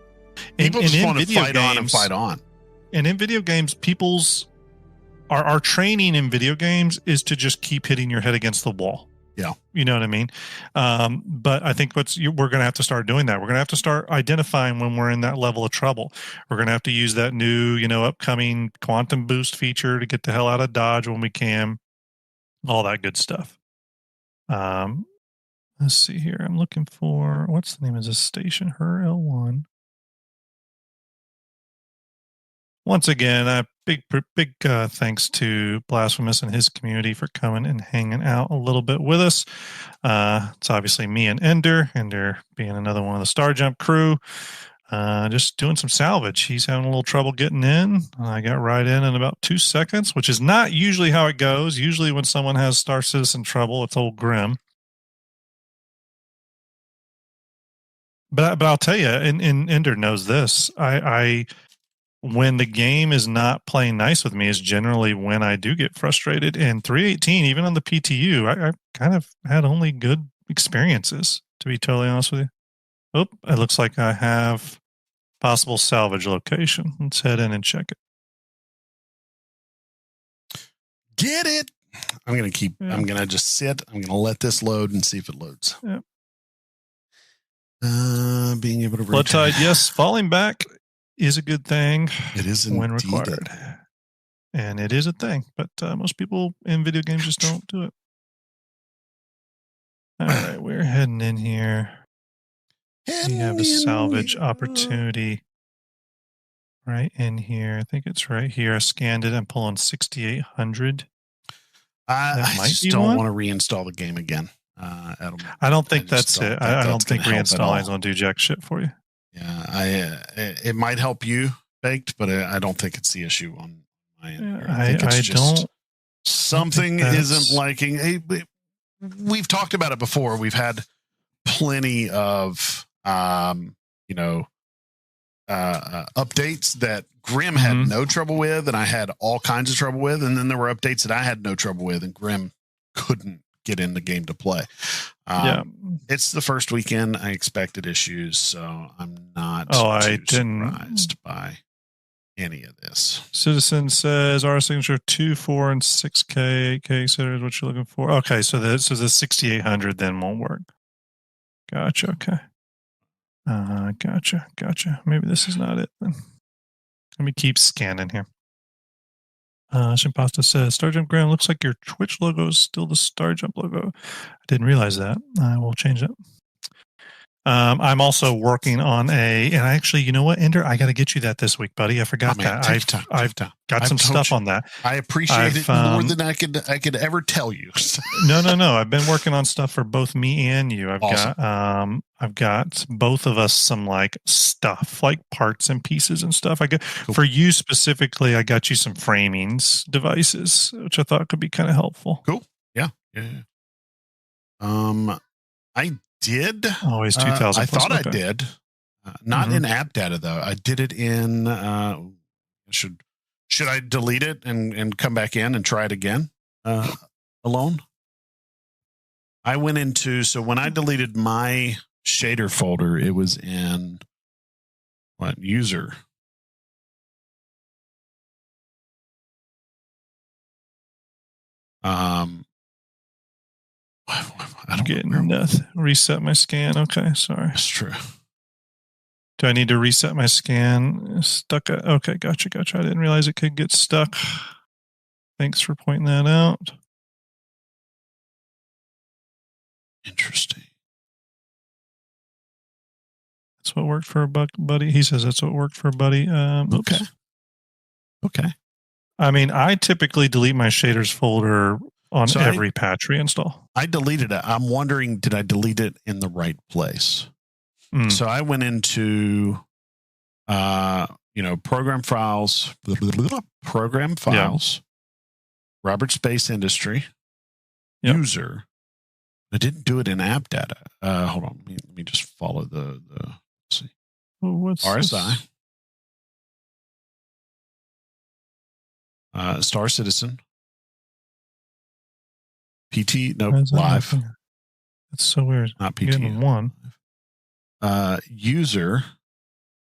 People just in want to video fight on and games- fight on. And in video games, our training in video games is to just keep hitting your head against the wall. Yeah. You know what I mean? But I think we're going to have to start doing that. We're going to have to start identifying when we're in that level of trouble. We're going to have to use that new, upcoming quantum boost feature to get the hell out of Dodge when we can. All that good stuff. Let's see here. I'm looking for, what's the name of this station? Her L1. Once again, a big thanks to Blasphemous and his community for coming and hanging out a little bit with us. It's obviously me and Ender being another one of the Star Jump crew. Just doing some salvage. He's having a little trouble getting in. I got right in about 2 seconds, which is not usually how it goes. Usually when someone has Star Citizen trouble, it's old Grim. But I'll tell you, and Ender knows this, I when the game is not playing nice with me is generally when I do get frustrated. And 318, even on the PTU, I kind of had only good experiences, to be totally honest with you. Oh, it looks like I have possible salvage location. Let's head in and check it. Get it. I'm going to Yeah. I'm going to just sit. I'm going to let this load and see if it loads. Yeah. Being able to Blood Tide, yes, falling back is a good thing It is when indeed required. And it is a thing, but most people in video games just don't do it. All right, we're heading in here. We have a salvage opportunity right in here. I think it's right here. I scanned it. I'm pulling 6,800. I That might just be don't one. want to reinstall the game again. Adam. I don't think just that's don't it. think I don't that's think gonna help at reinstalling is all. going to do jack shit for you. Yeah, it might help you, Baked, but I don't think it's the issue on my end. Yeah, here. I think it's I just don't. something think that's- isn't liking. Hey, we've talked about it before. We've had plenty of updates that Grim had Mhm. no trouble with, and I had all kinds of trouble with, and then there were updates that I had no trouble with, and Grim couldn't get in the game to play. Yeah. It's the first weekend. I expected issues, so I'm not I too didn't- surprised by any of this. Citizen says our signature 2, 4, and 6K, 8K, etc. is what you're looking for. Okay, so the 6,800 then won't work. Gotcha. Okay. Gotcha. Maybe this is not it then. Let me keep scanning here. Shimpasta says, Starjump Graham, looks like your Twitch logo is still the Starjump logo. I didn't realize that. I will change that. I'm also working on and actually, you know what, Ender, I got to get you that this week, buddy. I forgot Oh, man, that. take I've your time, I've take your time. got I've some told stuff you. on that. I appreciate it more than I could ever tell you. No. I've been working on stuff for both me and you. Awesome. I've got both of us some like stuff, like parts and pieces and stuff. Cool. For you specifically, I got you some framings devices, which I thought could be kind of helpful. Cool. Yeah. I did. Always 2000. I plus, thought I okay. did. Not in app data though. I did it in. Should I delete it and come back in and try it again alone? I went into, so when I deleted my shader folder, it was in what user. I don't Getting remember. nothing. Reset my scan. Okay, sorry. That's true. Do I need to reset my scan? Stuck. Okay, gotcha. I didn't realize it could get stuck. Thanks for pointing that out. Interesting. That's what worked for a buddy. He says that's what worked for a buddy. Okay. I mean, I typically delete my shaders folder on So every patch reinstall. I deleted it. I'm wondering, did I delete it in the right place? So I went into, program files, Robert Space Industry, user. I didn't do it in app data. Hold on. Let me just follow the let's see. What's RSI. Star Citizen. PT, nope, live. That's so weird. Not PT. Getting one. User.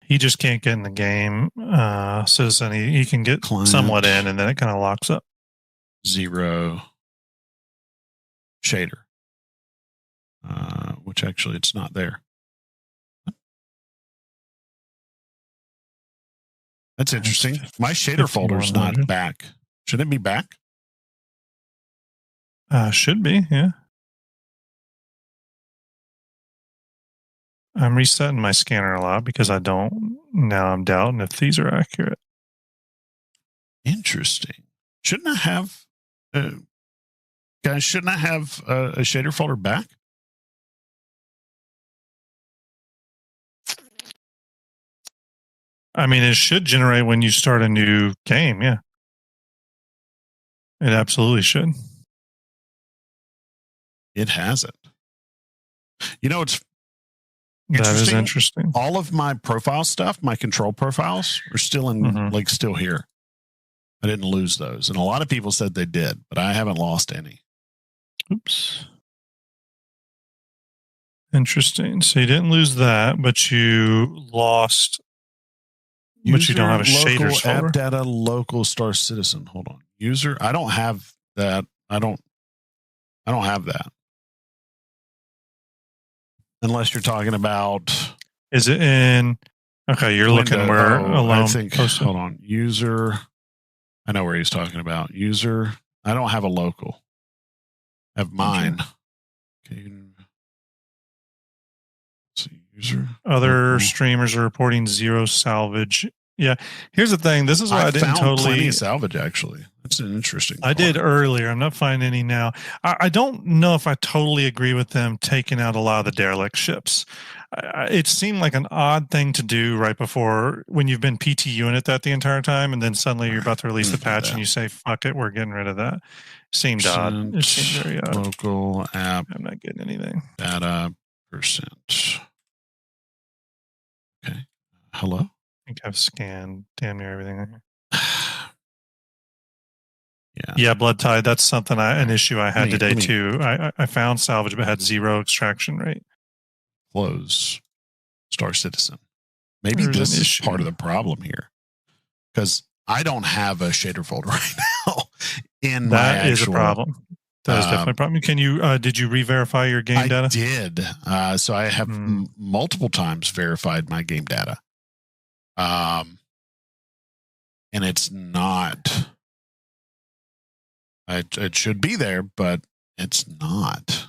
He just can't get in the game. Citizen, he can get Client. somewhat in, and then it kind of locks up. 0 shader. Which actually it's not there. That's interesting. My shader folder's not back. Should it be back? Should be, yeah. I'm resetting my scanner a lot because I'm doubting if these are accurate. Interesting. Shouldn't I have, guys, shouldn't I have a shader folder back? I mean, it should generate when you start a new game, yeah. It absolutely should. It hasn't. It's That is interesting. All of my profile stuff, my control profiles, are still in still here. I didn't lose those, and a lot of people said they did, but I haven't lost any. Oops. Interesting. So you didn't lose that, but you lost. But you don't have a shaders folder. App data local Star Citizen. Hold on. User. I don't have that. I don't have that. Unless you're talking about. Is it in? Okay, you're looking where alone. I think. Hold on. User. I know where he's talking about. User. I don't have a local. I have mine. Okay. Let's see. User. Other streamers are reporting 0 salvage. Yeah. Here's the thing. This is why I didn't found plenty of salvage, actually. That's an interesting I did earlier. I'm not finding any now. I don't know if I totally agree with them taking out a lot of the derelict ships. It seemed like an odd thing to do right before when you've been PTUing it that the entire time, and then suddenly you're about to release the patch and you say, fuck it, we're getting rid of that. Seemed odd. It seemed very odd. Local app. I'm not getting anything. Data %. Okay. Hello? I think I've scanned damn near everything in here. Yeah, Blood Tide. That's something an issue I had today too. I found salvage but had 0 extraction rate. Close Star Citizen. Maybe this is part of the problem here, because I don't have a shader folder right now. That is a problem. That is definitely a problem. Can you? Did you re-verify your game data? I did. So I have multiple times verified my game data. And it's not. It should be there, but it's not.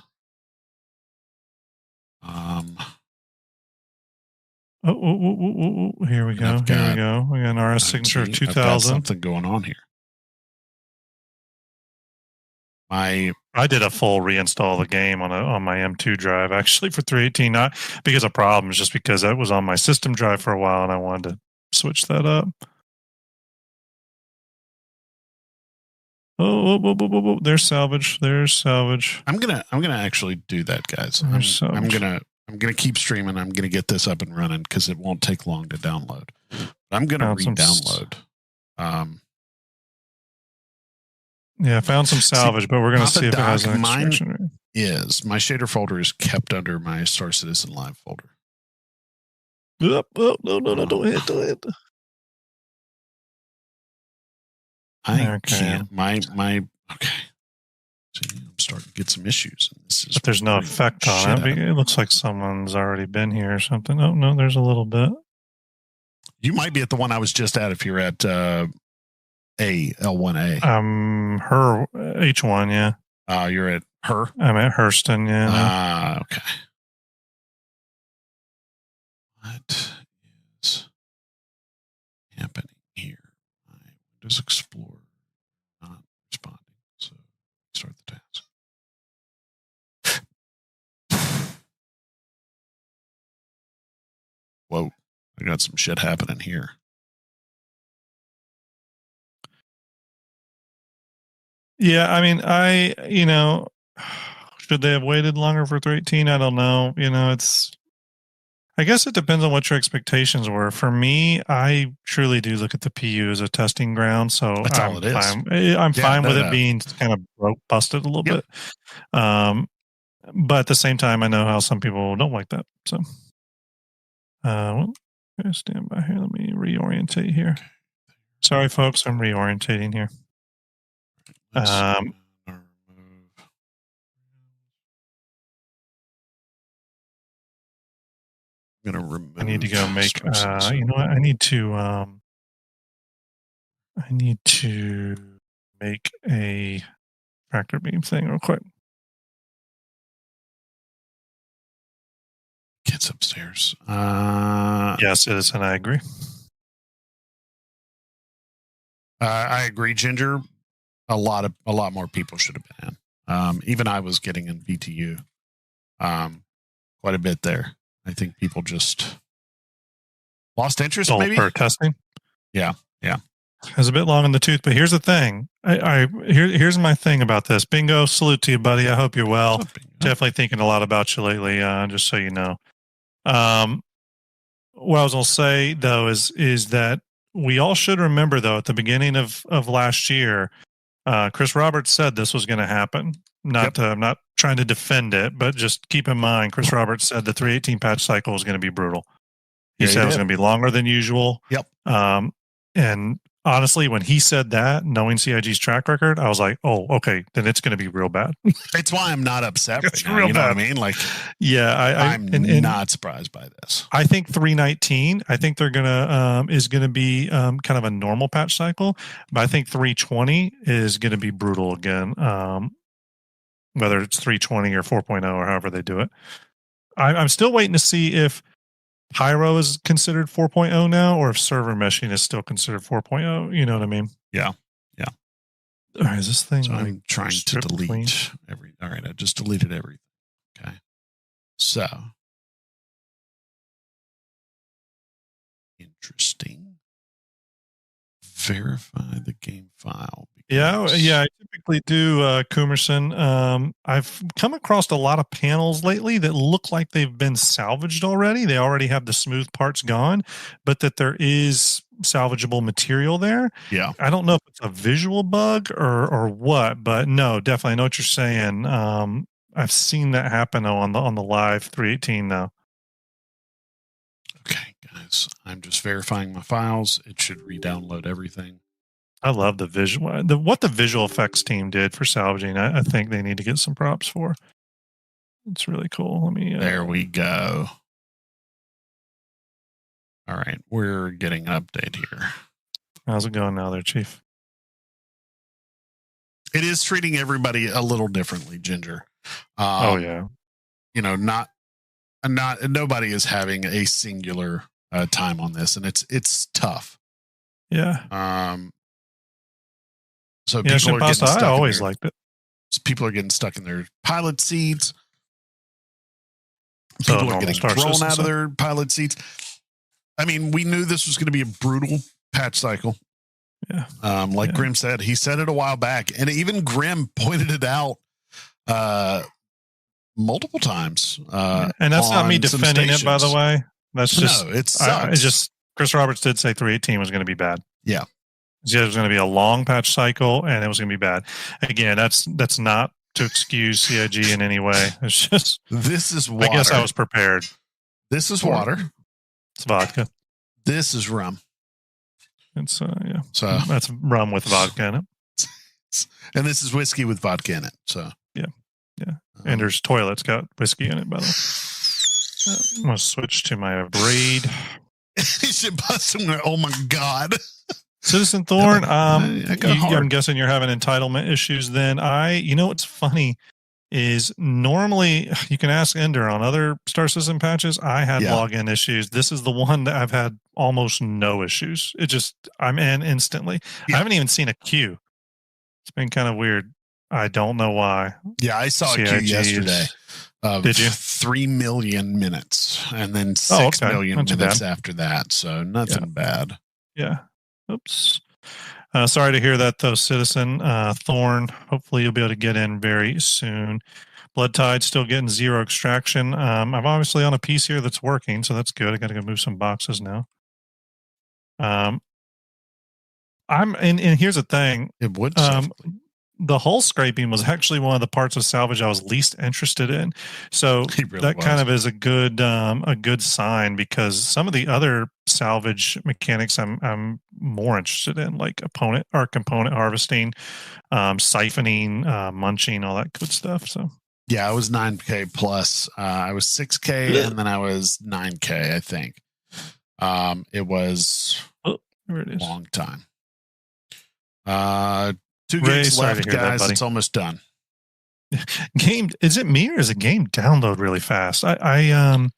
Here we go. Here we go. We got an RS signature of 2000. Something going on here. I did a full reinstall of the game on my M2 drive actually for 318, not because of problems, just because that was on my system drive for a while and I wanted to switch that up. Oh, there's salvage. There's salvage. I'm gonna actually do that, guys. There's I'm salvage. gonna keep streaming. I'm gonna get this up and running because it won't take long to download. I'm gonna Found some re-download. Yeah, I found some salvage, but we're going to Papa see if it has Doc, an mine extraction rate. is my shader folder is kept under my Star Citizen Live folder. Oh, no, don't hit. I Okay. can't. My okay. See, I'm starting to get some issues. And this is But there's no really effect on shit it. out of me. It looks like someone's already been here or something. Oh, no, there's a little bit. You might be at the one I was just at if you're at L1A. Her H1, yeah. You're at her? I'm at Hurston, yeah. Okay. What is happening here? My Windows Explorer not responding. So start the task. Whoa. I got some shit happening here. Yeah, I mean, should they have waited longer for 318? I don't know. I guess it depends on what your expectations were. For me, I truly do look at the PU as a testing ground. So That's all it is. I'm fine with it being kind of busted a little bit. But at the same time, I know how some people don't like that. So, stand by here. Let me reorientate here. Sorry, folks. I'm reorientating here. I'm gonna remove. I need to go make. You know what? I need to make a tractor beam thing real quick. Kids upstairs. Yes, it is, and I agree. I agree, Ginger. A lot more people should have been in. Even I was getting in VTU quite a bit there. I think people just lost interest, maybe for testing. Yeah. It was a bit long in the tooth, but here's the thing. Here's my thing about this. Bingo, salute to you, buddy. I hope you're well. Definitely thinking a lot about you lately. Just so you know. What I was gonna say though is that we all should remember though at the beginning of last year, Chris Roberts said this was going to happen. I'm not trying to defend it, but just keep in mind, Chris Roberts said the 318 patch cycle was going to be brutal. He said it was going to be longer than usual. Yep. And honestly, when he said that, knowing CIG's track record, I was like, oh, okay, then it's going to be real bad. It's why I'm not upset. It's right now, real you know bad. what I mean? Like, yeah, I'm not surprised by this. I think 319. I think they're gonna is gonna be kind of a normal patch cycle, but I think 320 is gonna be brutal again. Whether it's 320 or 4.0 or however they do it, I'm still waiting to see if Pyro is considered 4.0 now, or if server meshing is still considered 4.0. You know what I mean? Yeah. All right, is this thing? So I'm trying to delete all right, I just deleted everything. Okay. So interesting. Verify the game file. Yeah, I typically do, Coomerson. I've come across a lot of panels lately that look like they've been salvaged already. They already have the smooth parts gone, but that there is salvageable material there. Yeah. I don't know if it's a visual bug or what, but no, definitely I know what you're saying. I've seen that happen on the live 318 now. Okay, guys. I'm just verifying my files. It should re-download everything. I love the visual. What the visual effects team did for salvaging, I think they need to get some props for. It's really cool. Let me. There we go. All right, we're getting an update here. How's it going now, there, Chief? It is treating everybody a little differently, Ginger. Oh yeah. You know, not nobody is having a singular time on this, and it's tough. Yeah. So people are getting stuck. I always liked it. People are getting stuck in their pilot seats. So People are getting Star thrown System out of stuff. their pilot seats. I mean, we knew this was going to be a brutal patch cycle. Yeah. Like Yeah. Grim said, he said it a while back, and even Grim pointed it out multiple times. And that's not me on some defending it, by the stations. way. That's just No, it sucks. it's just Chris Roberts did say 318 was going to be bad. Yeah. It was going to be a long patch cycle, and it was going to be bad. Again, that's not to excuse CIG in any way. It's just This is water. I guess I was prepared. This is water. It's vodka. This is rum. It's yeah. So, That's rum with vodka in it. and this is whiskey with vodka in it. So, Yeah. Ender's toilet's got whiskey in it, by the way. I'm gonna switch to my braid. he should bust him. Oh my God. Citizen Thorn, I go hard. I'm guessing you're having entitlement issues then. You know what's funny is normally you can ask Ender on other Star System patches. I had login issues. This is the one that I've had almost no issues. I'm in instantly. Yeah. I haven't even seen a queue. It's been kind of weird. I don't know why. Yeah, I saw a queue CIG yesterday. Of Did you? 3 million minutes and then 6 million Not too minutes bad. after that. So nothing bad. Yeah. Oops. Sorry to hear that, though, Citizen Thorn. Hopefully, you'll be able to get in very soon. Blood Tide still getting 0 extraction. I'm obviously on a piece here that's working, so that's good. I got to go move some boxes now. And here's the thing. It would. The hull scraping was actually one of the parts of salvage I was least interested in. So that kind of is a good sign, because some of the other salvage mechanics I'm more interested in, like component harvesting, siphoning, munching, all that good stuff. So yeah, I was 9K plus. I was 6K and then I was 9K, I think. It was there it a is. long time. 2 Ray, games sorry to left, hear that, guys. buddy. It's almost done. Game, is it me or is the game download really fast? I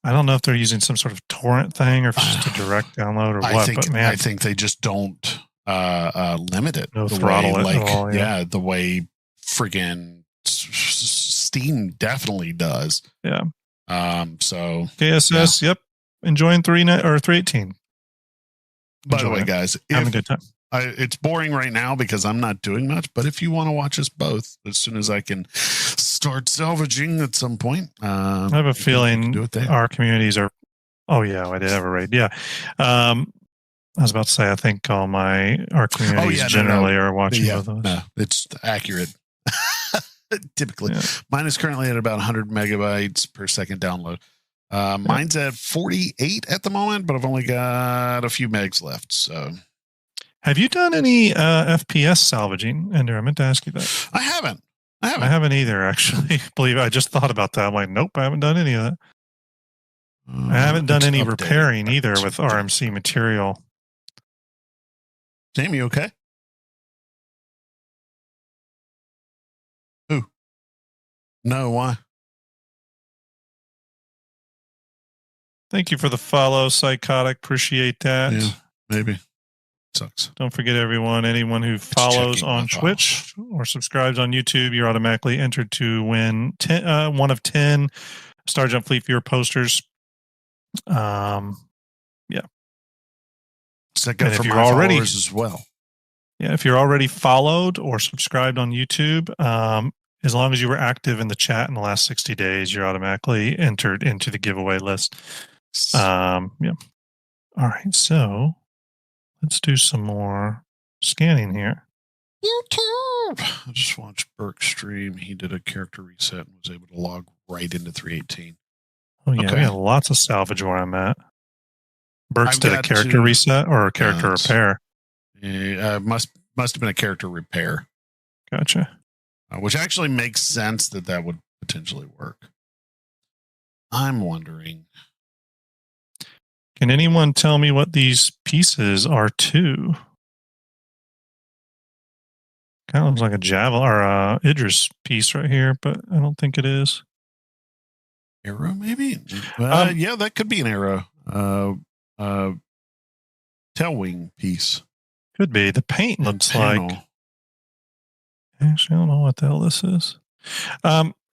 don't know if they're using some sort of torrent thing or if it's just a direct download or what. But man, I think they just don't limit it. No the throttle way, it at all, yeah. the way friggin' Steam definitely does. Yeah. So KSS, yep, enjoying 318. by the way, guys, Having a good time. it's boring right now because I'm not doing much, but if you want to watch us both, as soon as I can start salvaging at some point, I have a feeling do it there. our communities are. Oh yeah, I did have a raid. Yeah, I was about to say I think all our communities generally are watching both of us. No, it's accurate. Typically, mine is currently at about 100 megabytes per second download. Mine's at 48 at the moment, but I've only got a few megs left. So, have you done any FPS salvaging, Ender? I meant to ask you that. I haven't. I haven't either, actually. Believe I just thought about that. I'm like, nope, I haven't done any of that. I haven't done any repairing either with RMC material. Sam, you okay? Who? No, why? Thank you for the follow, Psychotic. Appreciate that. Yeah, maybe. Sucks. Don't forget, everyone, anyone who follows on Twitch or subscribes on YouTube, you're automatically entered to win 1 of 10 Star Jump Fleet Viewer posters. Yeah. Second for if you're my already followers as well. Yeah, if you're already followed or subscribed on YouTube, as long as you were active in the chat in the last 60 days, you're automatically entered into the giveaway list. Yeah. All right, so let's do some more scanning here. YouTube. I just watched Burke stream. He did a character reset and was able to log right into 318. Oh yeah, Okay. we got lots of salvage where I'm at. Burks I've did a got character to- reset or a character repair. Must have been a character repair, Gotcha. which actually makes sense that would potentially work. I'm wondering. Can anyone tell me what these pieces are to? Kind of looks like a Javel or a Idris piece right here, but I don't think it is. Arrow, maybe? Yeah, that could be an arrow. Tailwing piece. Could be. The paint looks Panel. like. Actually, I don't know what the hell this is.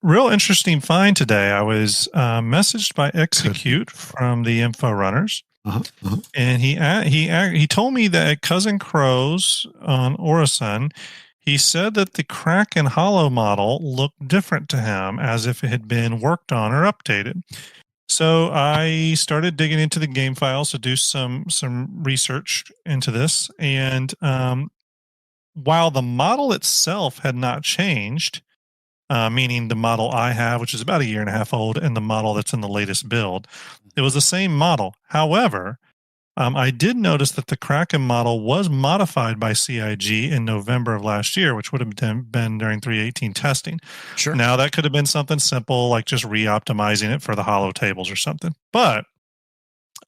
Real interesting find today. I was messaged by Execute from the Info Runners. And he told me that at Cousin Crow's on Orison, he said that the Kraken Hollow model looked different to him, as if it had been worked on or updated. So I started digging into the game files to do some research into this, and while the model itself had not changed, meaning the model I have, which is about a year and a half old, and the model that's in the latest build, it was the same model. However, I did notice that the Kraken model was modified by CIG in November of last year, which would have been during 3.18 testing. Sure. Now, that could have been something simple, like just re-optimizing it for the hollow tables or something. But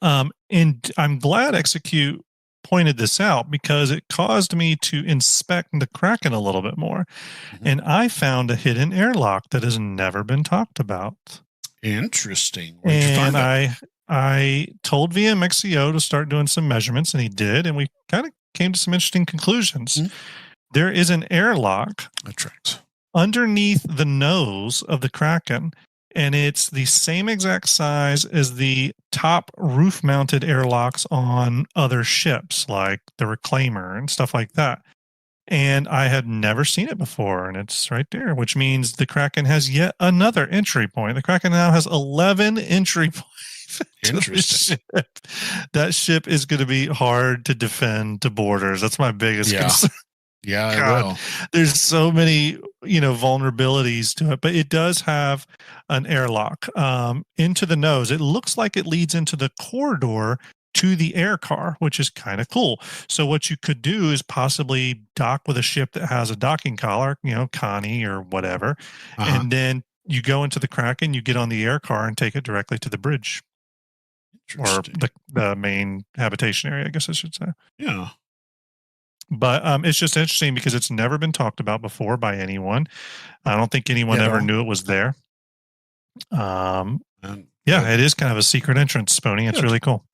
and I'm glad Execute pointed this out, because it caused me to inspect the Kraken a little bit more. And I found a hidden airlock that has never been talked about. Interesting. Where'd you find And it? I told VMXEO to start doing some measurements, and he did, and we kind of came to some interesting conclusions. There is an airlock That tracks. underneath the nose of the Kraken, and it's the same exact size as the top roof-mounted airlocks on other ships, like the Reclaimer and stuff like that. And I had never seen it before, and it's right there, which means the Kraken has yet another entry point. The Kraken now has 11 entry points. Interesting. That ship is going to be hard to defend to borders. That's my biggest concern. Yeah, I God, will. there's so many, vulnerabilities to it, but it does have an airlock into the nose. It looks like it leads into the corridor to the air car, which is kind of cool. So what you could do is possibly dock with a ship that has a docking collar, Connie or whatever, and then you go into the Kraken, you get on the air car and take it directly to the bridge. Or the main habitation area, I guess I should say. Yeah. But it's just interesting because it's never been talked about before by anyone. I don't think anyone ever knew it was there. Yeah, it is kind of a secret entrance, Spony. It's really cool.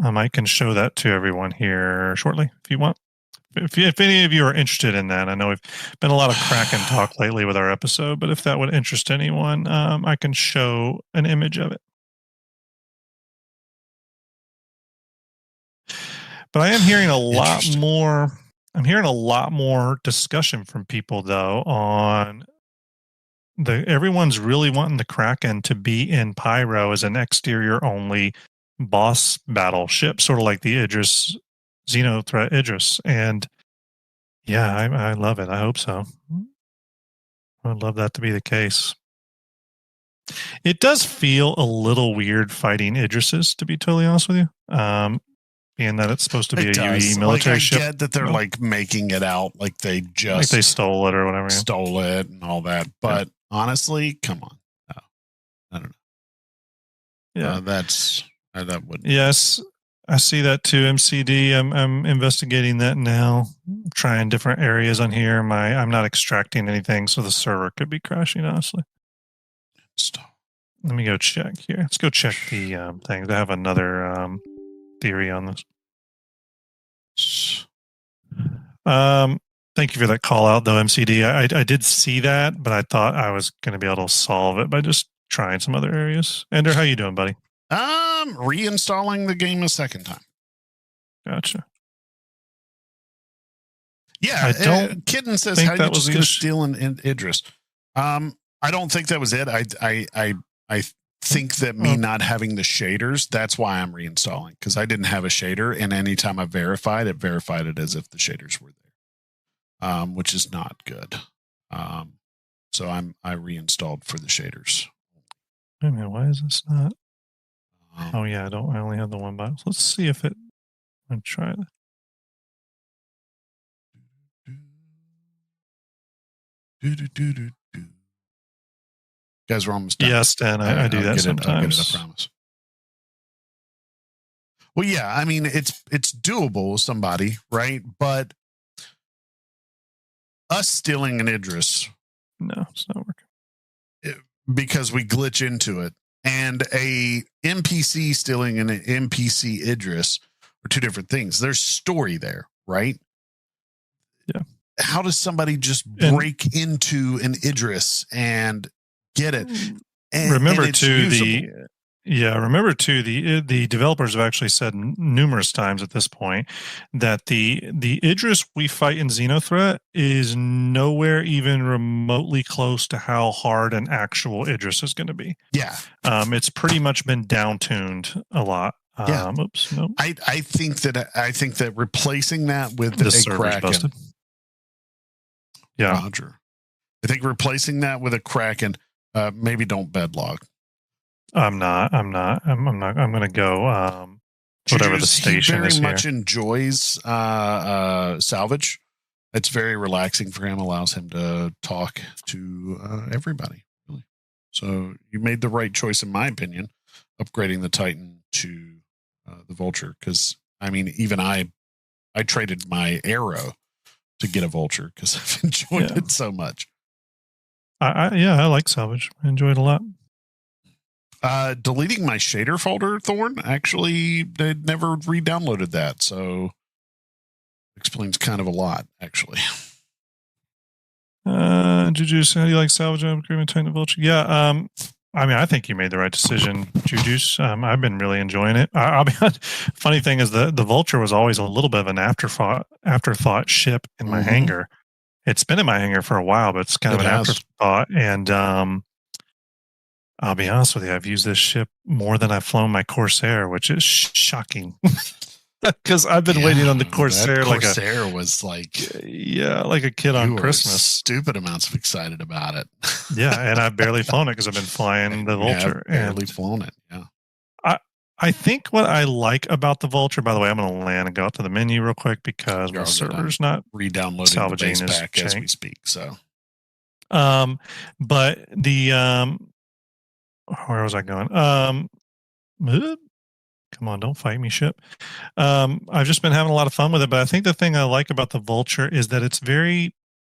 I can show that to everyone here shortly if you want. If any of you are interested in that, I know we've been a lot of Kraken talk lately with our episode, but if that would interest anyone, I can show an image of it. But I am hearing a lot more. I'm hearing a lot more discussion from people, though, on everyone's really wanting the Kraken to be in Pyro as an exterior only boss battleship, sort of like the Idris Xenothreat Idris. And yeah, I love it. I hope so. I'd love that to be the case. It does feel a little weird fighting Idrises, to be totally honest with you. Being that it's supposed to be a UE military ship. I get that they're making it out like they just like they stole it or whatever. Stole it and all that. But honestly, come on. No, I don't know. Yeah. That would. Yes, I see that too. MCD. I'm investigating that now. Trying different areas on here. I'm not extracting anything, so the server could be crashing, honestly. Stop. Let me go check here. Let's go check the things. I have another theory on this. Thank you for that call out, though, MCD. I did see that, but I thought I was going to be able to solve it by just trying some other areas. Ender, how you doing, buddy? Reinstalling the game a second time. Gotcha. Yeah, I don't. Kitten says, think "How that you was just the go issue. steal an Idris?" I don't think that was it. I think that me not having the shaders, that's why I'm reinstalling, because I didn't have a shader, and anytime I verified it as if the shaders were there, which is not good. So I reinstalled for the shaders. Wait a minute, why is this not? Oh yeah, I only have the one box. Let's see if it. I'm trying. Guys, we're almost done. Yes, Dan, I do that sometimes. I promise. Well, yeah, I mean it's doable with somebody, right? But us stealing an Idris, no, it's not working because we glitch into it, and a NPC stealing an NPC Idris are two different things. There's story there, right? Yeah. How does somebody just break into an Idris and get it? And remember it's too usable. Yeah, remember too, the developers have actually said numerous times at this point that the Idris we fight in Xenothreat is nowhere even remotely close to how hard an actual Idris is going to be. Yeah. It's pretty much been down-tuned a lot. Yeah. Oops, nope. I think that replacing that with The a server's Kraken. busted. Yeah. Roger. I think replacing that with a Kraken, maybe don't bedlog. I'm not. I'm going to go whatever the station is here. He very much here. enjoys salvage. It's very relaxing for him. Allows him to talk to everybody. Really. So you made the right choice, in my opinion, upgrading the Titan to the Vulture. Because I mean, even I traded my Arrow to get a Vulture because I've enjoyed it so much. I like salvage. I enjoy it a lot. Deleting my shader folder, Thorn, actually, they never re-downloaded that, so explains kind of a lot, actually. Juju's, how do you like salvage upgrading Titan to Vulture? Yeah, I mean, I think you made the right decision, Juju's. I've been really enjoying it. I'll be honest, funny thing is the Vulture was always a little bit of an afterthought ship in my hangar. It's been in my hangar for a while, but it's kind of an afterthought. And I'll be honest with you, I've used this ship more than I've flown my Corsair, which is shocking. Because I've been waiting on the Corsair. Corsair was like a kid on Christmas. Stupid amounts of excited about it. Yeah, and I've barely flown it because I've been flying the Vulture. Yeah, barely flown it. Yeah. I think what I like about the Vulture, by the way, I'm going to land and go out to the menu real quick because my server's not re-downloading salvaging the base pack his as chain. we speak. So, but the where was I going? Come on, don't fight me, ship. I've just been having a lot of fun with it, but I think the thing I like about the Vulture is that it's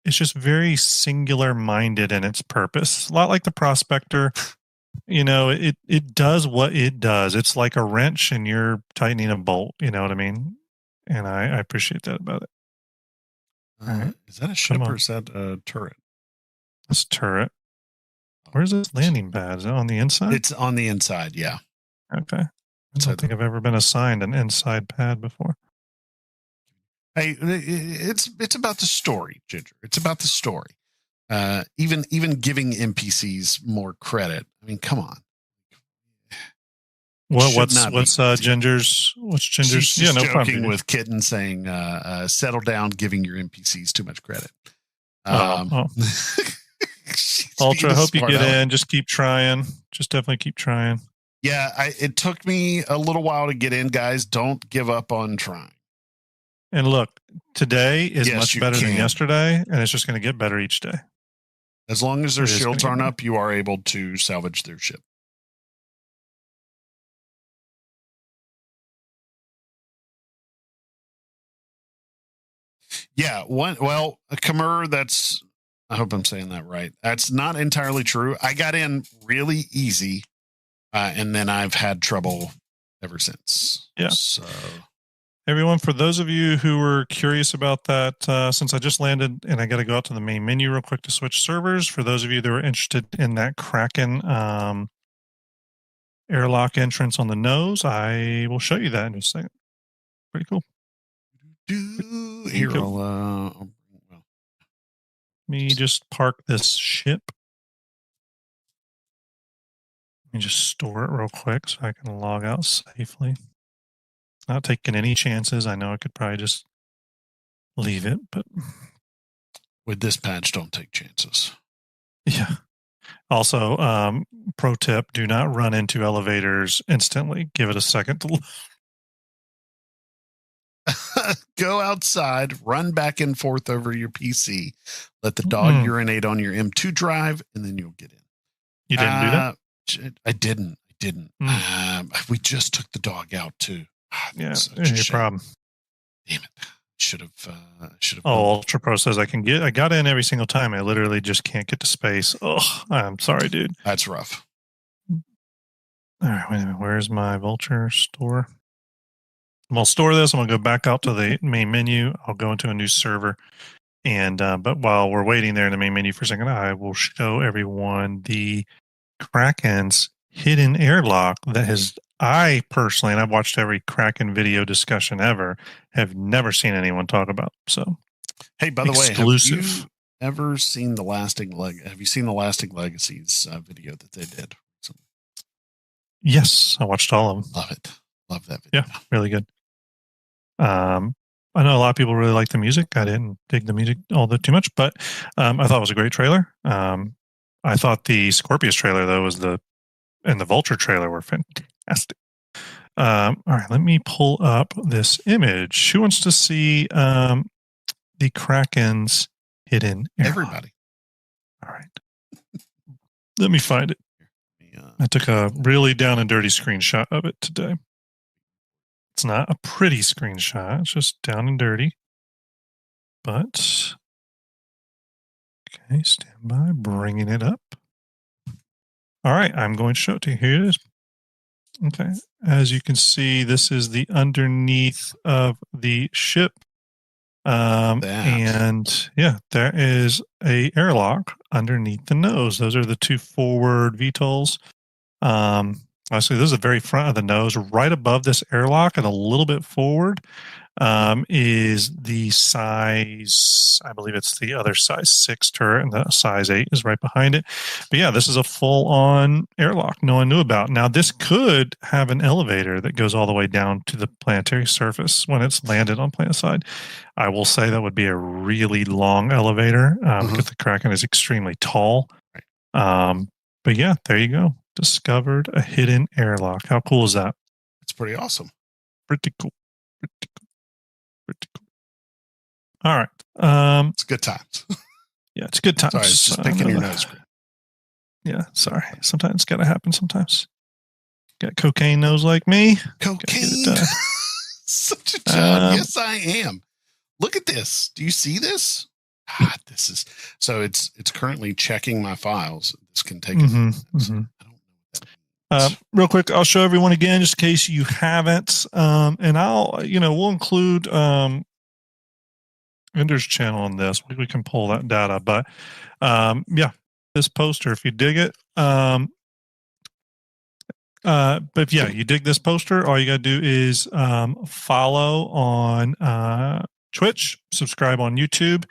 just very singular minded in its purpose. A lot like the Prospector. You know, it does what it does. It's like a wrench and you're tightening a bolt. You know what I mean? And I appreciate that about it. Right. Is that a ship or is that a turret? It's a turret. Where's this landing pad? Is it on the inside? It's on the inside, yeah. Okay. I don't think I've ever been assigned an inside pad before. Hey, it's about the story, Ginger. It's about the story. Even giving NPCs more credit. I mean, come on. Well, what's Ginger's? She's no joking problem with Kitten saying, "Settle down, giving your NPCs too much credit." Ultra, I hope you get in. Just keep trying. Just definitely keep trying. Yeah, it took me a little while to get in, guys. Don't give up on trying. And look, today is much better than yesterday, and it's just going to get better each day. As long as their shields aren't up, you are able to salvage their ship. Yeah, Khmer, that's, I hope I'm saying that right. That's not entirely true. I got in really easy, and then I've had trouble ever since. Yeah. So, everyone, for those of you who were curious about that, since I just landed and I got to go out to the main menu real quick to switch servers, for those of you that were interested in that Kraken airlock entrance on the nose, I will show you that in just a second. Pretty cool. Here, let me just park this ship. Let me just store it real quick so I can log out safely. Not taking any chances. I know I could probably just leave it, but with this patch, don't take chances. Yeah. Also, pro tip, do not run into elevators instantly. Give it a second to go outside, run back and forth over your PC, let the dog urinate on your M2 drive, and then you'll get in. You didn't do that? I didn't. We just took the dog out too. Yeah, your problem. Damn it! Should have. Oh, Ultra Pro says I got in every single time. I literally just can't get to space. Oh, I'm sorry, dude. That's rough. All right, wait a minute. Where's my Vulture store? I'll store this. I'm gonna go back out to the main menu. I'll go into a new server, and but while we're waiting there in the main menu for a second, I will show everyone the Kraken's hidden airlock that has, I personally, and I've watched every Kraken video discussion ever, have never seen anyone talk about. So, Hey, by the way, exclusive. have you ever seen the Lasting Have you seen the Lasting Legacies video that they did? Yes, I watched all of them. Love it. Love that video. Yeah, really good. I know a lot of people really like the music. I didn't dig the music all that too much, but I thought it was a great trailer. I thought the Scorpius trailer though and the Vulture trailer were fantastic. All right, let me pull up this image. Who wants to see the Kraken's hidden airlock? Everybody. All right. Let me find it. I took a really down and dirty screenshot of it today. It's not a pretty screenshot. It's just down and dirty. But, okay, stand by. Bringing it up. All right, I'm going to show it to you. Here it is. Okay, as you can see, this is the underneath of the ship. And yeah, there is a airlock underneath the nose. Those are the two forward VTOLs. Actually, this is the very front of the nose. Right above this airlock and a little bit forward is the size, I believe it's the other size 6 turret, and the size 8 is right behind it. But yeah, this is a full-on airlock no one knew about. Now, this could have an elevator that goes all the way down to the planetary surface when it's landed on planet side. I will say that would be a really long elevator because the Kraken is extremely tall. But yeah, there you go. Discovered a hidden airlock. How cool is that? It's pretty awesome. Pretty cool. Pretty cool. Pretty cool. All right. It's good times. Yeah, it's good times. Sorry, it's just picking your nose. Yeah, sorry. Sometimes it's got to happen sometimes. Got cocaine nose like me. Cocaine? Such a job. Yes, I am. Look at this. Do you see this? This is so it's currently checking my files. This can take I don't know what that means. Real quick, I'll show everyone again just in case you haven't. And we'll include Ender's channel on this. We can pull that data, but yeah, this poster, if you dig it. But if you dig this poster, all you gotta do is follow on Twitch, subscribe on YouTube.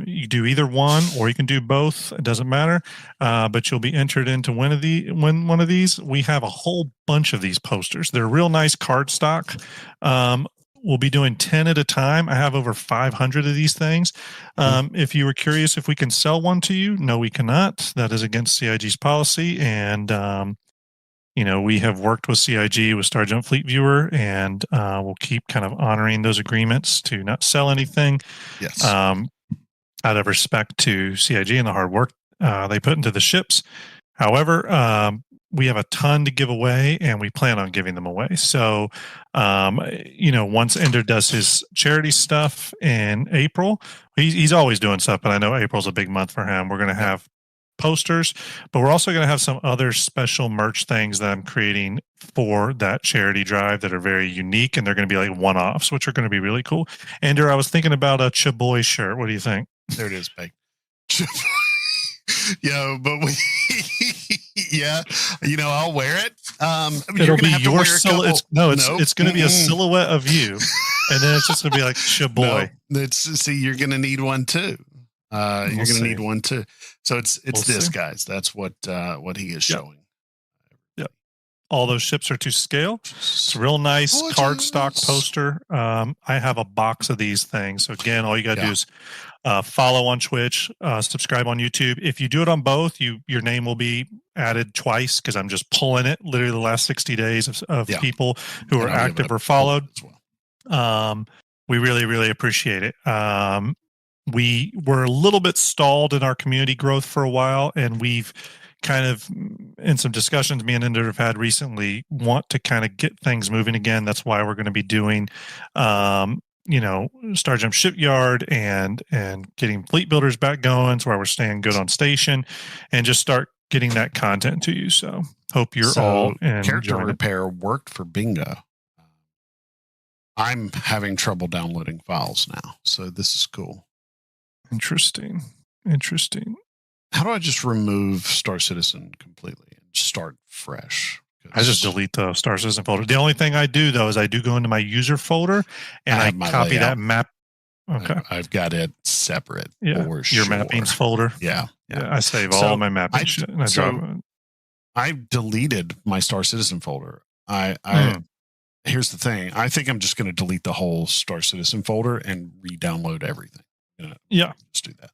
You do either one, or you can do both. It doesn't matter. But you'll be entered into one of these. We have a whole bunch of these posters. They're real nice card stock. We'll be doing 10 at a time. I have over 500 of these things. If you were curious if we can sell one to you, no, we cannot. That is against CIG's policy. And we have worked with CIG, with Star Jump Fleet Viewer, and we'll keep kind of honoring those agreements to not sell anything. Yes. Out of respect to CIG and the hard work they put into the ships. However, we have a ton to give away, and we plan on giving them away. So, once Ender does his charity stuff in April, he's always doing stuff, but I know April's a big month for him. We're going to have posters, but we're also going to have some other special merch things that I'm creating for that charity drive that are very unique, and they're going to be like one-offs, which are going to be really cool. Ender, I was thinking about a Chaboy shirt. What do you think? There it is, Peg. Yeah, but I'll wear it. It'll be your silhouette. It's going to be a silhouette of you, and then it's just going to be like Chaboy. No, you're going to need one too. You're going to need one too. So it's this, guys. That's what he is showing. Yep. All those ships are to scale. It's a real nice cardstock poster. I have a box of these things. So again, all you got to do is follow on Twitch, subscribe on YouTube. If you do it on both, your name will be added twice because I'm just pulling it literally the last 60 days of people who are active or followed. We really, really appreciate it. We were a little bit stalled in our community growth for a while, and we've kind of, in some discussions me and Ender have had recently, want to kind of get things moving again. That's why we're going to be doing, Star Jump Shipyard and getting Fleet Builders back going. That's why we're staying good on station and just start getting that content to you. So hope you're all enjoying Character Repair worked for Bingo. I'm having trouble downloading files now, so this is cool. Interesting. How do I just remove Star Citizen completely? start fresh. I just delete the Star Citizen folder. The only thing I do though is I do go into my user folder and I I, have my copy layout. that map. Okay. I've got it separate. Yeah. For Your sure. mappings folder. Yeah. Yeah. I save So, all my mapping shit. And I I've deleted my Star Citizen folder. Here's the thing. I think I'm just going to delete the whole Star Citizen folder and re-download everything. Yeah. Let's do that.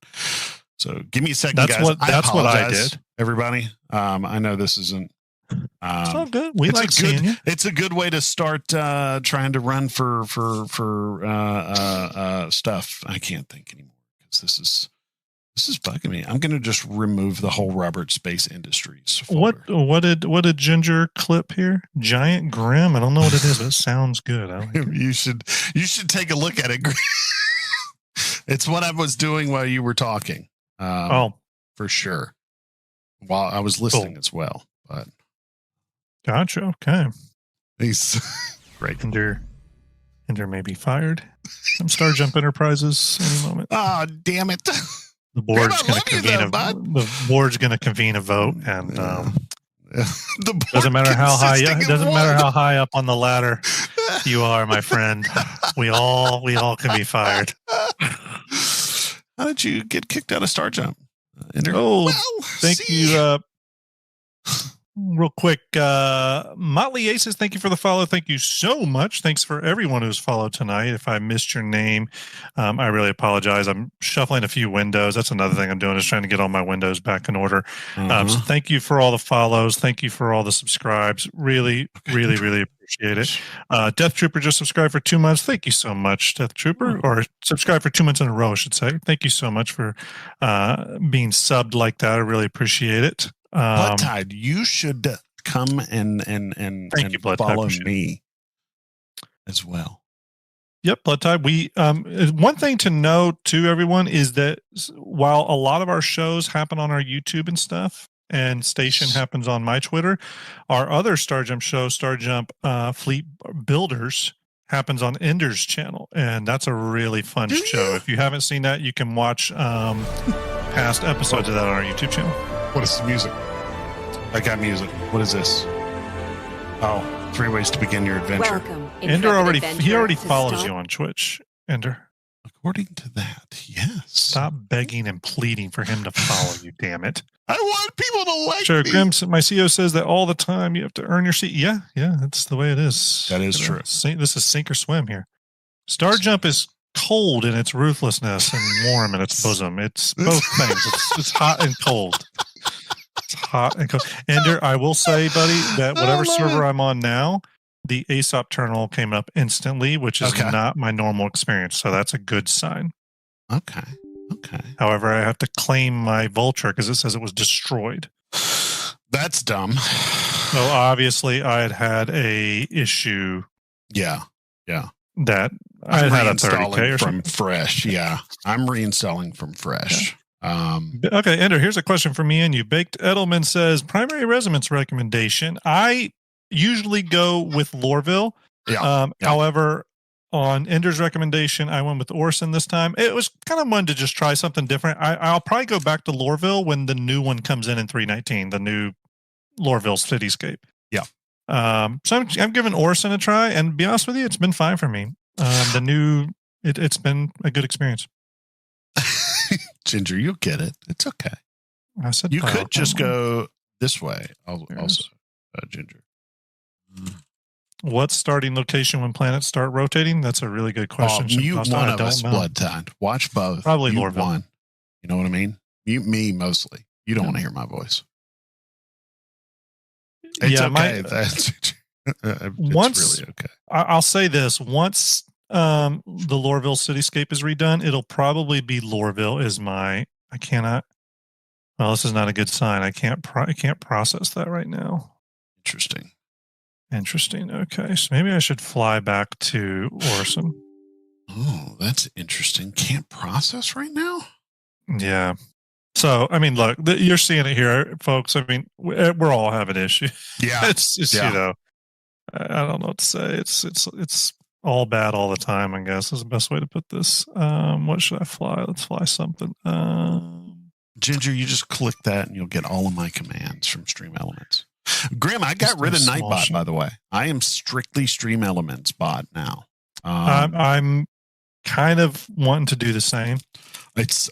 So give me a second, That's guys. what I apologize, did. Everybody. I know this isn't. It's all good. We like seeing you. It's a good way to start trying to run for stuff. I can't think anymore because this is bugging me. I'm going to just remove the whole Robert Space Industries folder. What did Ginger clip here? Giant Grim. I don't know what it is, but it sounds good. I like it. You should take a look at it. It's what I was doing while you were talking. For sure. While I was listening as well, but gotcha. Okay. He's great. Ender may be fired from Star Jump Enterprises any moment. Oh, damn it. The board's going to convene a vote, and the doesn't matter how high up on the ladder you are, my friend. We all can be fired. How did you get kicked out of Star Jump? Thank you. Real quick, Motley Aces, thank you for the follow. Thank you so much. Thanks for everyone who's followed tonight. If I missed your name, I really apologize. I'm shuffling a few windows. That's another thing I'm doing, is trying to get all my windows back in order. So thank you for all the follows. Thank you for all the subscribes. Really, really, really appreciate it. Death Trooper just subscribed for 2 months. Thank you so much, Death Trooper, or subscribed for 2 months in a row, I should say. Thank you so much for being subbed like that. I really appreciate it. Blood Tide, you should come and follow me as well. Yep, Blood Tide. We one thing to know to everyone is that while a lot of our shows happen on our YouTube and stuff, and Station happens on my Twitter, our other Star Jump show, Star Jump Fleet Builders, happens on Ender's channel, and that's a really fun show. If you haven't seen that, you can watch past episodes of that on our YouTube channel. What is the music? I got music. What is this? Oh, 3 ways to begin your adventure. Welcome, Ender already to follows Star- you on Twitch. Ender, According to that, yes. stop begging and pleading for him to follow you. Damn it! I want people to like Sure, me. Grim. My CEO says that all the time. You have to earn your seat. Yeah, that's the way it is. That is true. This is sink or swim here. Star Jump is cold in its ruthlessness and warm in its bosom. It's both things. It's hot and cold. It's hot and cold. Ender, I will say, buddy, that whatever server I'm on now, the ASOP terminal came up instantly, which is not my normal experience. So that's a good sign. Okay. However, I have to claim my Vulture because it says it was destroyed. That's dumb. So obviously I had a issue. Yeah. That I had a 30K or from something. fresh. Yeah. I'm reinstalling from fresh. Okay, Ender, here's a question for me and you. Baked Edelman says, primary residence recommendation. I usually go with Lorville. Yeah. However, on Ender's recommendation, I went with Orson this time. It was kind of fun to just try something different. I'll probably go back to Lorville when the new one comes in 319, the new Lorville Cityscape. Yeah. So I'm giving Orson a try, and to be honest with you, it's been fine for me. It's been a good experience. Ginger, you'll get it. It's okay. I said You could just go this way. Also, Ginger. What's starting location when planets start rotating? That's a really good question. Mute one of us, Blood Tide. Watch both. Probably mute Lorville. one. You know what I mean? Mute me mostly. You don't want to hear my voice. It's okay. It's really okay. I'll say this: once the Lorville Cityscape is redone, it'll probably be Lorville is my. I cannot. Well, this is not a good sign. I can't process that right now. Interesting. Okay, so maybe I should fly back to Orson. Oh, that's interesting. Can't process right now? Yeah. So, I mean, look, you're seeing it here, folks. I mean, we're all having issues. Yeah. it's you know, I don't know what to say. It's all bad all the time, I guess is the best way to put this. What should I fly? Let's fly something. Ginger, you just click that and you'll get all of my commands from Stream Elements. Grim, I got Just rid a of small Nightbot, shit. by the way. I am strictly Stream Elements bot now. I'm kind of wanting to do the same. It's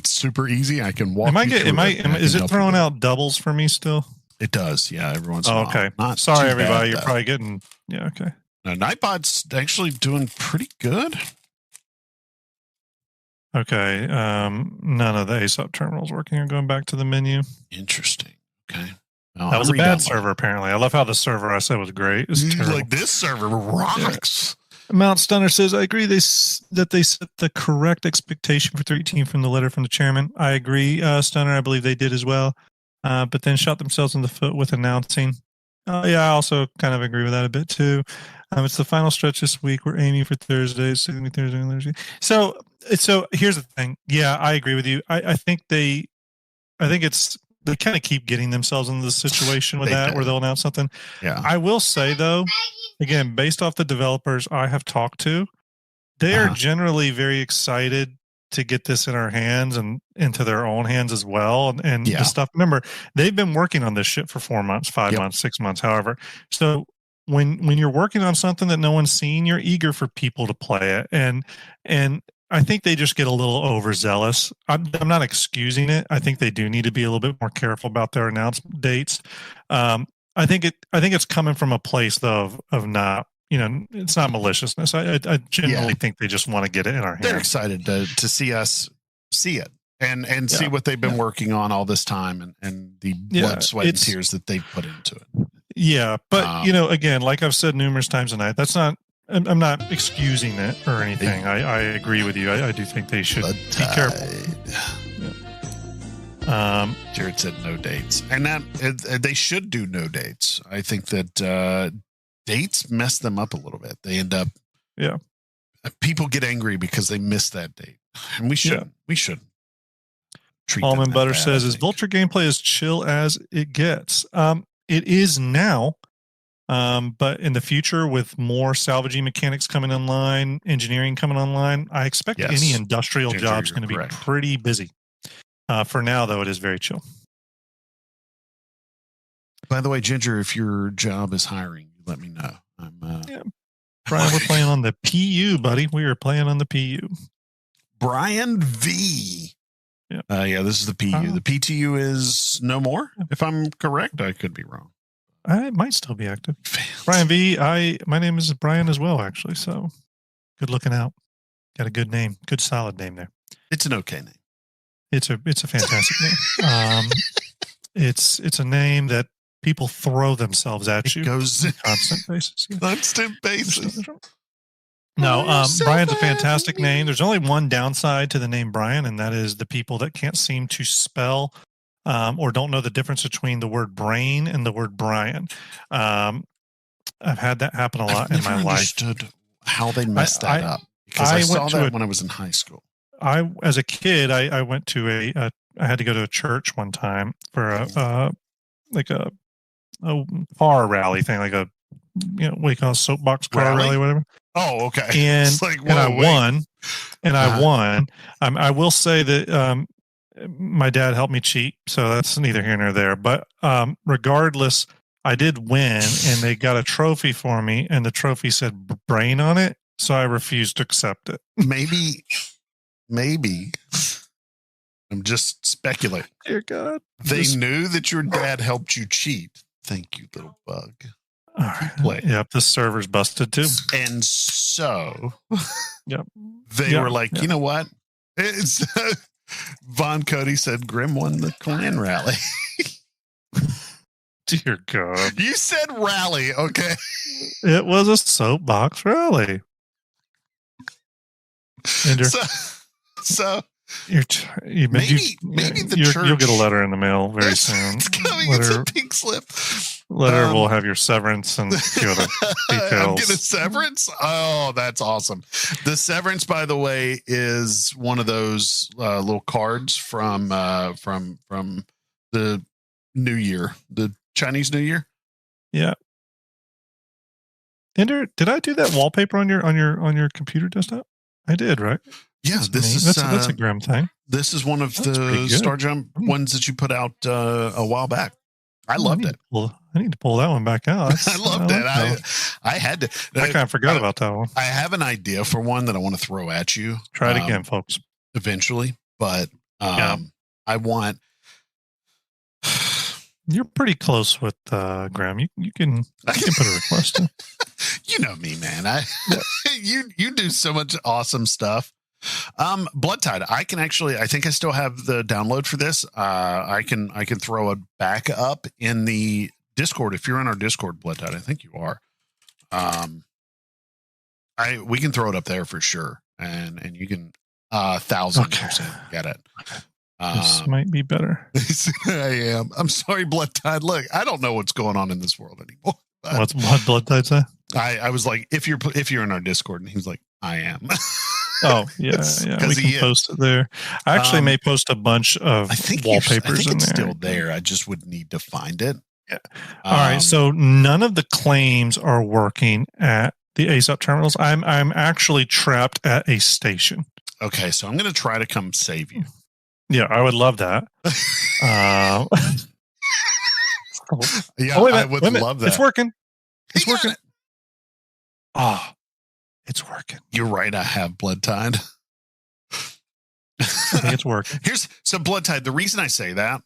super easy. I can walk. Is it throwing out doubles for me still? It does, yeah. Every once in a Oh, while. okay. Not Sorry, too everybody. bad, You're though. probably getting. Yeah. Okay. No, Nightbot's actually doing pretty good. Okay. None of the ASOP terminals working. You're going back to the menu. Interesting. Okay. Well, That was a I'm bad redownloading. server. Apparently, I love how the server I said was great. It's terrible. Like this server rocks. Mount Stunner says, I agree that they set the correct expectation for 13 from the letter from the chairman. I agree, Stunner. I believe they did as well. But then shot themselves in the foot with announcing. Yeah, I also kind of agree with that a bit too. It's the final stretch this week. We're aiming for Thursday, Thursday and Thursday. So here's the thing. Yeah, I agree with you. I think they kind of keep getting themselves into the situation with that where they'll announce something. Yeah. I will say though, again, based off the developers I have talked to, they are generally very excited to get this in our hands and into their own hands as well. And the stuff, remember, they've been working on this shit for 4 months, 5 months, 6 months, however. So when you're working on something that no one's seen, you're eager for people to play it. And I think they just get a little overzealous. I'm not excusing it. I think they do need to be a little bit more careful about their announcement dates. I think it's coming from a place though of not, it's not maliciousness. I generally think they just want to get it in our hands. They're excited to see us see it and see what they've been working on all this time and the blood, sweat, and tears that they've put into it. Yeah, but again, like I've said numerous times tonight, I'm not excusing it or anything. I agree with you. I do think they should be careful. Jared said no dates, and that they should do no dates. I think that dates mess them up a little bit. They end up, people get angry because they miss that date, and we shouldn't. We shouldn't. Almond Butter says, "Is Vulture gameplay as chill as it gets?" It is now. But in the future, with more salvaging mechanics coming online, engineering coming online, I expect any industrial job is going to be pretty busy. For now, though, it is very chill. By the way, Ginger, if your job is hiring, let me know. Brian, we're playing on the PU, buddy. We are playing on the PU. Brian V. Yeah, this is the PU. The PTU is no more, if I'm correct. I could be wrong. It might still be active. Brian V. My name is Brian as well, actually. So good looking out. Got a good name, good solid name there. It's an okay name. It's a fantastic name. It's a name that people throw themselves at you. Goes on constant basis. Yeah. Constant basis. No, Brian's a fantastic name. There's only one downside to the name Brian, and that is the people that can't seem to spell or don't know the difference between the word brain and the word Brian. I've had that happen a lot in my life. Understood how they messed that up because I saw that when I was in high school. As a kid, I went to I had to go to a church one time for a car rally thing, like a what do you call a soapbox car rally, whatever. Oh, okay. And I won. I won. I will say that my dad helped me cheat, so that's neither here nor there. But regardless, I did win, and they got a trophy for me, and the trophy said brain on it, so I refused to accept it. Maybe. I'm just speculating. Dear God. They knew that your dad helped you cheat. Thank you, little bug. All right. Yep, this server's busted too. And so yep. They were like, you know what? It's Von Cody said Grim won the clan rally. Dear God. You said rally, okay. It was a soapbox rally. So maybe the church, you'll get a letter in the mail very soon. It's coming. It's a pink slip. Letter will have your severance and a few other details. I'm getting a severance. Oh, that's awesome. The severance, by the way, is one of those little cards from the New Year, the Chinese New Year. Yeah. Ender, did I do that wallpaper on your computer desktop? I did, right? Yeah, that's a Grim thing. This is one of That's pretty the good. Star Jump ones that you put out a while back. I loved it. I need to pull that one back out. I loved it. I had to. I kind of forgot about that one. I have an idea for one that I want to throw at you. Try it again, folks. Eventually, but Yeah. I want. You're pretty close with Graham. You can put a request in. You know me, man. You do so much awesome stuff. Blood Tide. I think I still have the download for this. I can throw it back up in the Discord. If you're in our Discord, Blood Tide, I think you are. We can throw it up there for sure. And you can 1,000% get it. This might be better. I am. I'm sorry, Blood Tide. Look, I don't know what's going on in this world anymore. What Blood Tide say? I was like, if you're in our Discord, and he was like, I am. Oh yeah. We can post it there. I actually may post a bunch of wallpapers in it's there. still there. I just would need to find it. Yeah. All right. So none of the claims are working at the ASAP terminals. I'm actually trapped at a station. Okay, so I'm going to try to come save you. Yeah, I would love that. Yeah, I would love that. It's working. It's He got working. it. Oh, it's working. You're right. I have Blood Tide. I think it's working. So Blood Tide. The reason I say that,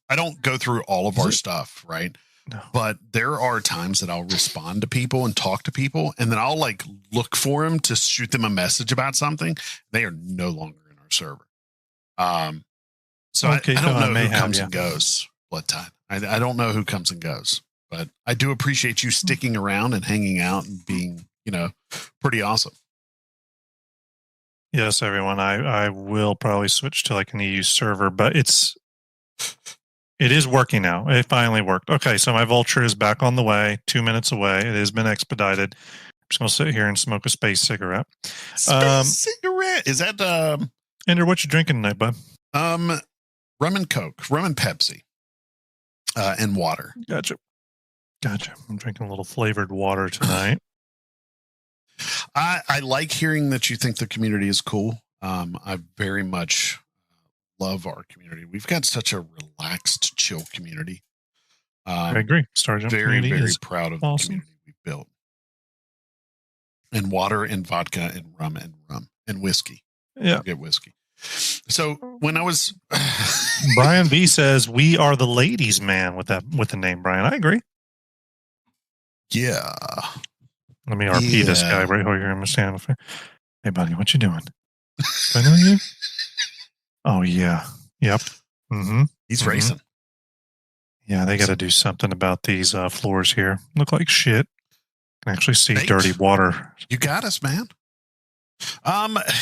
I don't go through all of our stuff, right? No. But there are times that I'll respond to people and talk to people, and then I'll like look for them to shoot them a message about something. They are no longer in our server. So Okay, I don't so I know may who have comes you. and goes. Blood Tide. I don't know who comes and goes, but I do appreciate you sticking around and hanging out and being, pretty awesome. Yes, everyone. I will probably switch to like an EU server, but it is working now. It finally worked. Okay, so my Vulture is back on the way, 2 minutes away. It has been expedited. I'm just gonna sit here and smoke a space cigarette. Cigarette. Is that Ender, what you drinking tonight, bud? rum and Coke, rum and Pepsi, and water. Gotcha. I'm drinking a little flavored water tonight. I like hearing that you think the community is cool. I very much love our community. We've got such a relaxed, chill community. I agree. Star Jump Very, community very is proud of the awesome. community we've built. And water and vodka and rum and whiskey. Yeah. Don't get whiskey. So when I was Brian V says we are the ladies' man with the name Brian. I agree. Yeah. Let me RP this guy right here. I'm standing. Hey, buddy, what you doing? Do I know you? Oh yeah. Yep. Mm-hmm. He's racing. Yeah, they got to do something about these floors here. Look like shit. I can actually see dirty water. You got us, man.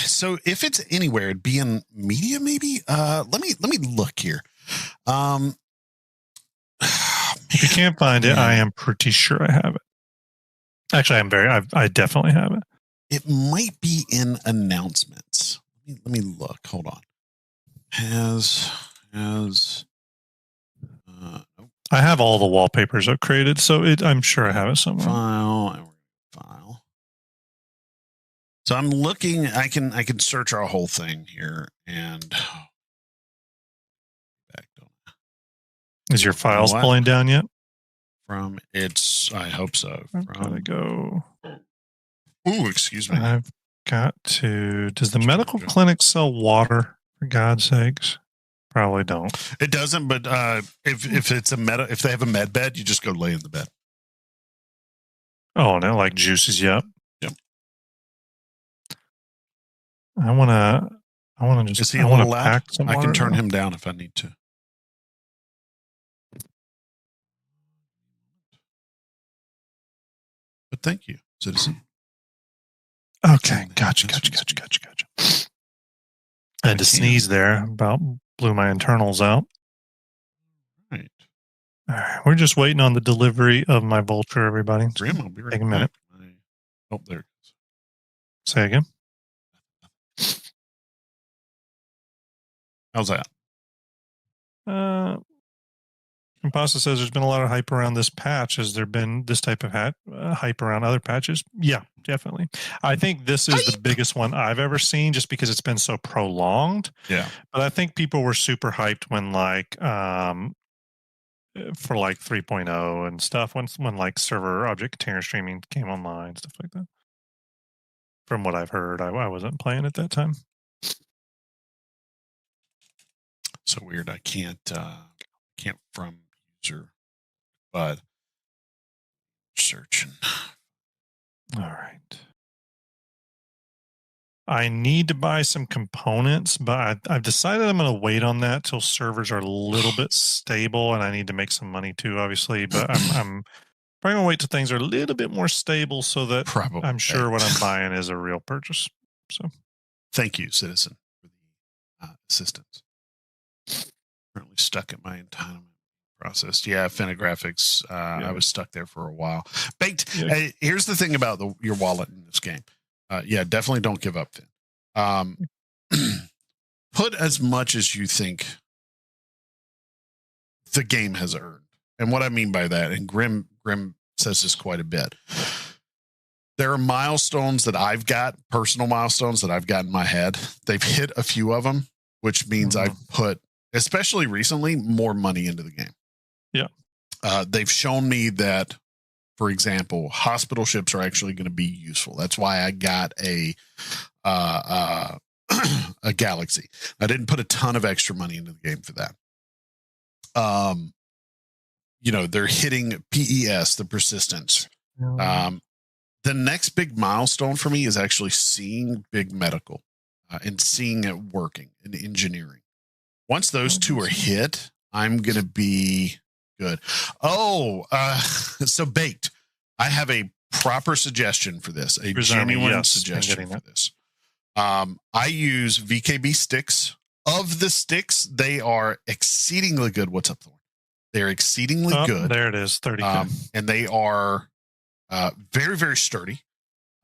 So if it's anywhere, it'd be in media, maybe. Let me look here. If you can't find it, I am pretty sure I have it. Actually, I definitely have it. It might be in announcements. Let me look. Hold on. I have all the wallpapers I've created, so I'm sure I have it somewhere. File. So I'm looking. I can search our whole thing here, and Is your files pulling down yet? From it's. I hope so. I've got to go. Ooh, excuse me. I've got to. Does the medical clinic sell water? For God's sakes, probably don't. It doesn't. But if it's if they have a med bed, you just go lay in the bed. Oh, and it like juices you up. Yep. I want to just. Is he I a want little to loud? pack some I can water, turn though. him down if I need to. But thank you, citizen. Okay, gotcha. I had to sneeze there. About blew my internals out. Right. All right, we're just waiting on the delivery of my Vulture, everybody. It's Grim, I'll be right take a minute. back. Oh, there it goes. Say again. How's that? Compasa says there's been a lot of hype around this patch. Has there been this type of hype around other patches? Yeah, definitely. I think this is the biggest one I've ever seen just because it's been so prolonged. Yeah. But I think people were super hyped when for 3.0 and stuff when like server object container streaming came online, stuff like that. From what I've heard, I wasn't playing at that time. So weird. I can't from user, but searching. All right. I need to buy some components, but I've decided I'm going to wait on that till servers are a little bit stable, and I need to make some money too, obviously. But I'm probably going to wait till things are a little bit more stable so that Probably. I'm sure what I'm buying is a real purchase. So, thank you, Citizen, for the assistance. Currently stuck at my entitlement process. Yeah, Finagraphics. I was stuck there for a while. Baked. Yeah. Hey, here's the thing about your wallet in this game. Yeah, definitely don't give up, Finn. Put as much as you think the game has earned. And what I mean by that, and Grim says this quite a bit, there are milestones that I've got, personal milestones that I've got in my head. They've hit a few of them, which means I've put, especially recently, more money into the game. Yeah. They've shown me that, for example, hospital ships are actually going to be useful. That's why I got a Galaxy. I didn't put a ton of extra money into the game for that. They're hitting PES, the persistence. The next big milestone for me is actually seeing big medical and seeing it working in engineering. Once those two are hit, I'm going to be good. So Baked, I have a proper suggestion for this, a genuine suggestion for this. I use VKB sticks. Of the sticks, they are exceedingly good. What's up, Thorn? They're exceedingly good. There it is, 30. And they are very, very sturdy.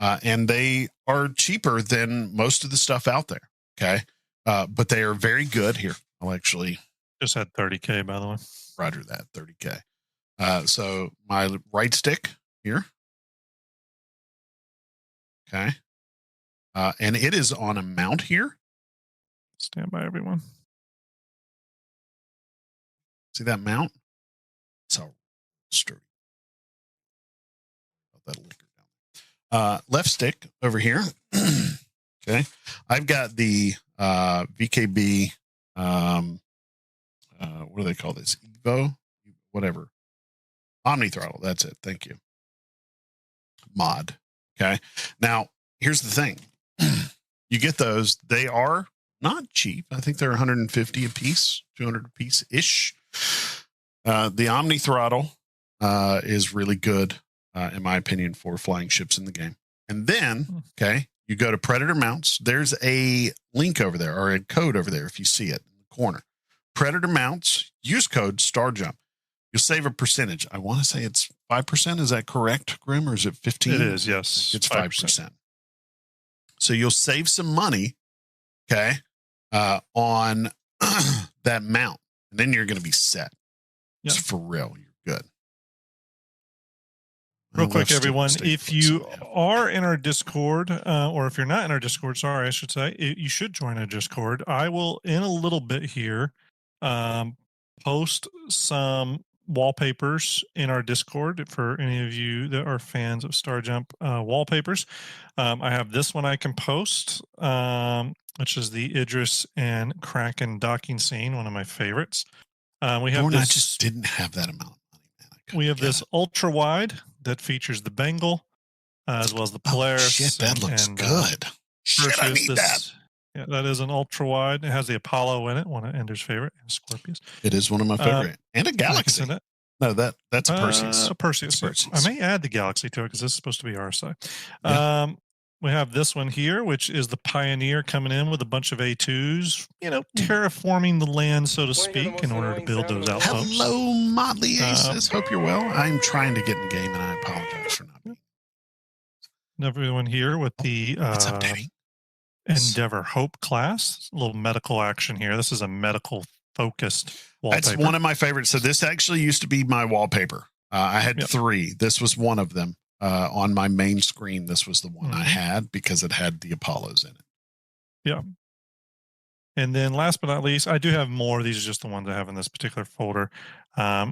And they are cheaper than most of the stuff out there. Okay. But they are very good. Here, I'll actually just had 30K, by the way. Roger that, 30K. So my right stick here. Okay. And it is on a mount here. Stand by, everyone. See that mount? It's all sturdy. That'll liquor down. Left stick over here. Okay. I've got the VKB. What do they call this? Evo? Whatever. Omni throttle. That's it. Thank you. Mod. Okay. Now, here's the thing. You get those. They are not cheap. I think they're 150 a piece, 200 a piece ish. The Omni throttle is really good, in my opinion, for flying ships in the game. And then, okay, you go to Predator mounts. There's a link over there or a code over there if you see it in the corner. Predator mounts, use code StarJump. You'll save a percentage. I want to say it's 5%. Is that correct, Grim, or is it 15? It is, yes. It's 5%. So you'll save some money, okay, on that mount. And then you're going to be set. Yep. It's for real. You're good. Real quick, everyone, if you are in our Discord, or if you're not in our Discord, sorry, I should say, you should join our Discord. I will, in a little bit here, post some wallpapers in our Discord for any of you that are fans of StarJump wallpapers. I have this one I can post, which is the Idris and Kraken docking scene, one of my favorites. We have this, I just didn't have that amount of money, man. We have this ultra wide that features the Bengal, as well as the Polaris. Shit, that looks good. Shit, I need that. Yeah, that is an ultra wide. It has the Apollo in it, one of Ender's favorite, and Scorpius. It is one of my favorite, and a Galaxy. No, that's a Perseus. Perseus. I may add the Galaxy to it because this is supposed to be RSI. Yeah. We have this one here, which is the Pioneer coming in with a bunch of A2s, terraforming the land, so to speak, in order to build those outposts. Hello, Motley Aces. Hope you're well. I'm trying to get in the game, and I apologize for not being. Everyone here with the it's updating. Endeavor Hope class. A little medical action here. This is a medical focused wallpaper. That's one of my favorites. So this actually used to be my wallpaper. I had Yep. 3. This was one of them. On my main screen, this was the one I Mhm. had because it had the Apollos in it. And then last but not least, I do have more. These are just the ones I have in this particular folder.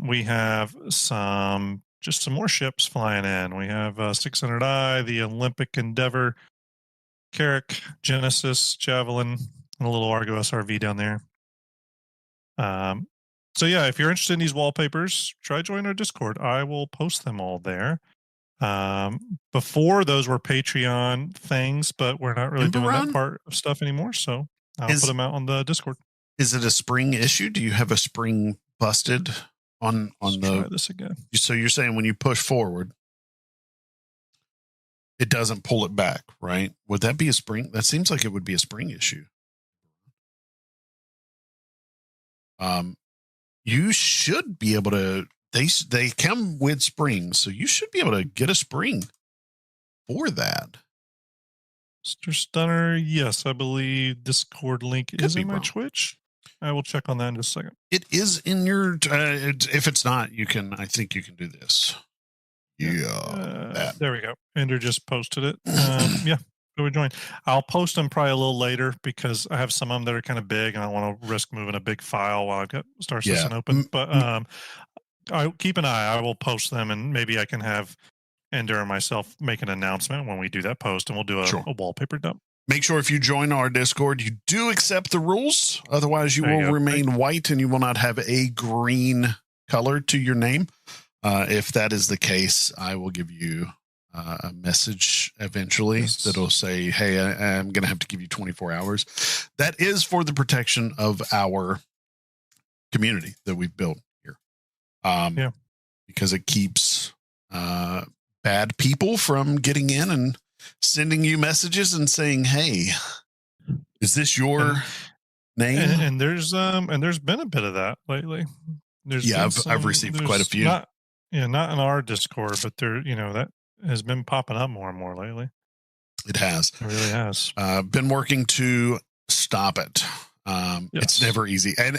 We have some more ships flying in. We have 600i, the Olympic Endeavor, Carrack, Genesis, Javelin, and a little Argo SRV down there. So yeah, if you're interested in these wallpapers, try join our Discord. I will post them all there. Before those were Patreon things, but we're not really doing Emberon? that part of stuff anymore. So I'll Is- put them out on the Discord. Is it a spring issue? Do you have a spring busted on Let's the? try this again. So you're saying when you push forward, it doesn't pull it back, right? Would that be a spring? That seems like it would be a spring issue. You should be able to. They come with springs, so you should be able to get a spring for that. Mr. Stunner, yes, I believe Discord link Could is be in my wrong. Twitch. I will check on that in just a second. It is in your. If it's not, you can. I think you can do this. Yeah. that. There we go. Ender just posted it. Yeah, go join. I'll post them probably a little later because I have some of them that are kind of big and I want to risk moving a big file while I've got Star Citizen Yeah. open. But I keep an eye. I will post them and maybe I can have Ender and myself make an announcement when we do that post and we'll do Sure. a wallpaper dump. Make sure if you join our Discord, you do accept the rules. Otherwise, you There you will go. remain white and you will not have a green color to your name. If that is the case, I will give you a message eventually Yes. that'll say, hey, I'm going to have to give you 24 hours. That is for the protection of our community that we've built here. Yeah. Because it keeps bad people from getting in and sending you messages and saying, hey, is this your name? And there's been a bit of that lately. There's Yeah, been I've received quite a there's few. Not in our Discord, but that has been popping up more and more lately. It has. It really has. Been working to stop it. It's Yes. never easy. And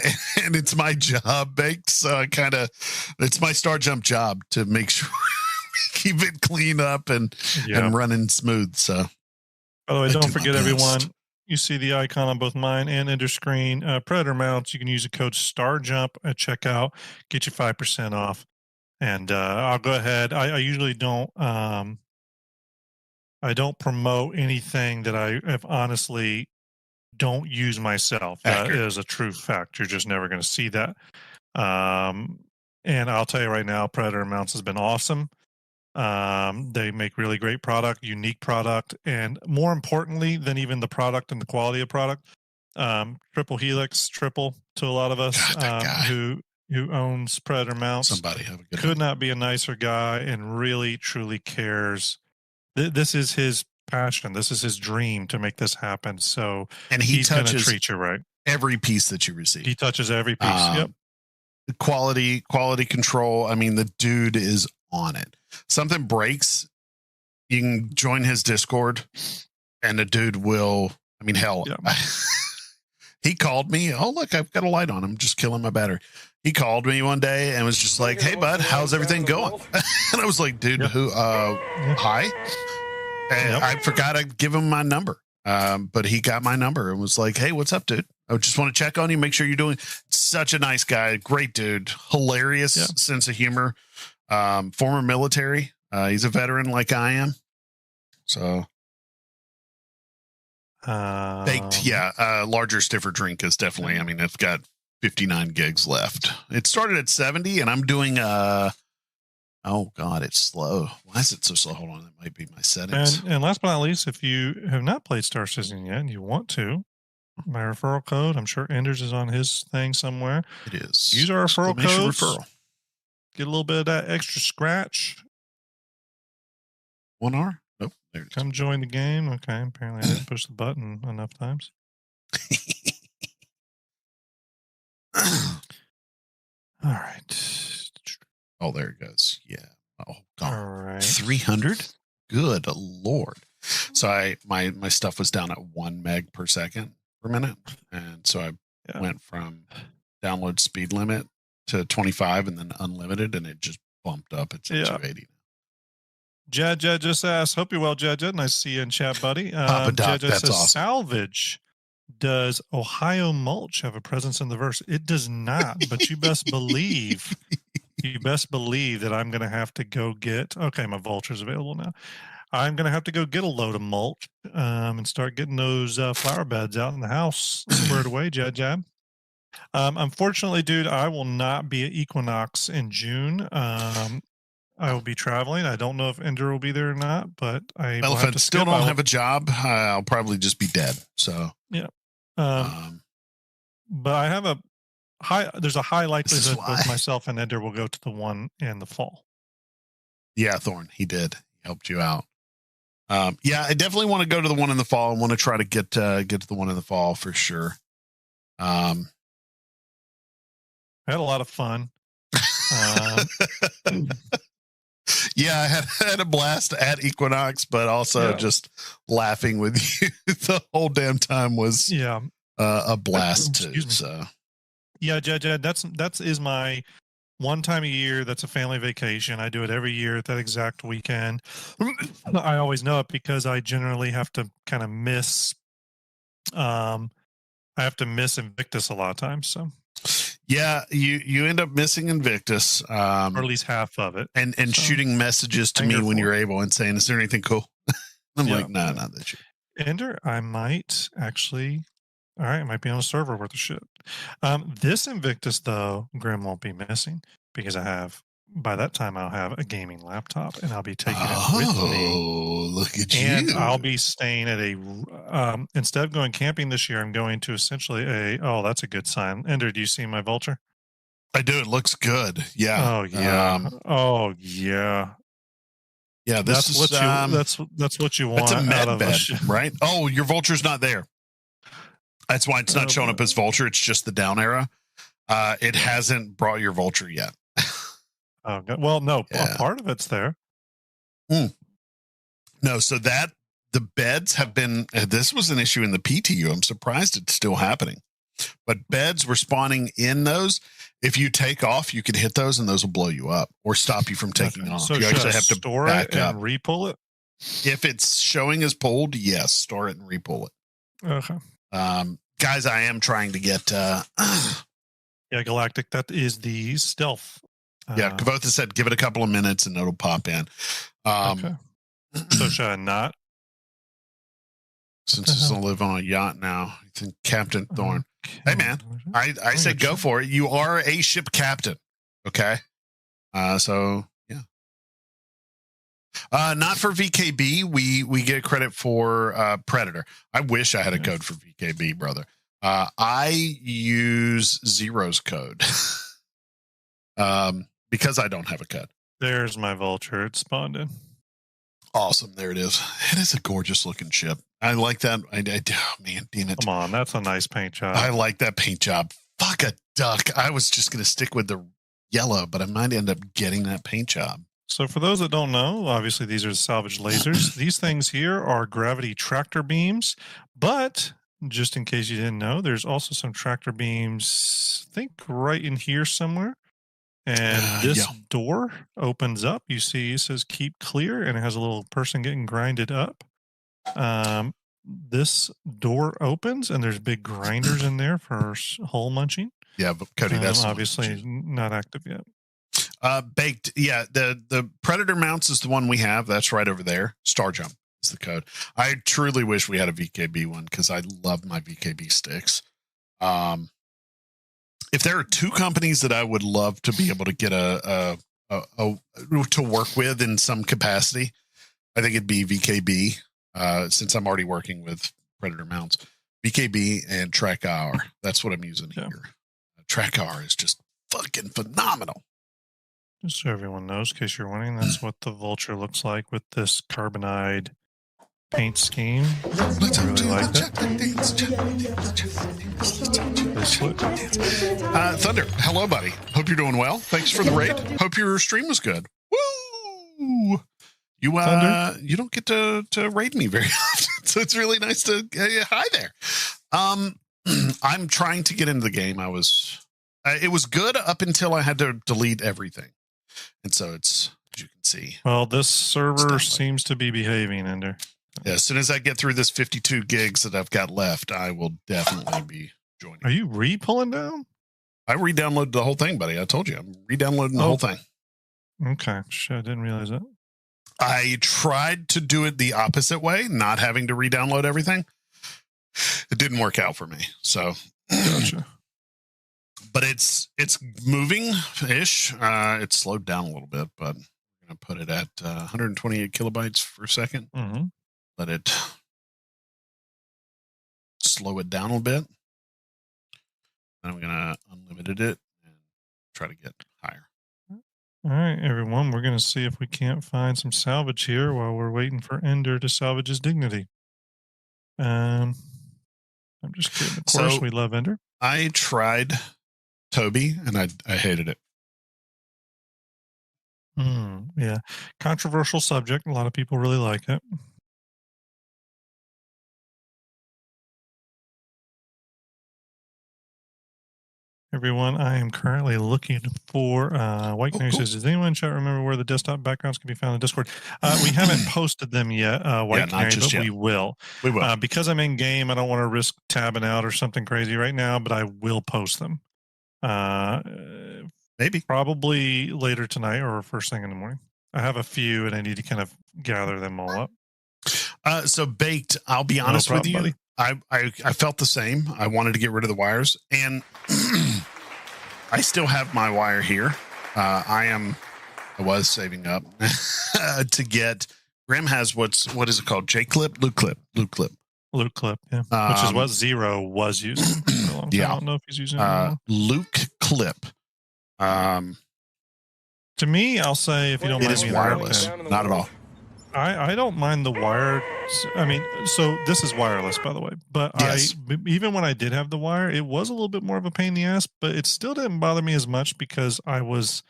it's my job, Banks. It's my Star Jump job to make sure we keep it clean up and running smooth. So By the way, I don't do my forget, best. everyone, you see the icon on both mine and Ender screen. Predator mounts, you can use the code STARJUMP at checkout, get you 5% off. And I'll go ahead. I usually don't promote anything that I have honestly don't use myself. That Accurate. is a true fact. You're just never going to see that. And I'll tell you right now, Predator mounts has been awesome. They make really great product, unique product, and more importantly than even the product and the quality of product, Triple Helix, triple to a lot of us God, that guy. who owns Predator mounts. Somebody have a good Could not be a nicer guy and really truly cares. This is his passion. This is his dream to make this happen. So And he he's going to touches treat you right. every piece that you receive. He touches every piece. Yep. Quality control. I mean, the dude is on it. Something breaks, you can join his Discord and the dude will, I mean, hell, Yeah. he called me. Oh, look, I've got a light on. I'm just killing my battery. He called me one day and was just like, hey, bud, how's everything going? And I was like, dude, Yep. hi. And Yep. I forgot to give him my number. But he got my number and was like, hey, what's up, dude? I just want to check on you, make sure you're doing. Such a nice guy, great dude, hilarious Yeah. sense of humor, former military. He's a veteran like I am. So baked, yeah. Larger, stiffer drink is definitely, I mean, it's got 59 gigs left. It started at 70 and I'm doing oh God, it's slow. Why is it so slow? Hold on, that might be my settings. And last but not least, if you have not played Star Citizen yet and you want to, my referral code, I'm sure Enders is on his thing somewhere. It is. Use our referral Exclamation codes. referral. Get a little bit of that extra scratch. 1 hour? Nope. There it is. Come join the game. Okay, apparently I didn't push the button enough times. All right. Oh, there it goes. Yeah. Oh, God. All right. 300? Good Lord. So my stuff was down at 1 meg per second per minute. And so I Yeah. went from download speed limit to 25 and then unlimited, and it just bumped up. It's at 280. Jed just asked, hope you're well, Jed. Nice to see you in chat, buddy. Papa Doc, Jed that's says, awesome. Salvage. Does Ohio Mulch have a presence in the verse? It does not, but you best believe that I'm going to have to go get, okay, my Vulture's available now. I'm going to have to go get a load of mulch and start getting those flower beds out in the house squared away, Jed. Unfortunately, dude, I will not be at Equinox in June. I will be traveling. I don't know if Ender will be there or not, but I Well, will if have I to still skip. don't have a job, I'll probably just be dead. So, Yeah. But I have there's a high likelihood both myself and Ender will go to the one in the fall. Yeah, Thorn, he did. He helped you out. Yeah, I definitely want to go to the one in the fall. I want to try to get to the one in the fall for sure. I had a lot of fun. Yeah, I had a blast at Equinox, but also just laughing with you the whole damn time was a blast too. So yeah, Jed, that is my one time a year. That's a family vacation. I do it every year at that exact weekend. I always know it because I generally have to kind of miss. I have to miss Invictus a lot of times. So. Yeah, you end up missing Invictus, or at least half of it, and so, shooting messages to me when you're able and saying, "Is there anything cool?" I'm like, "No, not that shit." Ender, I might actually. All right, I might be on a server worth of shit. This Invictus though, Grim won't be missing because by that time I'll have a gaming laptop and I'll be taking it with me. Oh, look at you! And I'll be staying at instead of going camping this year, I'm going to essentially that's a good sign. Ender, do you see my Vulture? I do. It looks good. Yeah. Oh yeah. Yeah. That's what you want. That's a med out of bed, right? Oh, your Vulture's not there. That's why it's not showing up as Vulture. It's just the down arrow. It hasn't brought your Vulture yet. Oh, well, no, a part of it's there. No, so the beds have been, this was an issue in the PTU. I'm surprised it's still happening. But beds were spawning in those. If you take off, you can hit those and those will blow you up or stop you from taking off. So you actually have to store back it and up. re-pull it? If it's showing as pulled, yes, store it and re-pull it. Okay. Guys, I am trying to get... yeah, Galactic, that is the stealth. Yeah, Kavotha said give it a couple of minutes and it'll pop in. Okay. So should I not? Since it's going to live on a yacht now, I think Captain Thorn. Hey, man, I said go for it. You are a ship captain. Okay. So, yeah. Not for VKB. We get credit for Predator. I wish I had a code for VKB, brother. I use Zero's code. Because I don't have a code. There's my Vulture. It spawned in. Awesome. There it is. It is a gorgeous looking ship. I like that. Oh, man, damn it. Come on. That's a nice paint job. I like that paint job. Fuck a duck. I was just going to stick with the yellow, but I might end up getting that paint job. So for those that don't know, obviously these are the salvage lasers. These things here are gravity tractor beams, but just in case you didn't know, there's also some tractor beams, I think right in here somewhere. And this door opens up. You see it says keep clear, and it has a little person getting grinded up. This door opens, and there's big grinders in there for hole munching. Yeah, but Cody, that's obviously not active yet. Baked. Yeah, the Predator mounts is the one we have. That's right over there. Star Jump is the code. I truly wish we had a VKB one because I love my VKB sticks. If there are two companies that I would love to be able to get to work with in some capacity, I think it'd be VKB. Since I'm already working with Predator mounts, VKB and Track Hour. That's what I'm using here. Track Hour is just fucking phenomenal. Just so everyone knows, in case you're wondering, that's what the Vulture looks like with this carbonide paint scheme. Let's I really like it. Thunder, hello, buddy. Hope you're doing well. Thanks for the raid. Hope your stream was good. Woo! You don't get to raid me very often, so it's really nice to hi there. I'm trying to get into the game. I was It was good up until I had to delete everything. And so it's, as you can see. Well, this server Like- seems to be behaving, Ender. Yeah, as soon as I get through this 52 gigs that I've got left, I will definitely be joining. Are you re-pulling down? I re-downloaded the whole thing, buddy. I told you. I'm re-downloading the whole thing. Okay. Shit, I didn't realize that. I tried to do it the opposite way, not having to re-download everything. It didn't work out for me. So, Gotcha. but it's moving ish. It's slowed down a little bit, but I'm gonna put it at 128 kilobytes per second. Mm-hmm. Let it slow it down a bit. Then I'm gonna unlimited it and try to get higher. All right, everyone. We're going to see if we can't find some salvage here while we're waiting for Ender to salvage his dignity. I'm just kidding. Of course, So- we love Ender. I tried Toby and I hated it. Yeah. Controversial subject. A lot of people really like it. Everyone, I am currently looking for White Canary cool. says, does anyone in chat remember where the desktop backgrounds can be found in Discord? We haven't posted them yet, White Yeah, not Canary, just but yet. we will. We will. Because I'm in game, I don't want to risk tabbing out or something crazy right now, but I will post them. Maybe. Probably later tonight or first thing in the morning. I have a few and I need to kind of gather them all up. So Baked, I'll be honest problem, with you. buddy. I felt the same. I wanted to get rid of the wires, and I still have my wire here. I was saving up to get. Graham has what is it called? J clip, Loop clip. Loot clip, yeah. Which is what Zero was using for a long time. Yeah. I don't know if he's using it anymore. Luke clip. To me, I'll say if you don't It mind is me wireless, interrupting, not at all. I don't mind the wire. I mean, so this is wireless, by the way. But Yes. even when I did have the wire, it was a little bit more of a pain in the ass. But it still didn't bother me as much because I was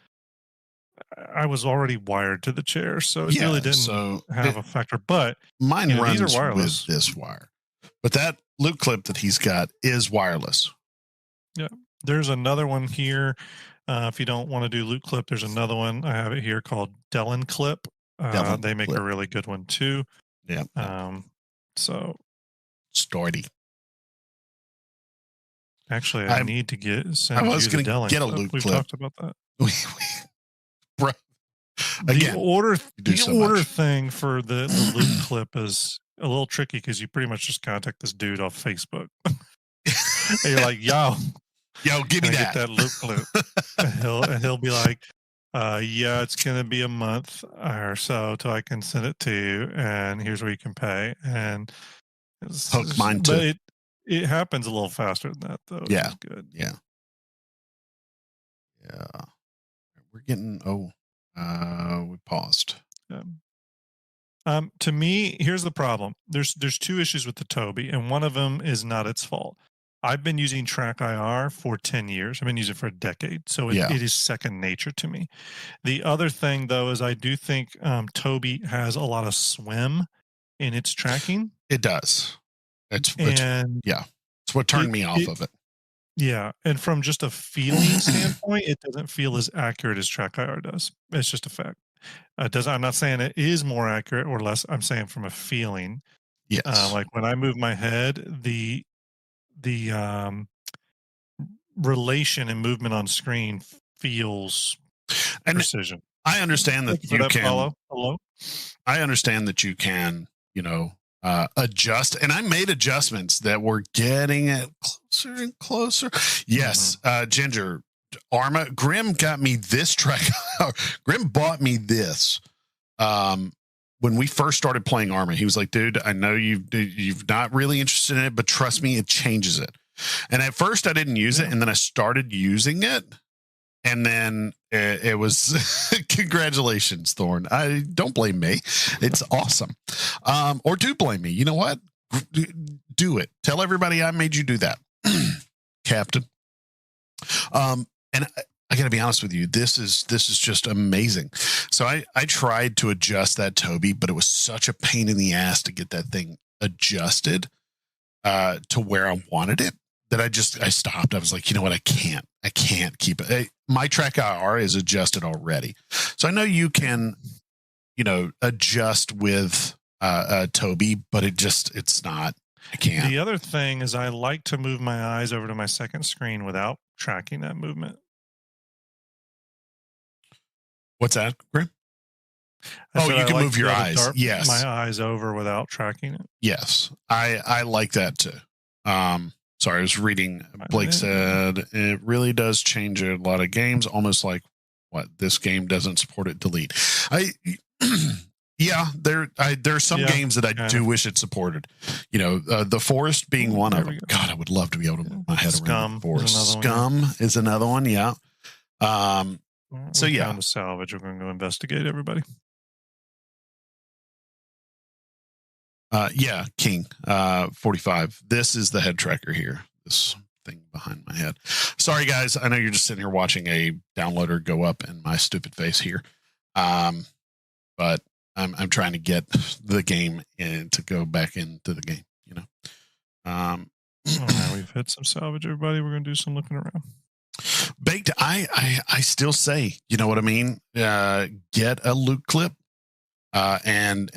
already wired to the chair, so it really didn't have a factor. But Mine these are runs wireless. with this wire, but that Luke clip that he's got is wireless. There's another one here. If you don't want to do Loot Clip, there's another one. I have it here called Dellen Clip. Dellen They make Clip. a really good one too. Yeah. So Storty. actually, I I'm- need to send I was you the gonna Dellen get a Clip. Loot We've Clip. talked about that. Bro, again, the order you do the so order much. thing for the Loot Clip is a little tricky because you pretty much just contact this dude off Facebook. And you're like, yo, give me can I that. get that Loot Clip? and he'll be like, yeah, it's gonna be a month or so till I can send it to you, and here's where you can pay. And Hook mine but too. it happens a little faster than that though. which Yeah. is good. Yeah. We're getting. We paused. To me, here's the problem. There's two issues with the Toby, and one of them is not its fault. I've been using Track IR for 10 years. I've been using it for a decade. So Yeah. it is second nature to me. The other thing, though, is I do think Toby has a lot of swim in its tracking. It does. It's And what turned me off of it. yeah. And from just a feeling standpoint, it doesn't feel as accurate as Track IR does. It's just a fact. I'm not saying it is more accurate or less. I'm saying from a feeling. Yes. Like when I move my head, the relation and movement on screen feels And precision. I understand that Thank you for you that can. follow. Hello. I understand that you can, adjust. And I made adjustments that were getting it closer and closer. Yes. Ginger, Arma, Grim got me this track. Grim bought me this. When we first started playing Arma, he was like, dude, I know you've not really interested in it, but trust me, it changes it. And at first I didn't use it. And then I started using it. And then it was congratulations, Thorn. I don't blame me. It's awesome. Or do blame me. You know what? Do it. Tell everybody I made you do that, Captain. And I got to be honest with you. This is just amazing. So I tried to adjust that Toby, but it was such a pain in the ass to get that thing adjusted to where I wanted it. that I stopped. I was like, you know what? I can't keep it. My track IR is adjusted already. So I know you can, adjust with Toby, but it's not. I can't. The other thing is I like to move my eyes over to my second screen without tracking that movement. What's that, Grim? I said you I can like move to your be able to eyes. dart Yes. my eyes over without tracking it. Yes. I like that too. Sorry, I was reading. Blake said it really does change a lot of games, almost like what this game doesn't support it. Delete. Yeah, there's some games that I do wish it supported. The Forest being one of them. God, I would love to be able to move my head around the Forest. Scum is another one. Yeah. So yeah, found a salvage. We're going to go investigate everybody. Yeah, King 45. This is the head tracker here. This thing behind my head. Sorry, guys. I know you're just sitting here watching a downloader go up in my stupid face here. But I'm trying to get the game in to go back into the game. All right, we've hit some salvage, everybody. We're going to do some looking around. Baked. I still say, you know what I mean. Get a loot clip, and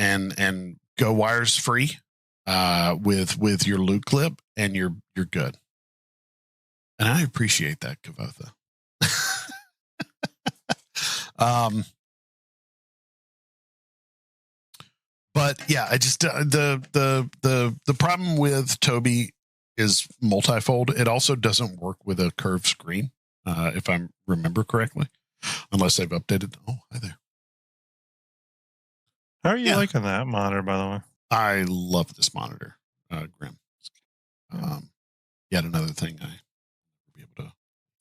go wires free, with your loot clip, and you're good. And I appreciate that, Kavotha. But yeah, I just the problem with Toby is multifold. It also doesn't work with a curved screen, if I remember correctly, unless they've updated. Oh, hi there. How are you liking that monitor, by the way? I love this monitor, Grim. Yet another thing I will be able to.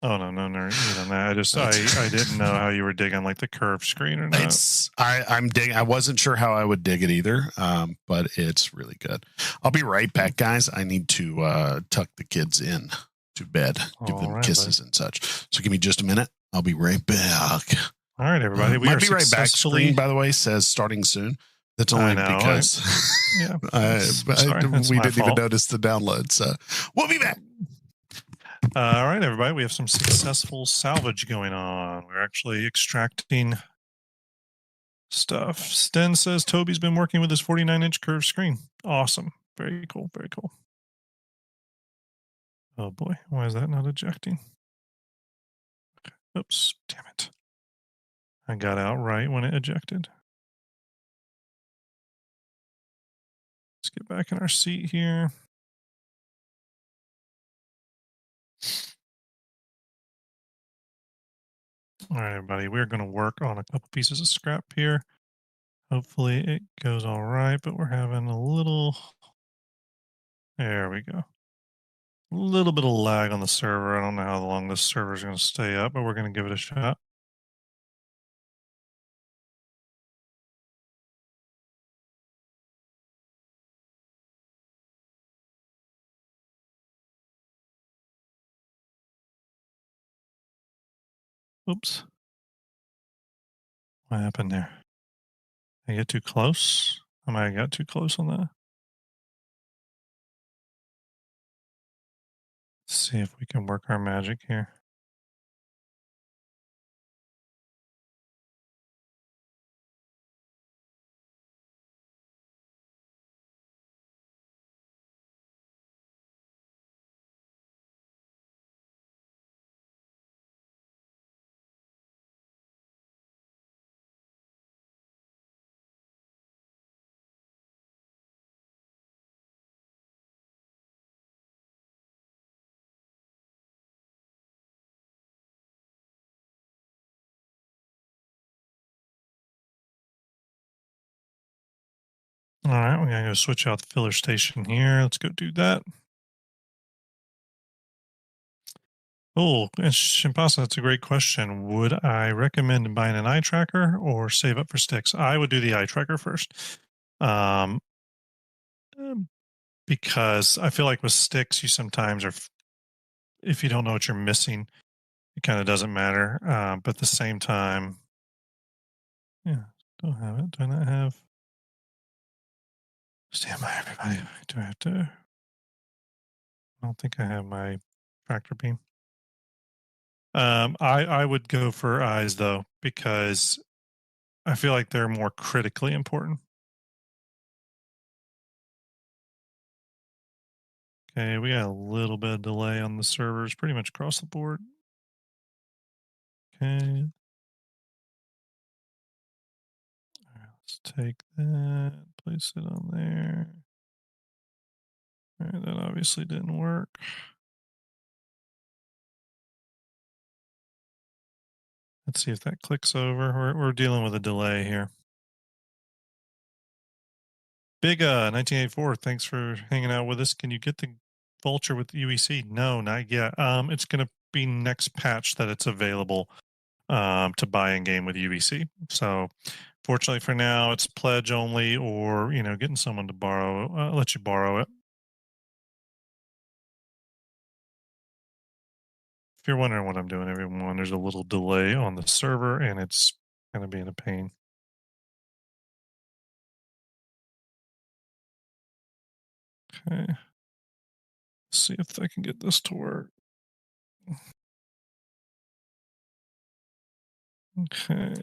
Oh no, I didn't know how you were digging like the curved screen or not. I'm digging. I wasn't sure how I would dig it either, but it's really good. I'll be right back, guys. I need to tuck the kids in to bed, give them kisses and such. So give me just a minute. I'll be right back. All right, everybody. We might are be right back. Screen, by the way, says starting soon. That's only because we didn't even notice the download. So we'll be back. All right, everybody. We have some successful salvage going on. We're actually extracting stuff. Sten says Toby's been working with his 49-inch curved screen. Awesome. Very cool. Very cool. Oh boy, why is that not ejecting? Okay. Oops, damn it. I got out right when it ejected. Let's get back in our seat here. All right, everybody, we're going to work on a couple pieces of scrap here. Hopefully it goes all right, but we're having a little... There we go. A little bit of lag on the server. I don't know how long this server is going to stay up, but we're going to give it a shot. Oops. What happened there? Did I get too close? I might have got too close on that. Let's see if we can work our magic here. All right, we're going to go switch out the filler station here. Let's go do that. Oh, Shimpasa, that's a great question. Would I recommend buying an eye tracker or save up for sticks? I would do the eye tracker first. Because I feel like with sticks, you sometimes are, if you don't know what you're missing, it kind of doesn't matter. But at the same time, yeah, don't have it. Do I not have? Stand by, everybody. Do I have to? don't think I have my tractor beam. I would go for eyes though, because I feel like they're more critically important. Okay, we got a little bit of delay on the servers pretty much across the board. Okay. All right, let's take that, place it on there. All right, that obviously didn't work. Let's see if that clicks over. We're dealing with a delay here. Big 1984, thanks for hanging out with us. Can you get the Vulture with UEC? No, not yet. It's going to be next patch that it's available to buy in game with UEC. So fortunately for now, it's pledge only, or getting someone to borrow, let you borrow it. If you're wondering what I'm doing, everyone, there's a little delay on the server, and it's going to be in a pain. Okay. Let's see if I can get this to work. Okay,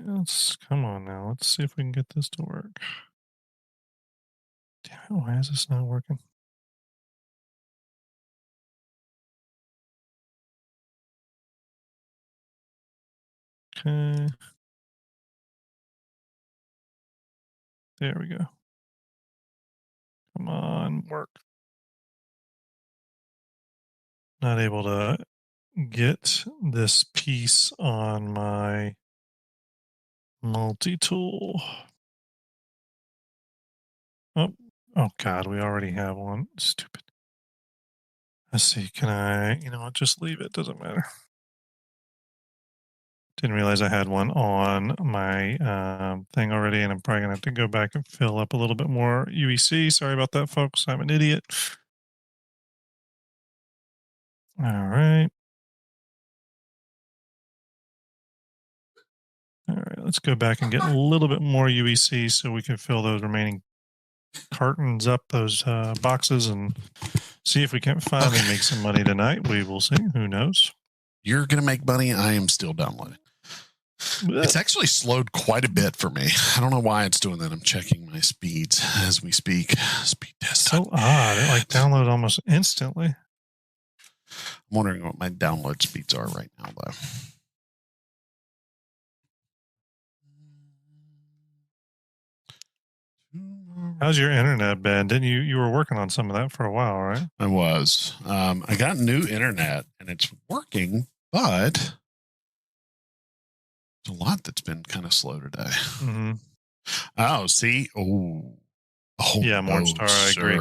come on now. Let's see if we can get this to work. Damn it, why is this not working? Okay. There we go. Come on, work. Not able to get this piece on my multi-tool. Oh God, we already have one. Stupid. Let's see, can I, just leave it, doesn't matter. Didn't realize I had one on my thing already, and I'm probably gonna have to go back and fill up a little bit more UEC. Sorry about that, folks. I'm an idiot. All right. All right, let's go back and get a little bit more UEC so we can fill those remaining cartons up, those boxes, and see if we can finally make some money tonight. We will see. Who knows? You're going to make money. I am still downloading. It's actually slowed quite a bit for me. I don't know why it's doing that. I'm checking my speeds as we speak. Speed test. So odd. It downloaded almost instantly. I'm wondering what my download speeds are right now, though. How's your internet been? Didn't you were working on some of that for a while, right? I was. I got new internet and it's working, but there's a lot that's been kind of slow today. Mm-hmm. Oh, see? Oh yeah, Morningstar, I agree.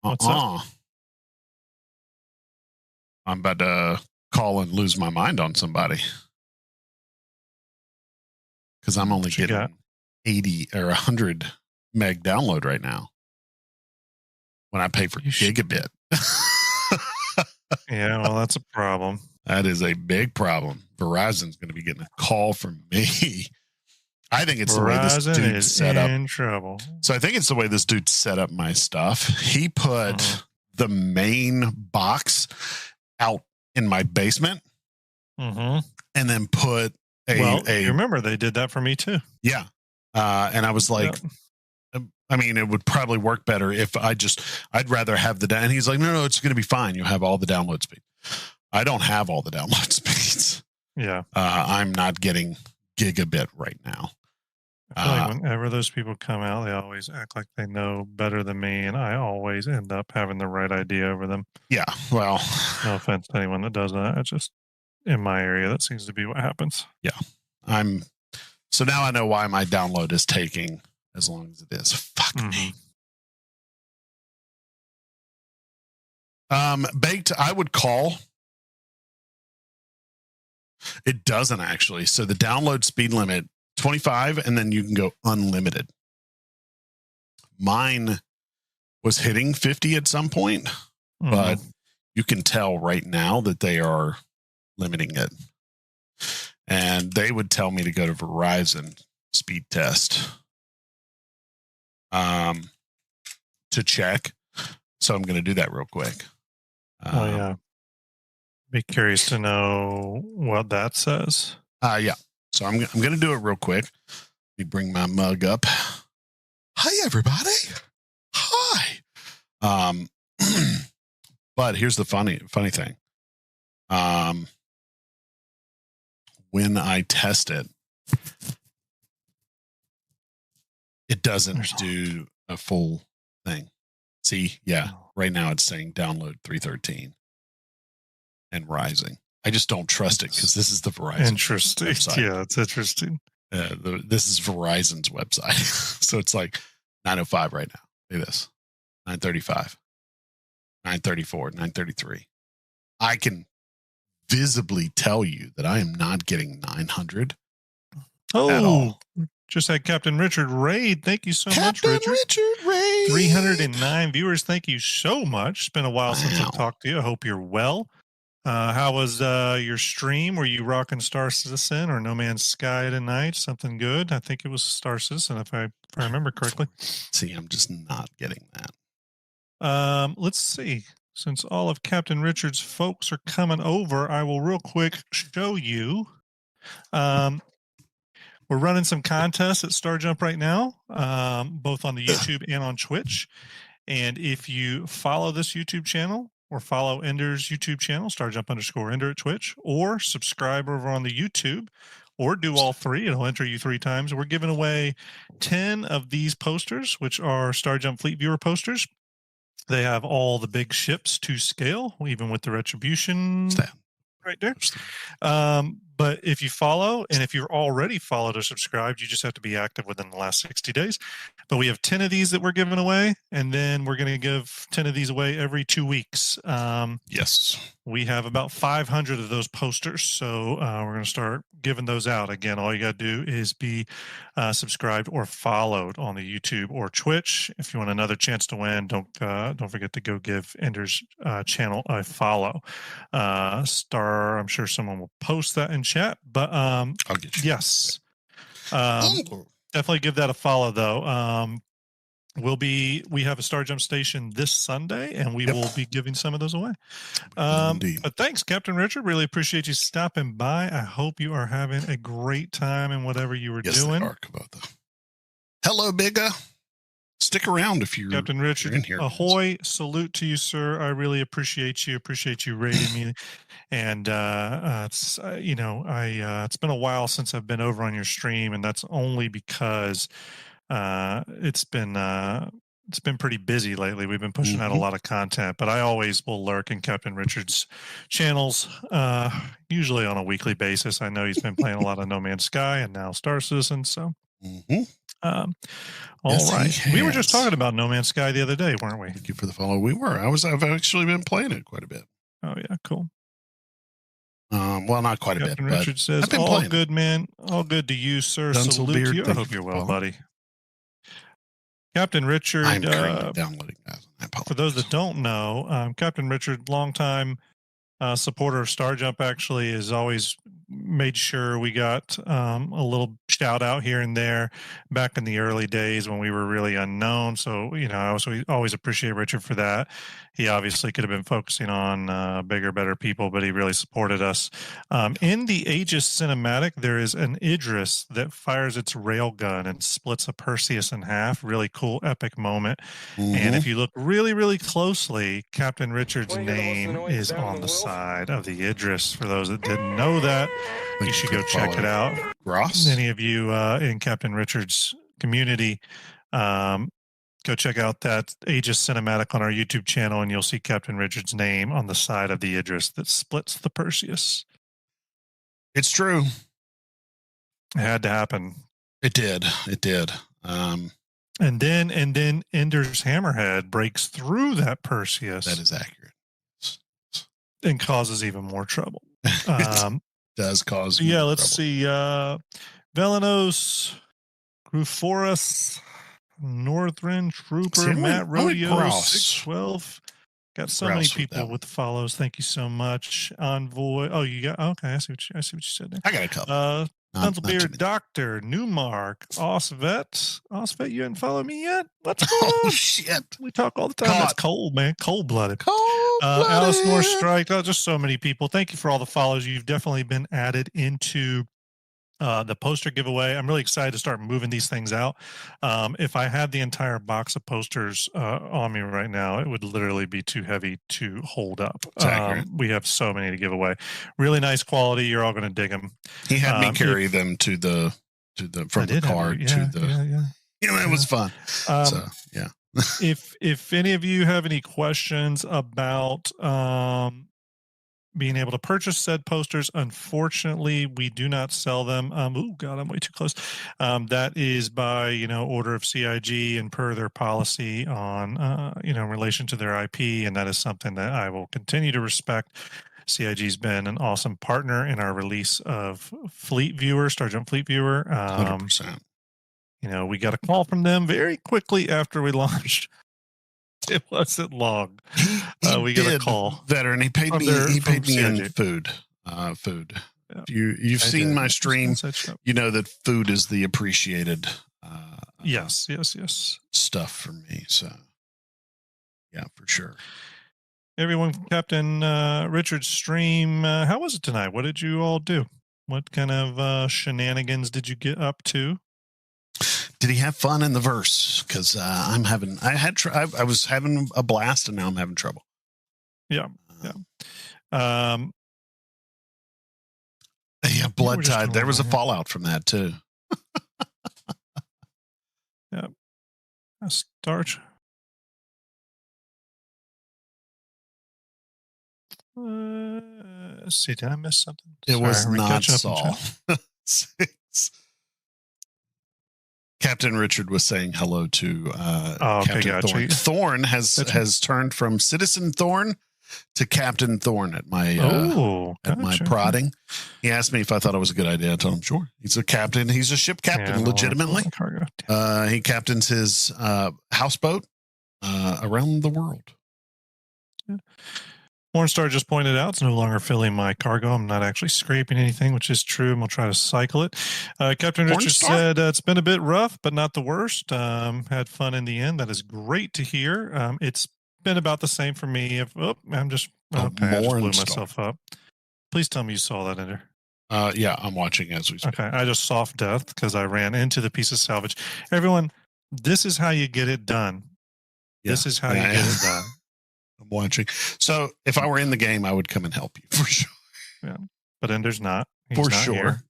What's up? I'm about to call and lose my mind on somebody. Because I'm only getting 80 or 100 meg download right now when I pay for gigabit. Yeah, well, that's a problem. That is a big problem. Verizon's going to be getting a call from me. I think it's the way this dude set up. In trouble. So I think it's the way this dude set up my stuff. He put the main box out in my basement, and then put you remember they did that for me too. Yeah, and I was like, I mean, it would probably work better if I'd rather have and he's like, no, it's going to be fine. You have all the download speed. I don't have all the download speeds. Yeah. I'm not getting gigabit right now. I feel like whenever those people come out, they always act like they know better than me, and I always end up having the right idea over them. Yeah, well, no offense to anyone that does that. It's just in my area, that seems to be what happens. Yeah. So now I know why my download is taking as long as it is. Fuck me. Baked, I would call. It doesn't actually. So the download speed limit 25, and then you can go unlimited. Mine was hitting 50 at some point, but you can tell right now that they are limiting it. And they would tell me to go to Verizon speed test to check. So I'm going to do that real quick. Oh yeah. Be curious to know what that says. Yeah. So I'm going to do it real quick. Let me bring my mug up. Hi, everybody. Hi. But here's the funny thing. When I test it, it doesn't do a full thing. See, yeah, right now it's saying download 313 and rising. I just don't trust it because this is the Verizon. Interesting. Website. Yeah, it's interesting. This is Verizon's website. So it's like 905 right now. Look at this. 935, 934, 933. I can visibly tell you that I am not getting 900. Oh, just had Captain Richard raid. Thank you so much, Richard. Raid. 309 viewers. Thank you so much. It's been a while since I've talked to you. I hope you're well. How was your stream? Were you rocking Star Citizen or No Man's Sky tonight? Something good? I think it was Star Citizen, if I remember correctly. See, I'm just not getting that. Let's see. Since all of Captain Richard's folks are coming over, I will real quick show you. We're running some contests at Star Jump right now, both on the YouTube and on Twitch. And if you follow this YouTube channel or follow Ender's YouTube channel, StarJump_Ender at Twitch, or subscribe over on the YouTube, or do all three, it'll enter you 3 times. We're giving away 10 of these posters, which are Star Jump Fleet Viewer posters. They have all the big ships to scale, even with the Retribution right there. But if you follow, and if you're already followed or subscribed, you just have to be active within the last 60 days. But we have 10 of these that we're giving away, and then we're going to give 10 of these away every 2 weeks. Yes. We have about 500 of those posters, so we're going to start giving those out. Again, all you got to do is be subscribed or followed on the YouTube or Twitch. If you want another chance to win, don't forget to go give Ender's channel a follow. I'm sure someone will post that in chat, but I'll get you. yes. Definitely give that a follow, though. We have a Star Jump station this Sunday, and we will be giving some of those away. But thanks, Captain Richard. Really appreciate you stopping by. I hope you are having a great time in whatever you were doing. Hello, Bigga. Stick around if you're Captain Richard. in here. Ahoy! Salute to you, sir. I really appreciate you. Appreciate you rating me. And it's it's been a while since I've been over on your stream, and that's only because it's been pretty busy lately. We've been pushing out a lot of content, but I always will lurk in Captain Richard's channels, usually on a weekly basis. I know he's been playing a lot of No Man's Sky and now Star Citizen. So, all right. We were just talking about No Man's Sky the other day, weren't we? Thank you for the follow. We were. I've actually been playing it quite a bit. Oh yeah, cool. Well, not quite a Captain bit. Richard says, "All good, man. All good to you, sir. Salute to you. I hope you're well, buddy." Captain Richard. I'm currently downloading that. I apologize. For those that don't know, Captain Richard, longtime supporter of Star Jump, actually has always made sure we got a little shout out here and there back in the early days when we were really unknown. So, I always appreciate Richard for that. He obviously could have been focusing on bigger, better people, but he really supported us. In the Aegis cinematic, there is an Idris that fires its railgun and splits a Perseus in half. Really cool, epic moment. And if you look really, really closely, Captain Richard's name is on the side of the Idris. For those that didn't know that, you should go check it out. Ross? Any of you in Captain Richard's community, go check out that Aegis cinematic on our YouTube channel, and you'll see Captain Richard's name on the side of the Idris that splits the Perseus. It's true. It had to happen. It did. And then Ender's hammerhead breaks through that Perseus. That is accurate. And causes even more trouble. Does cause let's see. Velenos, Gruforus, Northern Trooper, Matt Rodeo, 612. Got so many people with the follows. Thank you so much. Envoy. Oh, you got okay. I see what you said there. I got a couple. Pencilbeard Doctor, Newmark, Osvet, you haven't followed me yet? What's going on? Oh shit. We talk all the time. That's cold, man. Cold blooded. Alice bloody. North Strike. Oh, just so many people. Thank you for all the follows. You've definitely been added into the poster giveaway. I'm really excited to start moving these things out. If I had the entire box of posters on me right now, it would literally be too heavy to hold up. We have so many to give away. Really nice quality. You're all going to dig them. He had me carry them to the from the car to the. Yeah, that was fun. So yeah. if any of you have any questions about being able to purchase said posters, unfortunately, we do not sell them. Oh God, I'm way too close. That is by order of CIG and per their policy on in relation to their IP, and that is something that I will continue to respect. CIG's been an awesome partner in our release of Fleet Viewer, Star Jump Fleet Viewer. 100%. We got a call from them very quickly after we launched. It wasn't long. We got a call. Veteran. He paid me. He paid me in food. Food. Yeah. You've seen my stream. You know that food is the appreciated. Yes. Stuff for me. So, yeah, for sure. Everyone, Captain Richard's stream. How was it tonight? What did you all do? What kind of shenanigans did you get up to? Did he have fun in the verse? Because I was having a blast, and now I'm having trouble. Yeah. Blood Tide. There was a fallout from that too. Yeah. Starch. Let's see, did I miss something? It was not Saul. Captain Richard was saying hello to Captain Thorn. Thorn has turned from Citizen Thorn to Captain Thorn at my my prodding. He asked me if I thought it was a good idea. I told him sure. He's a captain. He's a ship captain, legitimately. He captains his houseboat around the world. Yeah. Mornstar just pointed out it's no longer filling my cargo. I'm not actually scraping anything, which is true, and we'll try to cycle it. Captain Richard said it's been a bit rough, but not the worst. Had fun in the end. That is great to hear. It's been about the same for me. I just blew myself up. Please tell me you saw that, Ender. Yeah, I'm watching as we speak. Okay, I just soft death because I ran into the piece of salvage. Everyone, this is how you get it done. Yeah. This is how you get it done. I'm watching. So if I were in the game, I would come and help you for sure. Yeah, but Ender's not. He's for not sure. Here.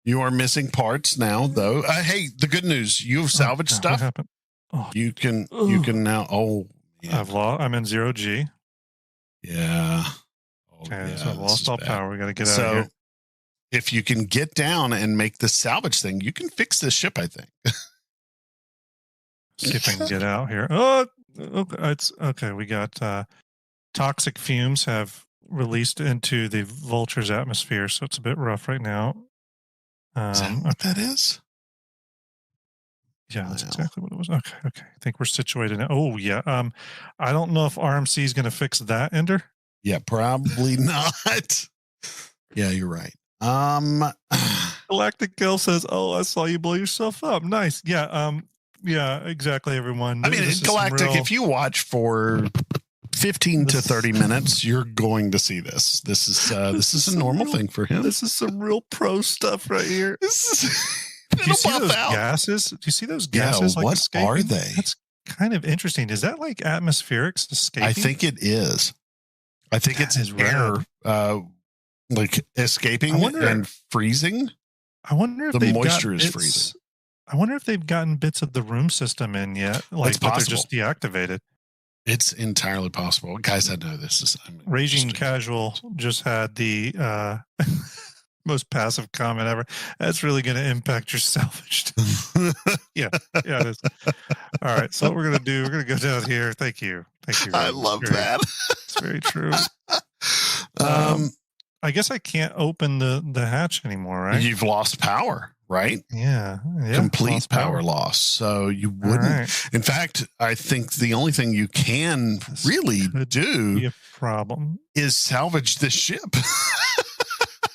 You are missing parts now, though. Hey, the good news: you have salvaged stuff. What happened? Oh. You can now. Oh, yeah. I've lost. I'm in 0G. Yeah. Okay, so I've lost all power. We got to get out of here. If you can get down and make the salvage thing, you can fix this ship. I think. See if I can get out here. Oh. It's okay. We got toxic fumes have released into the Vulture's atmosphere, so it's a bit rough right now. Is that what that is? Yeah, that's exactly what it was. Okay. I think we're situated now. Oh yeah. I don't know if RMC is going to fix that, Ender. Yeah, probably not. Yeah, you're right. Galactic Girl says, "Oh, I saw you blow yourself up. Nice. Yeah. Yeah, exactly, everyone. I mean, Galactic, if you watch for 15 to 30 minutes, you're going to see this. This is a normal thing for him. This is some real pro stuff right here. Do you see those gases? Do you see those gases? Yeah, what are they? That's kind of interesting. Is that like atmospherics escaping? I think it is. I think it's air like escaping and freezing. I wonder if the moisture is freezing. I wonder if they've gotten bits of the room system in yet, but they're just deactivated. It's entirely possible. Guys, I know this is Raging Casual just had the most passive comment ever. That's really going to impact your salvage. yeah, it is. All right, so what we're going to do, we're going to go down here. Thank you. I love that. It's very true. I guess I can't open the hatch anymore, right? You've lost power. Right? Yeah. Complete power loss. So you wouldn't. Right. In fact, I think the only thing you can really do is salvage this ship.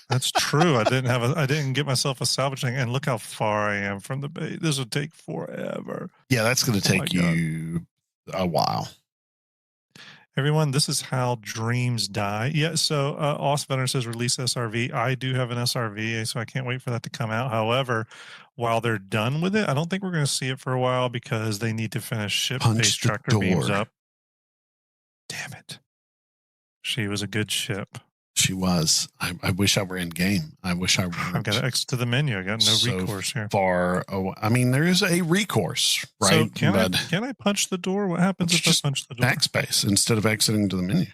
That's true. I didn't get myself a salvage thing, and look how far I am from the base. This would take forever. Yeah, that's going to take you a while. Everyone, this is how dreams die. Yeah, so Austin Veteran says release SRV. I do have an SRV, so I can't wait for that to come out. However, while they're done with it, I don't think we're going to see it for a while because they need to finish ship Punch base the tractor beams door. up. Damn it. She was a good ship. She was. I wish I were in game. I wish I I've were. got to exit to the menu. I got no So recourse here. far away. I mean, there is a recourse, right? So But can I punch the door? What happens it's if I just punch the door? backspace instead of exiting to the menu.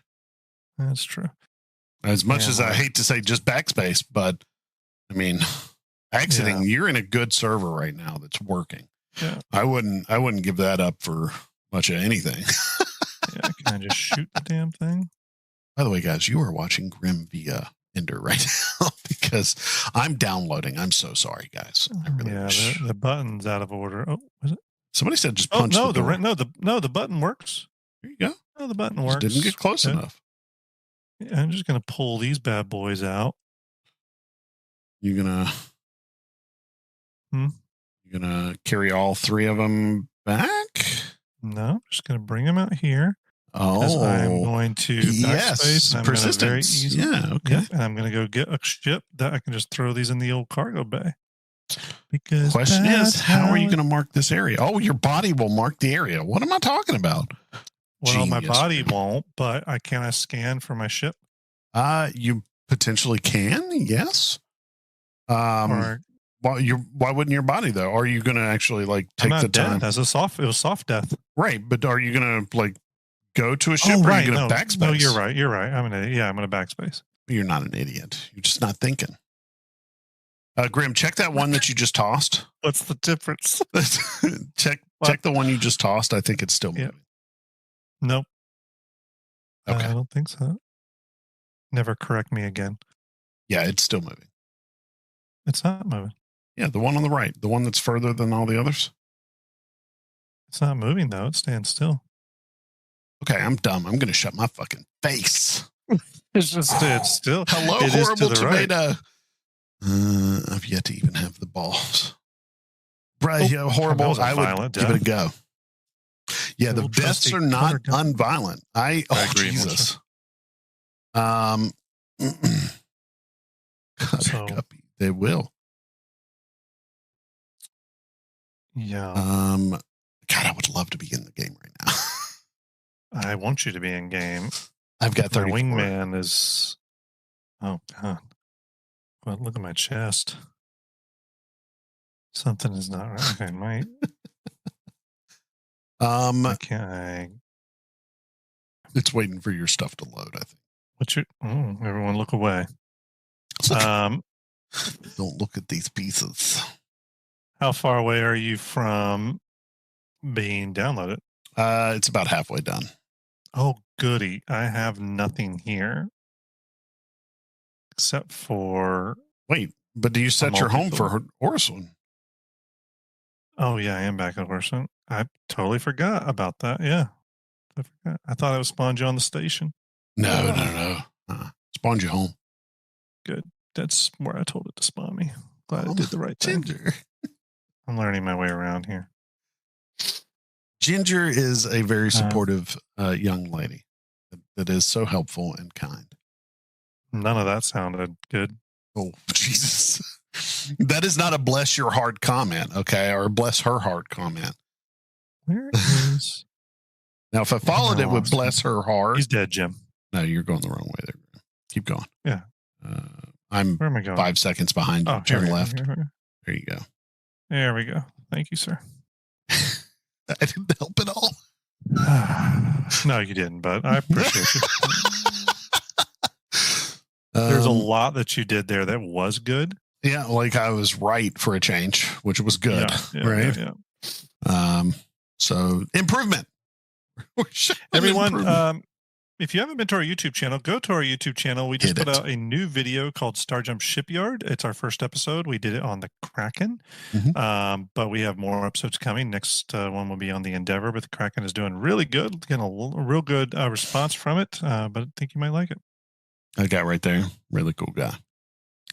That's true. As much Yeah, as I well. hate to say just backspace, but I mean, exiting. You're in a good server right now that's working. Yeah. I wouldn't give that up for much of anything. Yeah, can I just shoot the damn thing? By the way, guys, you are watching Grim via Ender right now because I'm downloading. I'm so sorry, guys. I really Yeah, wish. the button's out of order. Oh, was it? Somebody said just Oh punch no, the door. the button works. There you go. No, the button Just works. didn't get close Okay. enough. Yeah, I'm just gonna pull these bad boys out. You're gonna you're gonna carry all three of them back. No, I'm just gonna bring them out here. Because I'm Oh, going to yes, backspace. I'm gonna very persistence. easily. Yeah, okay. Yep, and I'm gonna go get a ship that I can just throw these in the old cargo bay. Because Question is, that's how are you it- going to mark this area? Oh, your body will mark the area. What am I talking about? Well, my Genius. body won't, but can I scan for my ship? You potentially can, yes. Or Why wouldn't your body though? Are you going to actually like I'm take not the dead. time? That's it was soft death. Right, but are you going to like go to a ship Oh, or are right. you going No, to backspace? no, you're right. You're right. I'm gonna backspace. You're not an idiot. You're just not thinking. Grim, check that one that you just tossed. What's the difference? check What? the one you just tossed. I think it's still Yeah. moving. Nope. Okay. I don't think so. Never correct me again. Yeah, it's still moving. It's not moving. Yeah, the one on the right, the one that's further than all the others. It's not moving though. It stands still. Okay, I'm dumb. I'm going to shut my fucking face. It's just it's still. Hello, It is to horrible the right. tomato. I've yet to even have the balls. Right, Oh, yeah, that horrible. was a I would violent give it a go. Yeah, the Old deaths trusty are not cutter gun. unviolent. I Oh agree, Jesus. So- Guppy, they will. Yeah, God, I would love to be in the game right now. I want you to be in game. I've got My 34. wingman is. Oh God! Well, look at my chest. Something is not right. Okay, my why can't I? It's waiting for your stuff to load, I think. What's your? Oh, everyone, look away. Don't look at these pieces. How far away are you from being downloaded? It's about halfway done. Oh, goody! I have nothing here except for. Wait, but do you set your home for Orson? Oh yeah, I am back at Orson. I totally forgot about that. Yeah, I forgot. I thought I was spawned you on the station. No. Spawned you home. Good. That's where I told it to spawn me. Glad I did the right thing. Ginger. I'm learning my way around here. Ginger is a very supportive young lady that is so helpful and kind. None of that sounded good. Oh, Jesus. That is not a bless your heart comment, okay? Or bless her heart comment. Where is? Now, if I followed it with Awesome. bless her heart, He's dead, Jim. no, you're going the wrong way there. Keep going. Yeah. I'm Where am I going? 5 seconds behind you. Oh, Turn here, left. here. There you go. There we go. Thank you, sir. I didn't help at all. No, you didn't, but I appreciate you. There's a lot that you did there that was good. Yeah, like I was right for a change, which was good, right? Yeah. So improvement. We're showing Everyone, improvement. if you haven't been to our YouTube channel, go to our YouTube channel. We just Hit put it. out a new video called Star Jump Shipyard. It's our first episode. We did it on the Kraken, but we have more episodes coming. Next one will be on the Endeavor, but the Kraken is doing really good. Getting a real good response from it, but I think you might like it. That guy right there, really cool guy.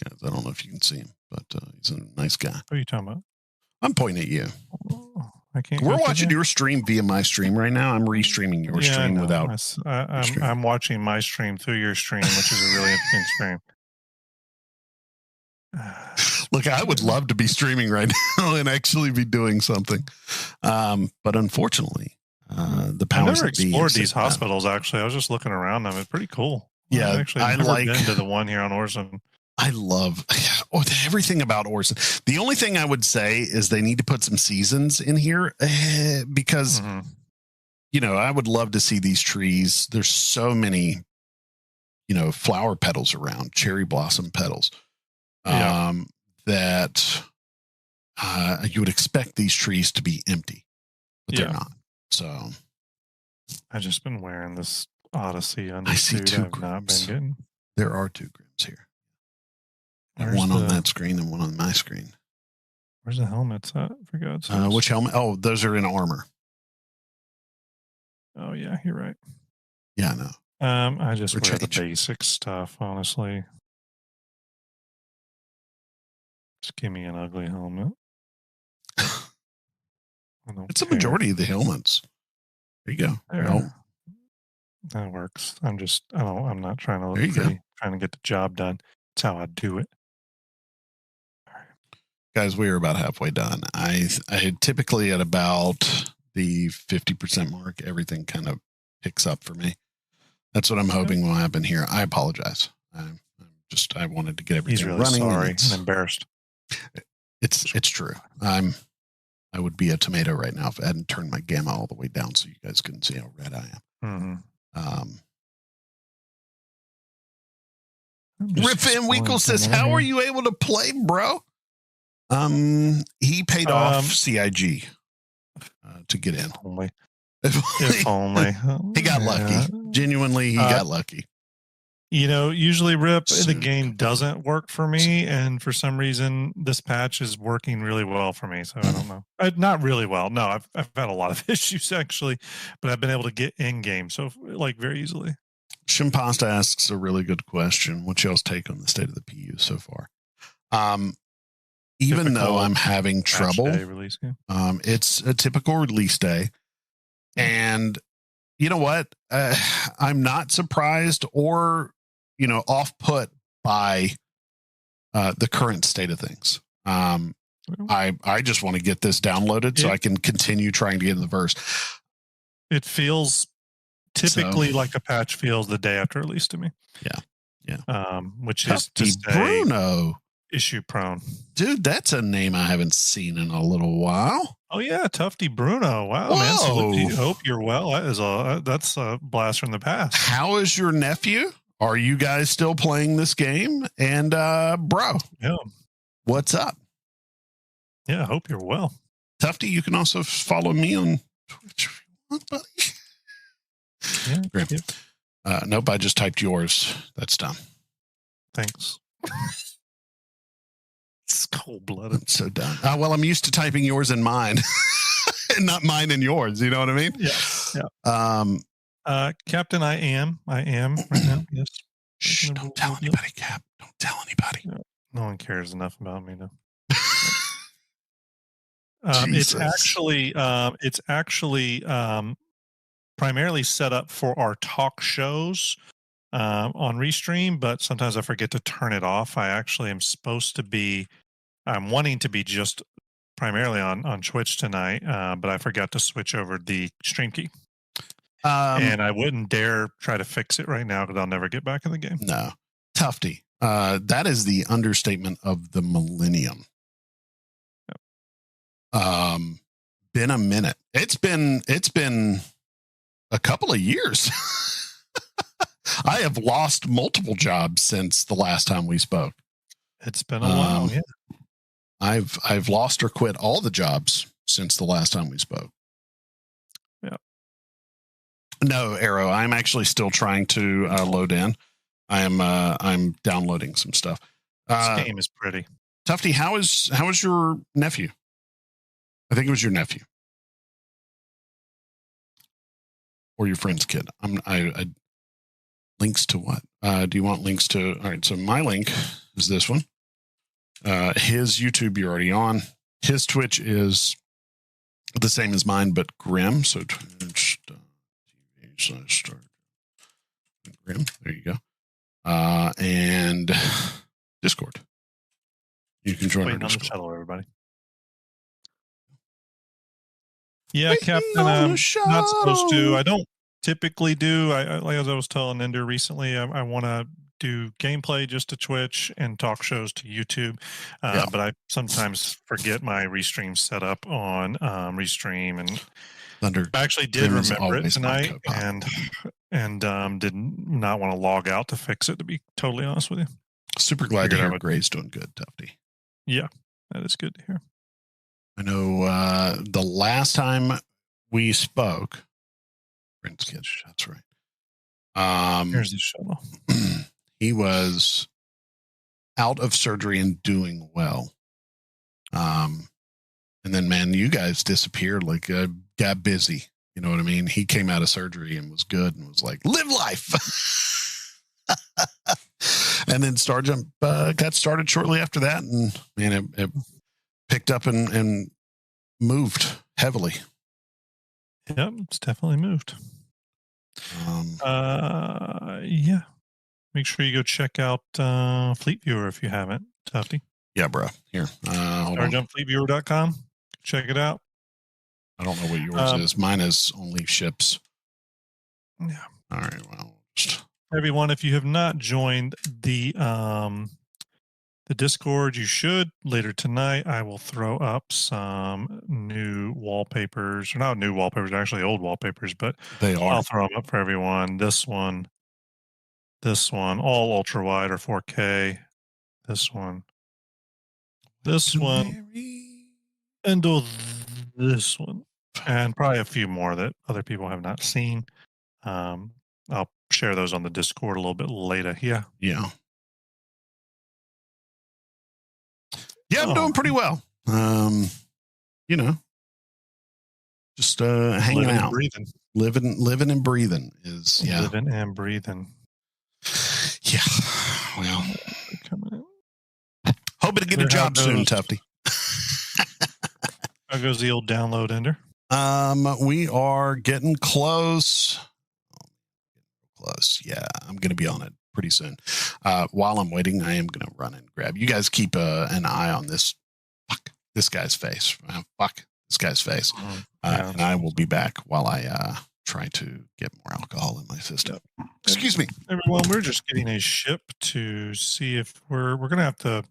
I don't know if you can see him, but he's a nice guy. What are you talking about? I'm pointing at you. Oh, I can't. We're go through watching there? your stream via my stream right now. I'm restreaming your I stream know. without. I'm I'm watching my stream through your stream, which is a really interesting stream. Look, I would love to be streaming right now and actually be doing something, but unfortunately, the I've powers never that be explored said these no. hospitals. Actually, I was just looking around them. It's pretty cool. Yeah, I've actually I never like- been to the one here on Orson. I love everything about Orson. The only thing I would say is they need to put some seasons in here because, Mhm. you know, I would love to see these trees. There's so many, you know, flower petals around, cherry blossom petals, Yeah. that you would expect these trees to be empty, but they're Yeah. not. So I've just been wearing this Odyssey I see undersuit. two I've not been groups. getting. there are two grims here. Where's One on the- that screen and one on my screen. Where's the helmets at? For God's sake. Which helmet? Oh, those are in armor. Oh yeah, you're right. Yeah, no. I just We're wear the changing. basic stuff, honestly. Just give me an ugly helmet. I don't It's a care. majority of the helmets. There you go. There. Well, That works. I'm not trying to There you look go. pretty, trying to get the job done. That's how I do it. guys, we are about halfway done. I typically at about the 50% mark, everything kind of picks up for me. That's what I'm hoping will happen here. I apologize. I wanted to get everything He's really running. and sorry It's, and embarrassed. it's true. I would be a tomato right now if I hadn't turned my gamma all the way down so you guys couldn't see how red I am. Mm-hmm. Rip Van Winkle says, "How are you able to play, bro?" He paid off CIG to get in. Only, if only. He got Yeah. lucky. Genuinely, he got lucky. You know, usually Rip, So- the game doesn't work for me, and for some reason, this patch is working really well for me. So I don't know. Not really well. No, I've had a lot of issues actually, but I've been able to get in game so like very easily. Shimpasta asks a really good question. What's y'all's take on the state of the PU so far? Even though Typical I'm having Patch trouble, day release, yeah. it's a typical release day. And you know what? I'm not surprised or, off put by the current state of things. I just want to get this downloaded so I can continue trying to get in the verse. It feels typically So- like a patch feels the day after release to me. Yeah. Which is to Tufty say Bruno. issue prone. Dude, that's a name I haven't seen in a little while. Oh yeah, Tufty Bruno. Wow, man. Whoa. So hope you're well. That's a blast from the past. How is your nephew? Are you guys still playing this game? And bro, Yeah. what's up? Yeah, I hope you're well. Tufty, you can also follow me on Twitch if you want, buddy. Yeah. Grim. yeah. Nope, I just typed yours. That's dumb. Thanks. It's cold blooded. I'm so dumb. Well, I'm used to typing yours and mine, and not mine and yours. You know what I mean? Yeah. Captain, I am right now. Yes. Shh, don't tell anybody, Cap. Don't tell anybody. No one cares enough about me though. It's Jesus. actually primarily set up for our talk shows on Restream, but sometimes I forget to turn it off. I actually am supposed to be, I'm wanting to be just primarily on Twitch tonight, but I forgot to switch over the stream key. And I wouldn't dare try to fix it right now because I'll never get back in the game. No, Tufty. That is the understatement of the millennium. Been a minute. It's been a couple of years. I have lost multiple jobs since the last time we spoke. It's been a while. Yeah. I've lost or quit all the jobs since the last time we spoke. Yeah. No, Arrow. I'm actually still trying to load in. I'm downloading some stuff. This game is pretty. Tufty, how is your nephew? I think it was your nephew or your friend's kid. I links to what? Do you want links to? All right. So my link is this one. His YouTube you're already on. His Twitch is the same as mine, but Grim. So start Grim. There you go. And Discord. You can join our Waiting on the Discord. shuttle, everybody. Yeah, Waiting Captain. on the Not supposed to. shuttle. I don't typically do. I like as I was telling Ender recently, I want to do gameplay just to Twitch and talk shows to YouTube. Yeah. But I sometimes forget my restream setup on Restream, and Thunder. I actually did Grim is remember it always my tonight, co-pilot. and did not want to log out to fix it. To be totally honest with you, Super glad to Figured I hear would- Gray's doing good, Tufty. that is good to hear. I know the last time we spoke, Prince Kid, that's right. Here's the shuttle. He was out of surgery and doing well. And then, man, you guys disappeared. Like, got busy. You know what I mean? He came out of surgery and was good and was like, live life. And then Star Jump got started shortly after that. And, man, it picked up and moved heavily. Yep, it's definitely moved. Yeah. Make sure you go check out Fleet Viewer if you haven't, Tufty. Yeah, bro. Here. Hold on. StarJumpFleetViewer.com. Check it out. I don't know what yours is. Mine is only ships. Yeah. All right. Well, Everyone, if you have not joined the Discord, you should. Later tonight, I will throw up some new wallpapers, or not new wallpapers, actually old wallpapers, but they are. I'll throw them up for everyone. This one, all ultra wide or 4K. This one, and this one, and probably a few more that other people have not seen. I'll share those on the Discord a little bit later. Yeah. Yeah. Yeah, I'm doing pretty well. You know, just hanging Living and out, breathing. living and breathing is Living and breathing. Yeah. Well, Coming in. hoping to get a How job soon, goes- Tufty. How goes the old download, Ender? We are getting close. Yeah, I'm going to be on it pretty soon. While I'm waiting, I am going to run and grab. You guys keep an eye on this. Fuck this guy's face. Fuck this guy's face. Yeah. And I will be back while I try to get more alcohol in my system. Excuse me. Everyone, we're just getting a ship to see if we're going to have to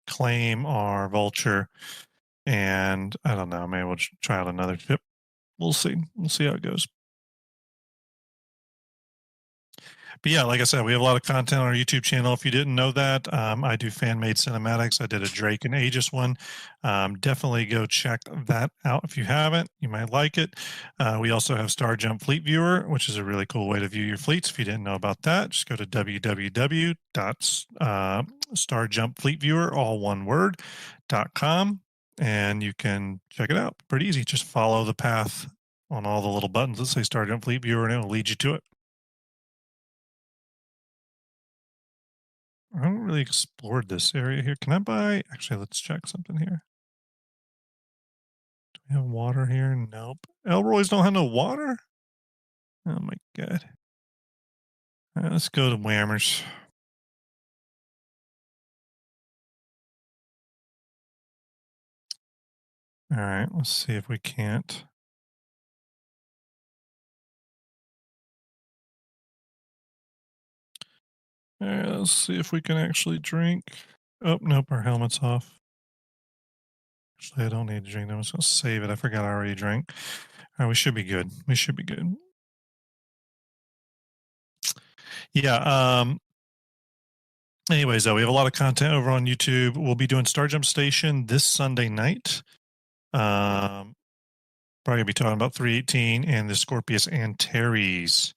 claim our vulture, and I don't know, maybe we'll try out another ship. We'll see how it goes. But yeah, like I said, we have a lot of content on our YouTube channel. If you didn't know that, I do fan-made cinematics. I did a Drake and Aegis one. Definitely go check that out if you haven't. You might like it. We also have Star Jump Fleet Viewer, which is a really cool way to view your fleets. If you didn't know about that, just go to www.starjumpfleetviewer, all one word, .com, and you can check it out. Pretty easy. Just follow the path on all the little buttons that say Star Jump Fleet Viewer, and it will lead you to it. I haven't really explored this area here. Can I buy? Actually, let's check something here. Do we have water here? Nope. Elroy's don't have no water? Oh my god. All right, let's go to Whammers. All right, let's see if we can't. All right, let's see if we can actually drink. Oh, nope, our helmet's off. Actually, I don't need to drink. I'm just going to save it. I forgot I already drank. All right, we should be good. We should be good. Yeah. Anyways, though, we have a lot of content over on YouTube. We'll be doing Star Jump Station this Sunday night. Probably going to be talking about 318 and the Scorpius Antares.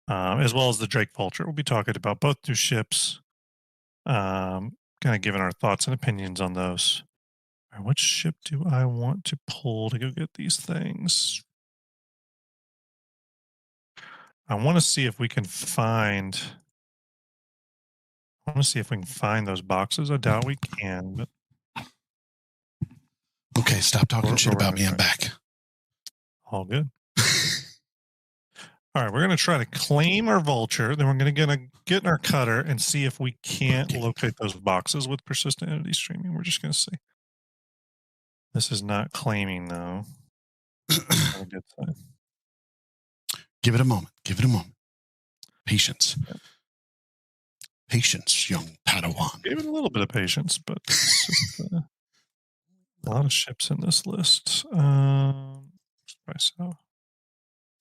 As well as the Drake Vulture. We'll be talking about both new ships, kind of giving our thoughts and opinions on those. All right, what ship do I want to pull to go get these things? I want to see if we can find. Those boxes. I doubt we can, but Okay, stop talking We're shit about gonna me. I'm try. back. All good. All right, we're going to try to claim our vulture. Then we're going to get in our cutter and see if we can't locate those boxes with persistent entity streaming. We're just going to see. This is not claiming, though. A good sign. Give it a moment. Give it a moment. Patience. Yep. Patience, young Padawan. Give it a little bit of patience, but it's just, a lot of ships in this list. Let's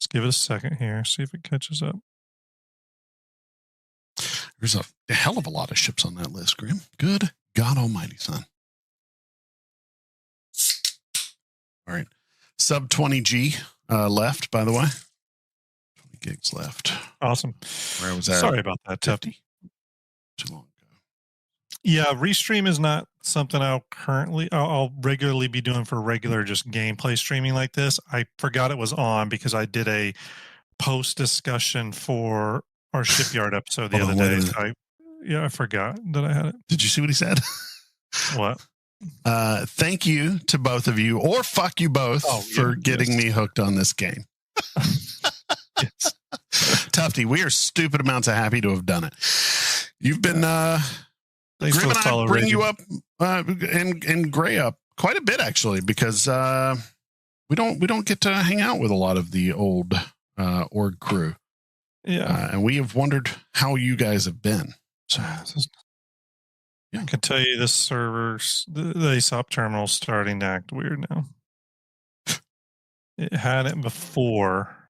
give it a second here, see if it catches up. There's a hell of a lot of ships on that list, Grim. Good God Almighty, son. All right. Sub 20G left, by the way. 20 gigs left. Awesome. Where was that? Sorry about that, Tufty. Too long ago. Yeah, Restream is not something I'll regularly be doing for regular just gameplay streaming like this. I forgot it was on because I did a post discussion for our shipyard episode the other day. I forgot that I had it. Did you see what he said? What? Thank you to both of you, or fuck you both, for getting me hooked on this game. Yes. Tufty, we are stupid amounts of happy to have done it. You've been Thanks Grim for the and I follow, bring Reggie. you up and Gray up quite a bit actually, because we don't get to hang out with a lot of the old org crew. Yeah. And we have wondered how you guys have been. So I can tell you this server's the ASOP terminal is starting to act weird now. It had it before.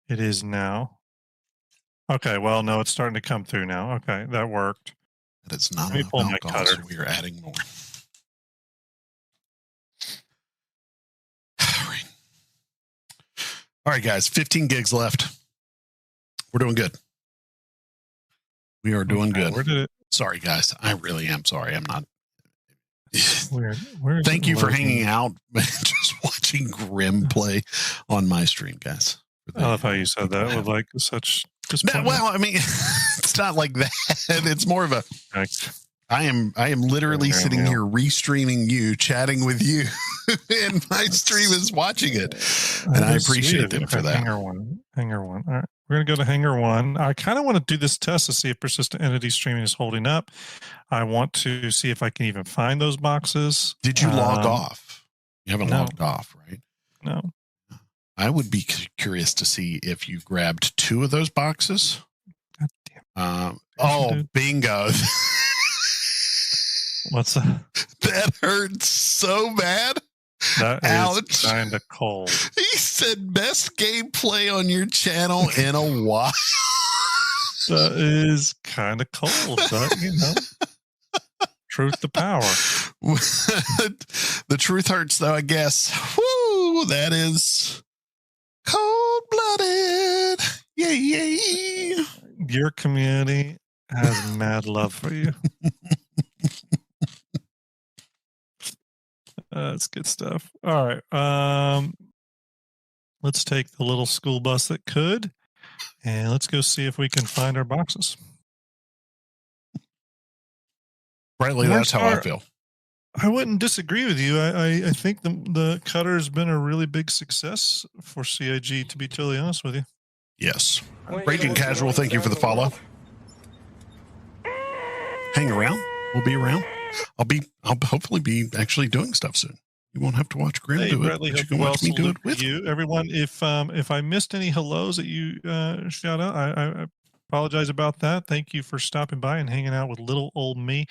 It is now. Okay, well, no, it's starting to come through now. Okay, that worked. But it's not Let me enough pull my alcohol, so cutter. we are adding more. All right, guys, 15 gigs left. We're doing good. We are doing Okay, good. Where did it? Sorry, guys. I really am sorry. I'm not. Where is Thank it you for loading? hanging out, just watching Grim play on my stream, guys. I love how you said that with like such No, disappointment. well, I mean, it's not like that. It's more of a. Like, I am literally Yeah, sitting yeah. here restreaming you, chatting with you, and my stream is watching it. And that I is sweet appreciate of you. them for Okay, that. Hangar one. All right. We're going to go to Hangar 1. I kind of want to do this test to see if persistent entity streaming is holding up. I want to see if I can even find those boxes. Did you log off? You haven't no. logged off, right? No. I would be curious to see if you grabbed 2 of those boxes. God damn. Dude. Bingo. What's that? That hurts so bad. That Ouch. is kind of cold. He said best gameplay on your channel in a while. That is kind of cold, but you know, truth to power. The truth hurts, though, I guess. Woo, that is cold blooded. Yay. Your community has mad love for you. That's good stuff. All right. Let's take the little school bus that could, and let's go see if we can find our boxes. Rightly, that's how I feel. I wouldn't disagree with you. I think the cutter has been a really big success for CIG, to be totally honest with you. Yes. Raging Casual, thank you for the follow. Hang around. We'll be around. I'll hopefully be actually doing stuff soon. You won't have to watch Grim Hey, do it. Bradley, But you hope can well watch me do it with you. Everyone, if I missed any hellos that you shout out, I apologize about that. Thank you for stopping by and hanging out with little old me,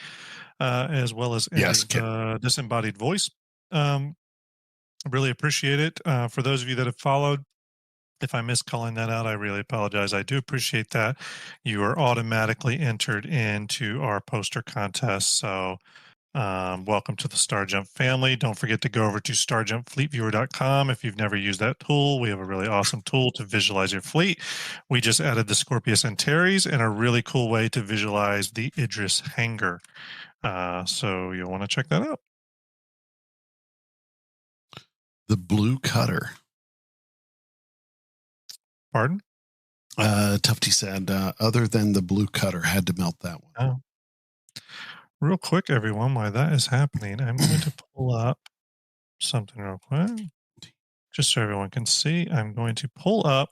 as well as Yes, disembodied voice. Really appreciate it. For those of you that have followed, if I missed calling that out, I really apologize. I do appreciate that. You are automatically entered into our poster contest. So welcome to the Star Jump family. Don't forget to go over to starjumpfleetviewer.com. If you've never used that tool, we have a really awesome tool to visualize your fleet. We just added the Scorpius Antares and a really cool way to visualize the Idris hangar. So you'll want to check that out. The Blue Cutter. Pardon? Tufty said, other than the Blue Cutter, had to melt that one. Oh. Real quick, everyone, while that is happening, I'm going to pull up something real quick. just so everyone can see, I'm going to pull up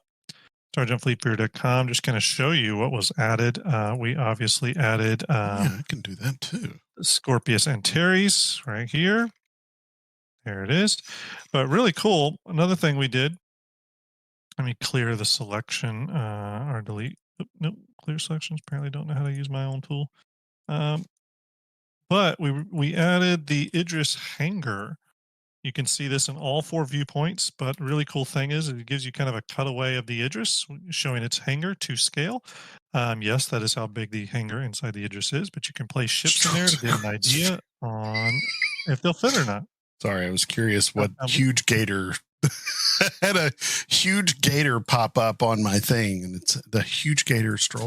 sergeantfleetfear.com, just kind of show you what was added. We obviously added Yeah, I can do that too. Scorpius Antares right here. There it is. But really cool. Another thing we did, let me clear the selection or delete. Nope, clear selections. Apparently don't know how to use my own tool. But we added the Idris hangar. You can see this in all 4 viewpoints, but really cool thing is it gives you kind of a cutaway of the Idris, showing its hangar to scale. Yes, that is how big the hangar inside the Idris is, but you can place ships in there to get an idea on if they'll fit or not. Sorry, I was curious what huge gator had a huge gator pop up on my thing, and it's the huge gator stroll.